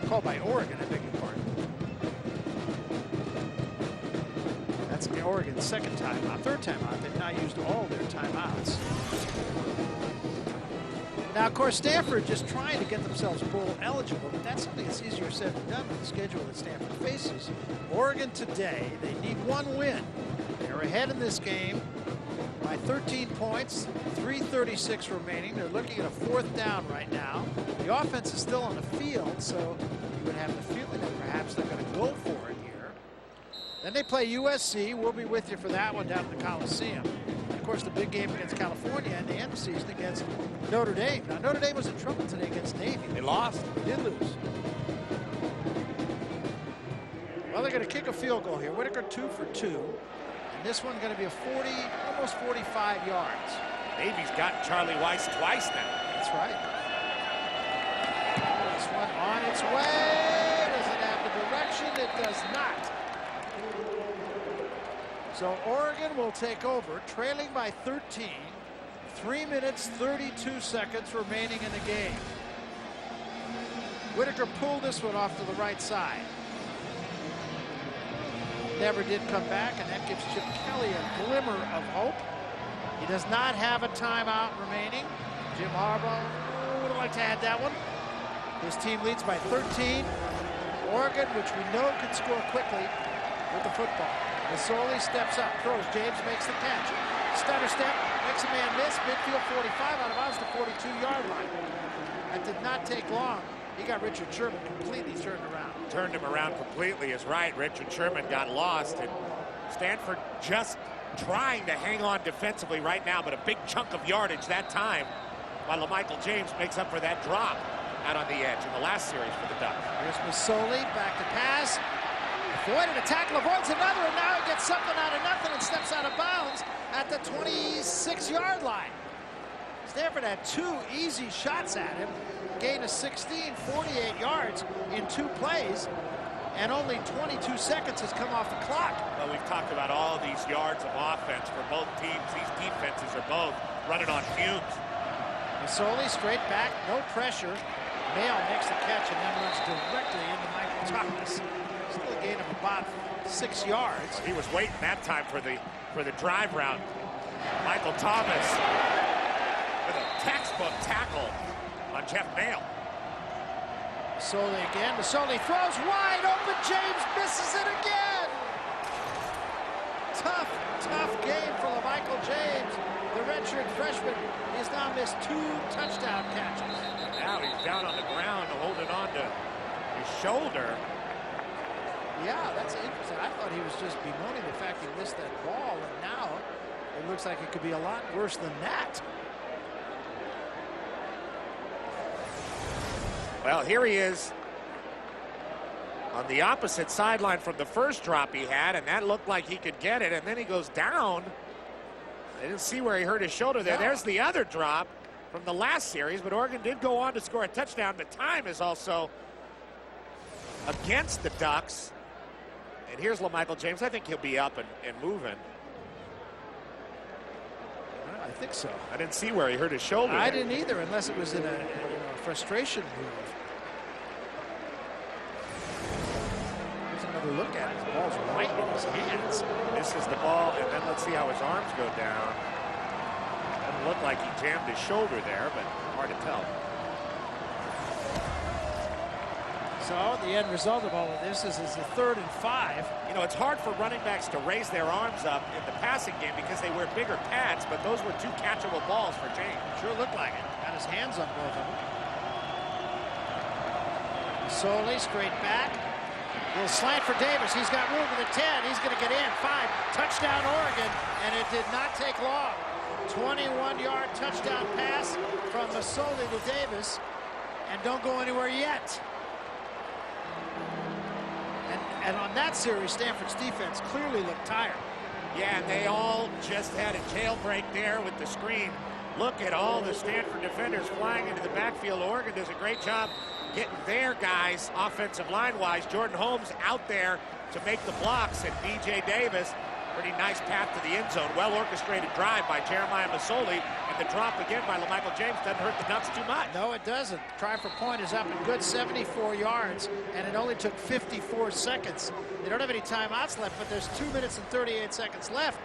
Called by Oregon, I beg your pardon. That's Oregon's 2nd timeout. 3rd timeout. They've now used all their timeouts. Now, of course, Stanford just trying to get themselves bowl eligible, but that's something that's easier said than done with the schedule that Stanford faces. Oregon today, they need 1 win. They're ahead in this game by 13 points, 3:36 remaining. They're looking at a 4th down right now. The offense is still on the field, so you would have the feeling that perhaps they're going to go for it here. Then they play USC. We'll be with you for that one down at the Coliseum. Of course, the big game against California and the end of the season against Notre Dame. Now, Notre Dame was in trouble today against Navy. They lost. They did lose. Well, they're going to kick a field goal here. Whitaker 2 for 2. And this one's going to be a 40, almost 45 yards. Navy's gotten Charlie Weiss twice now. That's right. This one on its way. Does it have the direction? It does not. So Oregon will take over, trailing by 13. 3 minutes, 32 seconds remaining in the game. Whitaker pulled this one off to the right side. Never did come back, and that gives Chip Kelly a glimmer of hope. He does not have a timeout remaining. Jim Harbaugh would have liked to add that one. His team leads by 13. Oregon, which we know can score quickly with the football. Masoli steps up, throws. James makes the catch. Stutter step, makes a man miss. Midfield 45, out of bounds to 42-yard line. That did not take long. He got Richard Sherman completely turned around. Turned him around completely is right. Richard Sherman got lost, and Stanford just trying to hang on defensively right now, but a big chunk of yardage that time, while Michael James makes up for that drop out on the edge in the last series for the Ducks. Here's Masoli, back to pass. Avoided a tackle, avoids another, and now he gets something out of nothing and steps out of bounds at the 26-yard line. Stanford had 2 easy shots at him, gain of 16, 48 yards in 2 plays, and only 22 seconds has come off the clock. Well, we've talked about all these yards of offense for both teams. These defenses are both running on fumes. Masoli straight back, no pressure. Mail makes the catch and then runs directly into Michael Thomas. Still a gain of about 6 yards. He was waiting that time for the drive route. Michael Thomas with a textbook tackle on Jeff Mail. Masoli again. Masoli throws wide open. James misses it again. Tough game for Michael James. The redshirt freshman has now missed 2 touchdown catches. Now he's down on the ground holding on to his shoulder. Yeah, that's interesting. I thought he was just bemoaning the fact he missed that ball, and now it looks like it could be a lot worse than that. Well, here he is on the opposite sideline from the first drop he had, and that looked like he could get it, and then he goes down. I didn't see where he hurt his shoulder there. No. There's the other drop from the last series, but Oregon did go on to score a touchdown. The time is also against the Ducks. And here's LaMichael James. I think he'll be up and moving. I think so. I didn't see where he hurt his shoulder. I didn't either, unless it was in a frustration move. Here's another look at it. The ball's right in his hands. This is the ball, and then let's see how his arms go down. looked like he jammed his shoulder there, but hard to tell. So the end result of all of this is a 3rd and 5. You know, it's hard for running backs to raise their arms up in the passing game because they wear bigger pads, but those were 2 catchable balls for James. Sure looked like it. Got his hands on both of them. Solely straight back. Little slant for Davis. He's got room for the 10. He's going to get in. 5. Touchdown Oregon, and it did not take long. 21-yard touchdown pass from Masoli to Davis, and don't go anywhere yet. And on that series, Stanford's defense clearly looked tired. Yeah, and they all just had a jailbreak there with the screen. Look at all the Stanford defenders flying into the backfield. Oregon does a great job getting their guys offensive line-wise. Jordan Holmes out there to make the blocks, and B.J. Davis, pretty nice path to the end zone. Well-orchestrated drive by Jeremiah Masoli, and the drop again by LaMichael James doesn't hurt the Ducks too much. No, it doesn't. Try for point is up a good 74 yards, and it only took 54 seconds. They don't have any timeouts left, but there's 2 minutes and 38 seconds left.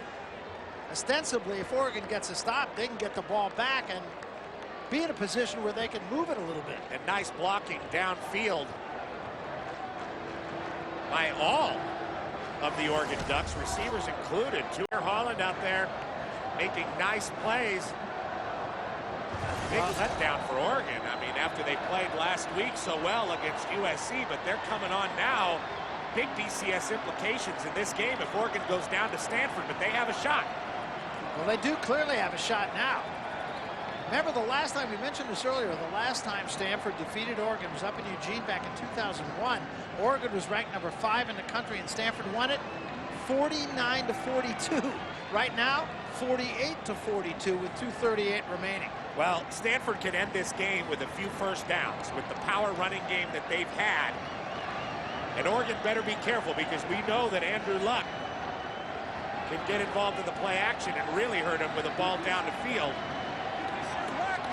Ostensibly, if Oregon gets a stop, they can get the ball back and be in a position where they can move it a little bit. And nice blocking downfield by all of the Oregon Ducks, receivers included. Tucker Holland out there making nice plays. Big letdown for Oregon. I mean, after they played last week so well against USC, but they're coming on now. Big BCS implications in this game if Oregon goes down to Stanford, but they have a shot. Well, they do clearly have a shot now. Remember the last time, we mentioned this earlier, the last time Stanford defeated Oregon was up in Eugene back in 2001. Oregon was ranked number 5 in the country, and Stanford won it 49-42. Right now, 48-42 with 2:38 remaining. Well, Stanford can end this game with a few first downs with the power running game that they've had. And Oregon better be careful because we know that Andrew Luck can get involved in the play action and really hurt him with a ball down the field.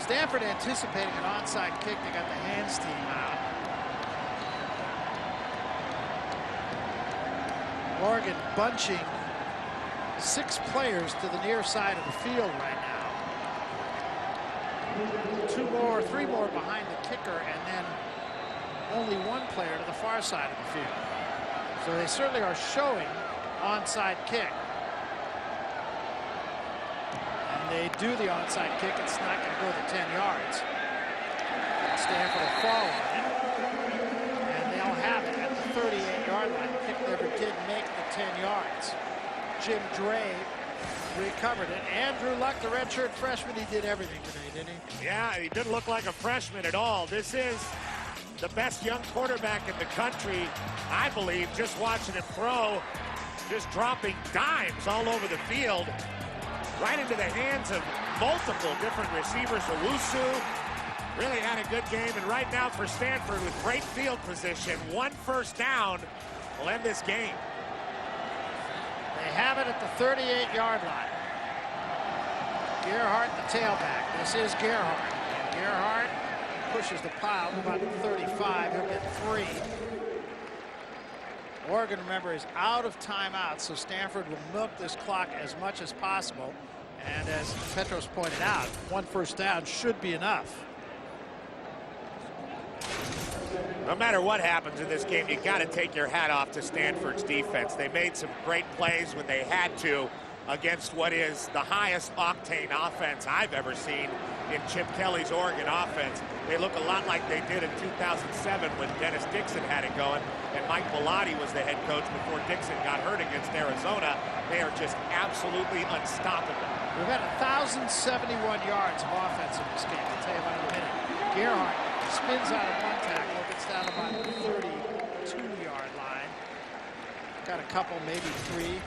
Stanford anticipating an onside kick. They got the hands team out. Oregon bunching 6 players to the near side of the field right now. 3 more behind the kicker, and then only 1 player to the far side of the field. So they certainly are showing onside kick. They do the onside kick. It's not going to go the 10 yards. Stanford will fall on it. And they'll have it at the 38-yard line. The kick never did make the 10 yards. Jim Dre recovered it. Andrew Luck, the redshirt freshman, he did everything today, didn't he? Yeah, he didn't look like a freshman at all. This is the best young quarterback in the country, I believe. Just watching him throw, just dropping dimes all over the field. Right into the hands of multiple different receivers. Owusu really had a good game. And right now for Stanford with great field position, 1 first down will end this game. They have it at the 38-yard line. Gerhardt, the tailback. This is Gerhardt. And Gerhardt pushes the pile to about the 35. He'll get 3. Oregon, remember, is out of timeouts, so Stanford will milk this clock as much as possible. And as Petros pointed out, 1 first down should be enough. No matter what happens in this game, you got to take your hat off to Stanford's defense. They made some great plays when they had to against what is the highest octane offense I've ever seen in Chip Kelly's Oregon offense. They look a lot like they did in 2007 when Dennis Dixon had it going and Mike Bellotti was the head coach before Dixon got hurt against Arizona. They are just absolutely unstoppable. We've had 1,071 yards of offense in this game. I'll tell you about in a minute. Gerhardt spins out of 1 tackle, gets down about the 32-yard line. Got a couple, maybe 3.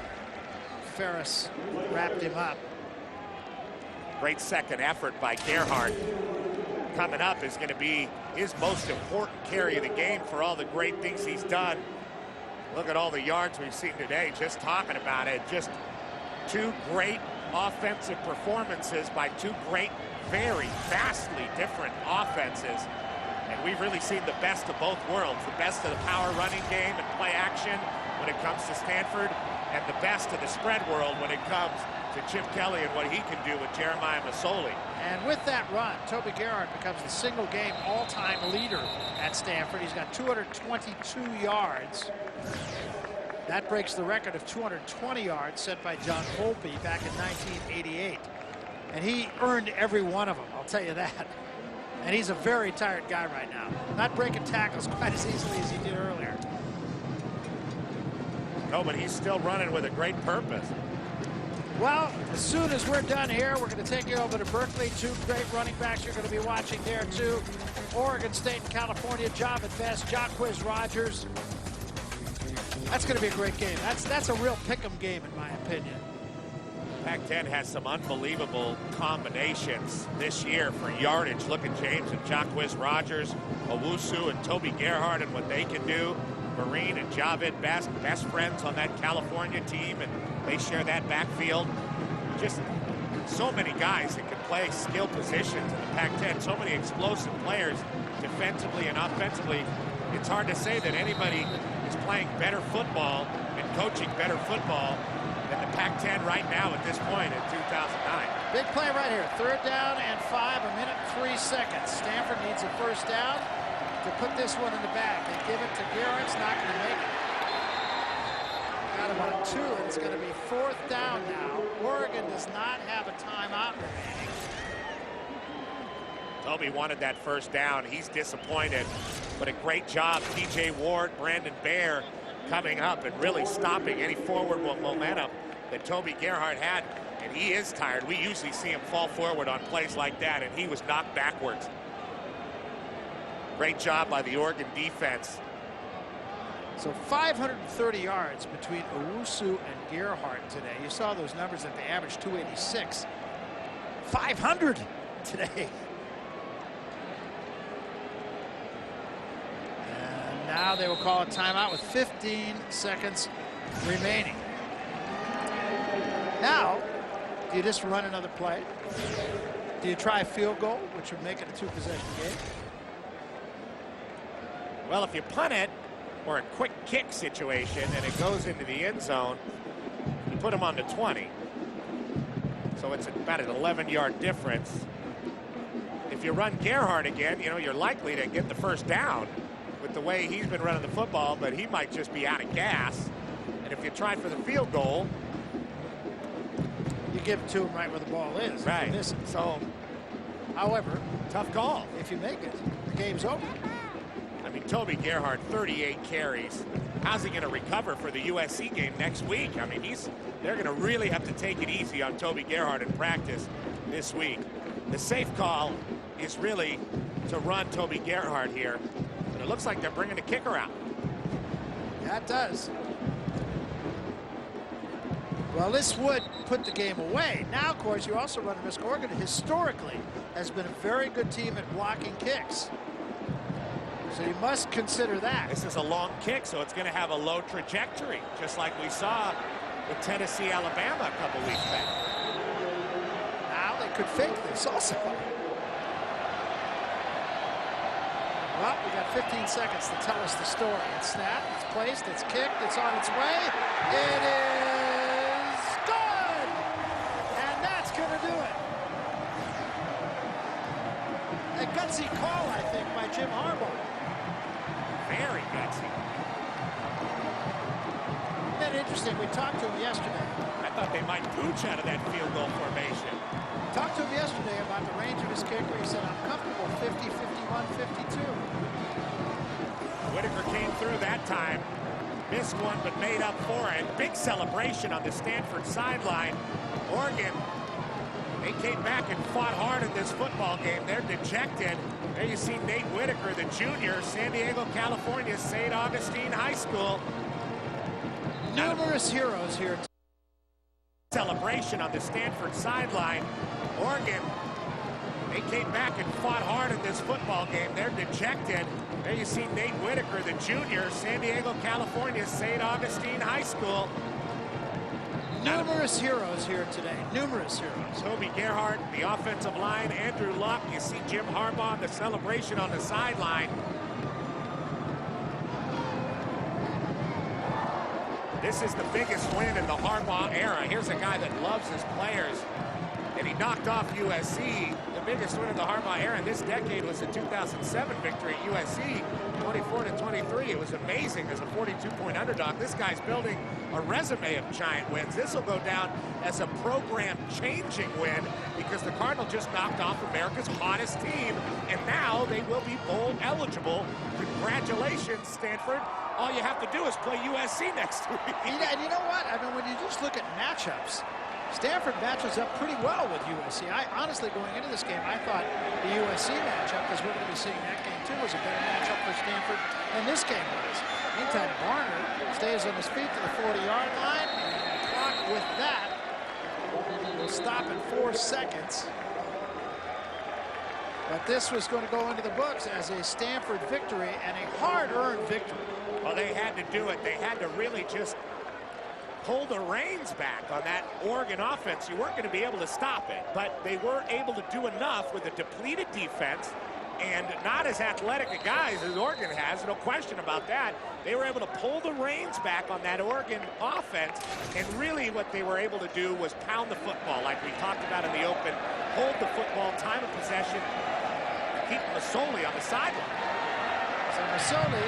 Ferris wrapped him up. Great second effort by Gerhardt. Coming up is going to be his most important carry of the game for all the great things he's done. Look at all the yards we've seen today, just talking about it. Just 2 great offensive performances by 2 great, very vastly different offenses. And we've really seen the best of both worlds. The best of the power running game and play action when it comes to Stanford, and the best of the spread world when it comes to Chip Kelly and what he can do with Jeremiah Masoli. And with that run, Toby Gerhardt becomes the single game all-time leader at Stanford. He's got 222 yards. That breaks the record of 220 yards set by John Volpe back in 1988. And he earned every one of them, I'll tell you that. And he's a very tired guy right now. Not breaking tackles quite as easily as he did earlier. No, but he's still running with a great purpose. Well, as soon as we're done here, we're going to take you over to Berkeley. Two great running backs you're going to be watching there, too. Oregon State and California, Javid Best, Jacquizz Rodgers. That's going to be a great game. That's a real pick'em game, in my opinion. Pac-10 has some unbelievable combinations this year for yardage. Look at James and Jacquizz Rodgers, Owusu and Toby Gerhardt and what they can do. Marine and Javid best friends on that California team, and they share that backfield. Just so many guys that can play skill positions in the Pac-10. So many explosive players defensively and offensively. It's hard to say that anybody is playing better football and coaching better football than the Pac-10 right now at this point in 2009. Big play right here. 3rd down and 5, 1 minute and 3 seconds. Stanford needs a first down to put this one in the bag. They give it to Gerhardt's, not going to make it. Got him on 2, and it's going to be 4th down now. Oregon does not have a timeout remaining. Toby wanted that first down. He's disappointed, but a great job. T.J. Ward, Brandon Baer coming up and really stopping any forward momentum that Toby Gerhardt had, and he is tired. We usually see him fall forward on plays like that, and he was knocked backwards. Great job by the Oregon defense. So 530 yards between Owusu and Gerhardt today. You saw those numbers that they averaged 286. 500 today. And now they will call a timeout with 15 seconds remaining. Now, do you just run another play? Do you try a field goal, which would make it a 2-possession game? Well, if you punt it, or a quick kick situation, and it goes into the end zone, you put him on the 20. So it's about an 11-yard difference. If you run Gerhardt again, you know, you're likely to get the first down with the way he's been running the football, but he might just be out of gas. And if you try for the field goal, you give it to him right where the ball is. Right. So, however, tough call. If you make it, the game's over. I mean, Toby Gerhardt, 38 carries. How's he going to recover for the USC game next week? I mean, they're going to really have to take it easy on Toby Gerhardt in practice this week. The safe call is really to run Toby Gerhardt here. But it looks like they're bringing the kicker out. Yeah, it does. Well, this would put the game away. Now, of course, you also run a risk. Oregon historically has been a very good team at blocking kicks. So you must consider that. This is a long kick, so it's going to have a low trajectory, just like we saw with Tennessee, Alabama a couple weeks back. Now they could fake this also. Well, we got 15 seconds to tell us the story. It's snapped, it's placed, it's kicked, it's on its way. It is good! And that's going to do it. A gutsy call, I think, by Jim Harbaugh. Very gutsy. Isn't that interesting? We talked to him yesterday. I thought they might pooch out of that field goal formation. Talked to him yesterday about the range of his kicker. He said, I'm comfortable 50, 51, 52. Whitaker came through that time. Missed one, but made up for it. Big celebration on the Stanford sideline. Oregon, they came back and fought hard in this football game. They're dejected. There you see Nate Whitaker, the junior, San Diego, California, St. Augustine High School. Numerous heroes here. Celebration on the Stanford sideline. Oregon, they came back and fought hard in this football game. They're dejected. There you see Nate Whitaker, the junior, San Diego, California, St. Augustine High School. Numerous heroes here today. Numerous heroes. Toby Gerhardt, the offensive line, Andrew Luck. You see Jim Harbaugh, the celebration on the sideline. This is the biggest win in the Harbaugh era. Here's a guy that loves his players, and he knocked off USC. The biggest win in the Harbaugh era in this decade was the 2007 victory at USC, 24-23. It was amazing as a 42-point underdog. This guy's building a resume of giant wins. This will go down as a program-changing win because the Cardinal just knocked off America's hottest team, and now they will be bowl eligible. Congratulations, Stanford. All you have to do is play USC next week. And you know what? I mean, when you just look at matchups, Stanford matches up pretty well with USC. I honestly, going into this game, I thought the USC matchup, because we're going to be seeing that game too, was a better matchup for Stanford than this game was. Meantime, Barner stays on his feet to the 40-yard line, and the clock with that will stop in 4 seconds. But this was going to go into the books as a Stanford victory, and a hard-earned victory. Well, they had to do it. They had to really just pull the reins back on that Oregon offense. You weren't going to be able to stop it, but they were able to do enough with a depleted defense and not as athletic a guys as Oregon has, no question about that. They were able to pull the reins back on that Oregon offense, and really what they were able to do was pound the football like we talked about in the open, hold the football, time of possession, keep Masoli on the sideline. So Masoli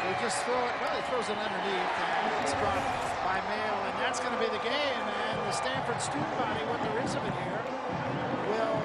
will just throw it, well, he throws it underneath, and it's dropped by Mayo, and that's going to be the game. And the Stanford student body, what there is of it here, will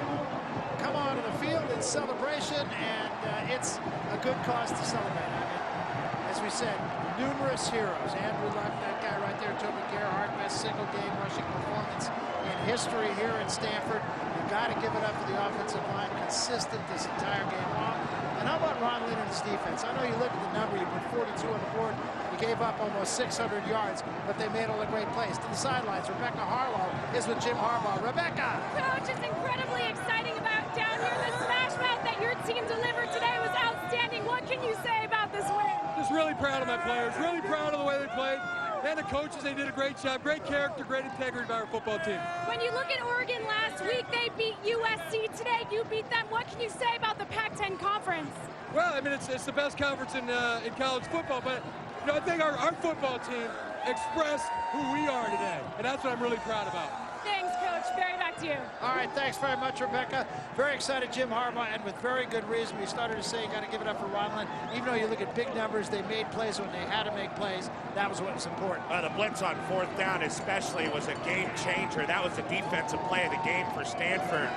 come onto the field in celebration, and it's a good cause to celebrate. I mean, as we said, numerous heroes. Andrew Luck, that guy right there, Toby Gerhardt, best single-game rushing performance in history here at Stanford. You've got to give it up for the offensive line, consistent this entire game long. And how about Ron Lynn and his defense? I know you look at the number, you put 42 on the board, you gave up almost 600 yards, but they made all the great plays. To the sidelines, Rebecca Harlow is with Jim Harbaugh. Rebecca! Coach, it's incredibly exciting about down here. The smash mouth that your team delivered today was outstanding. What can you say about this win? Just really proud of my players, really proud of the way they played. And the coaches, they did a great job. Great character, great integrity by our football team. When you look at Oregon last week, they beat USC. Today, you beat them. What can you say about the Pac-10 conference? Well, I mean, it's the best conference in college football, but you know, I think our football team expressed who we are today, and that's what I'm really proud about. Thanks, Coach. Barry, back to you. All right, thanks very much, Rebecca. Very excited, Jim Harbaugh, and with very good reason. We started to say you got to give it up for Ron Lynn. Even though you look at big numbers, they made plays when they had to make plays. That was what was important. The blitz on 4th down especially was a game changer. That was the defensive play of the game for Stanford.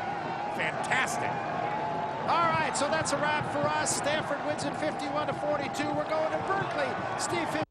Fantastic. All right, so that's a wrap for us. Stanford wins it 51-42. We're going to Berkeley. Steve.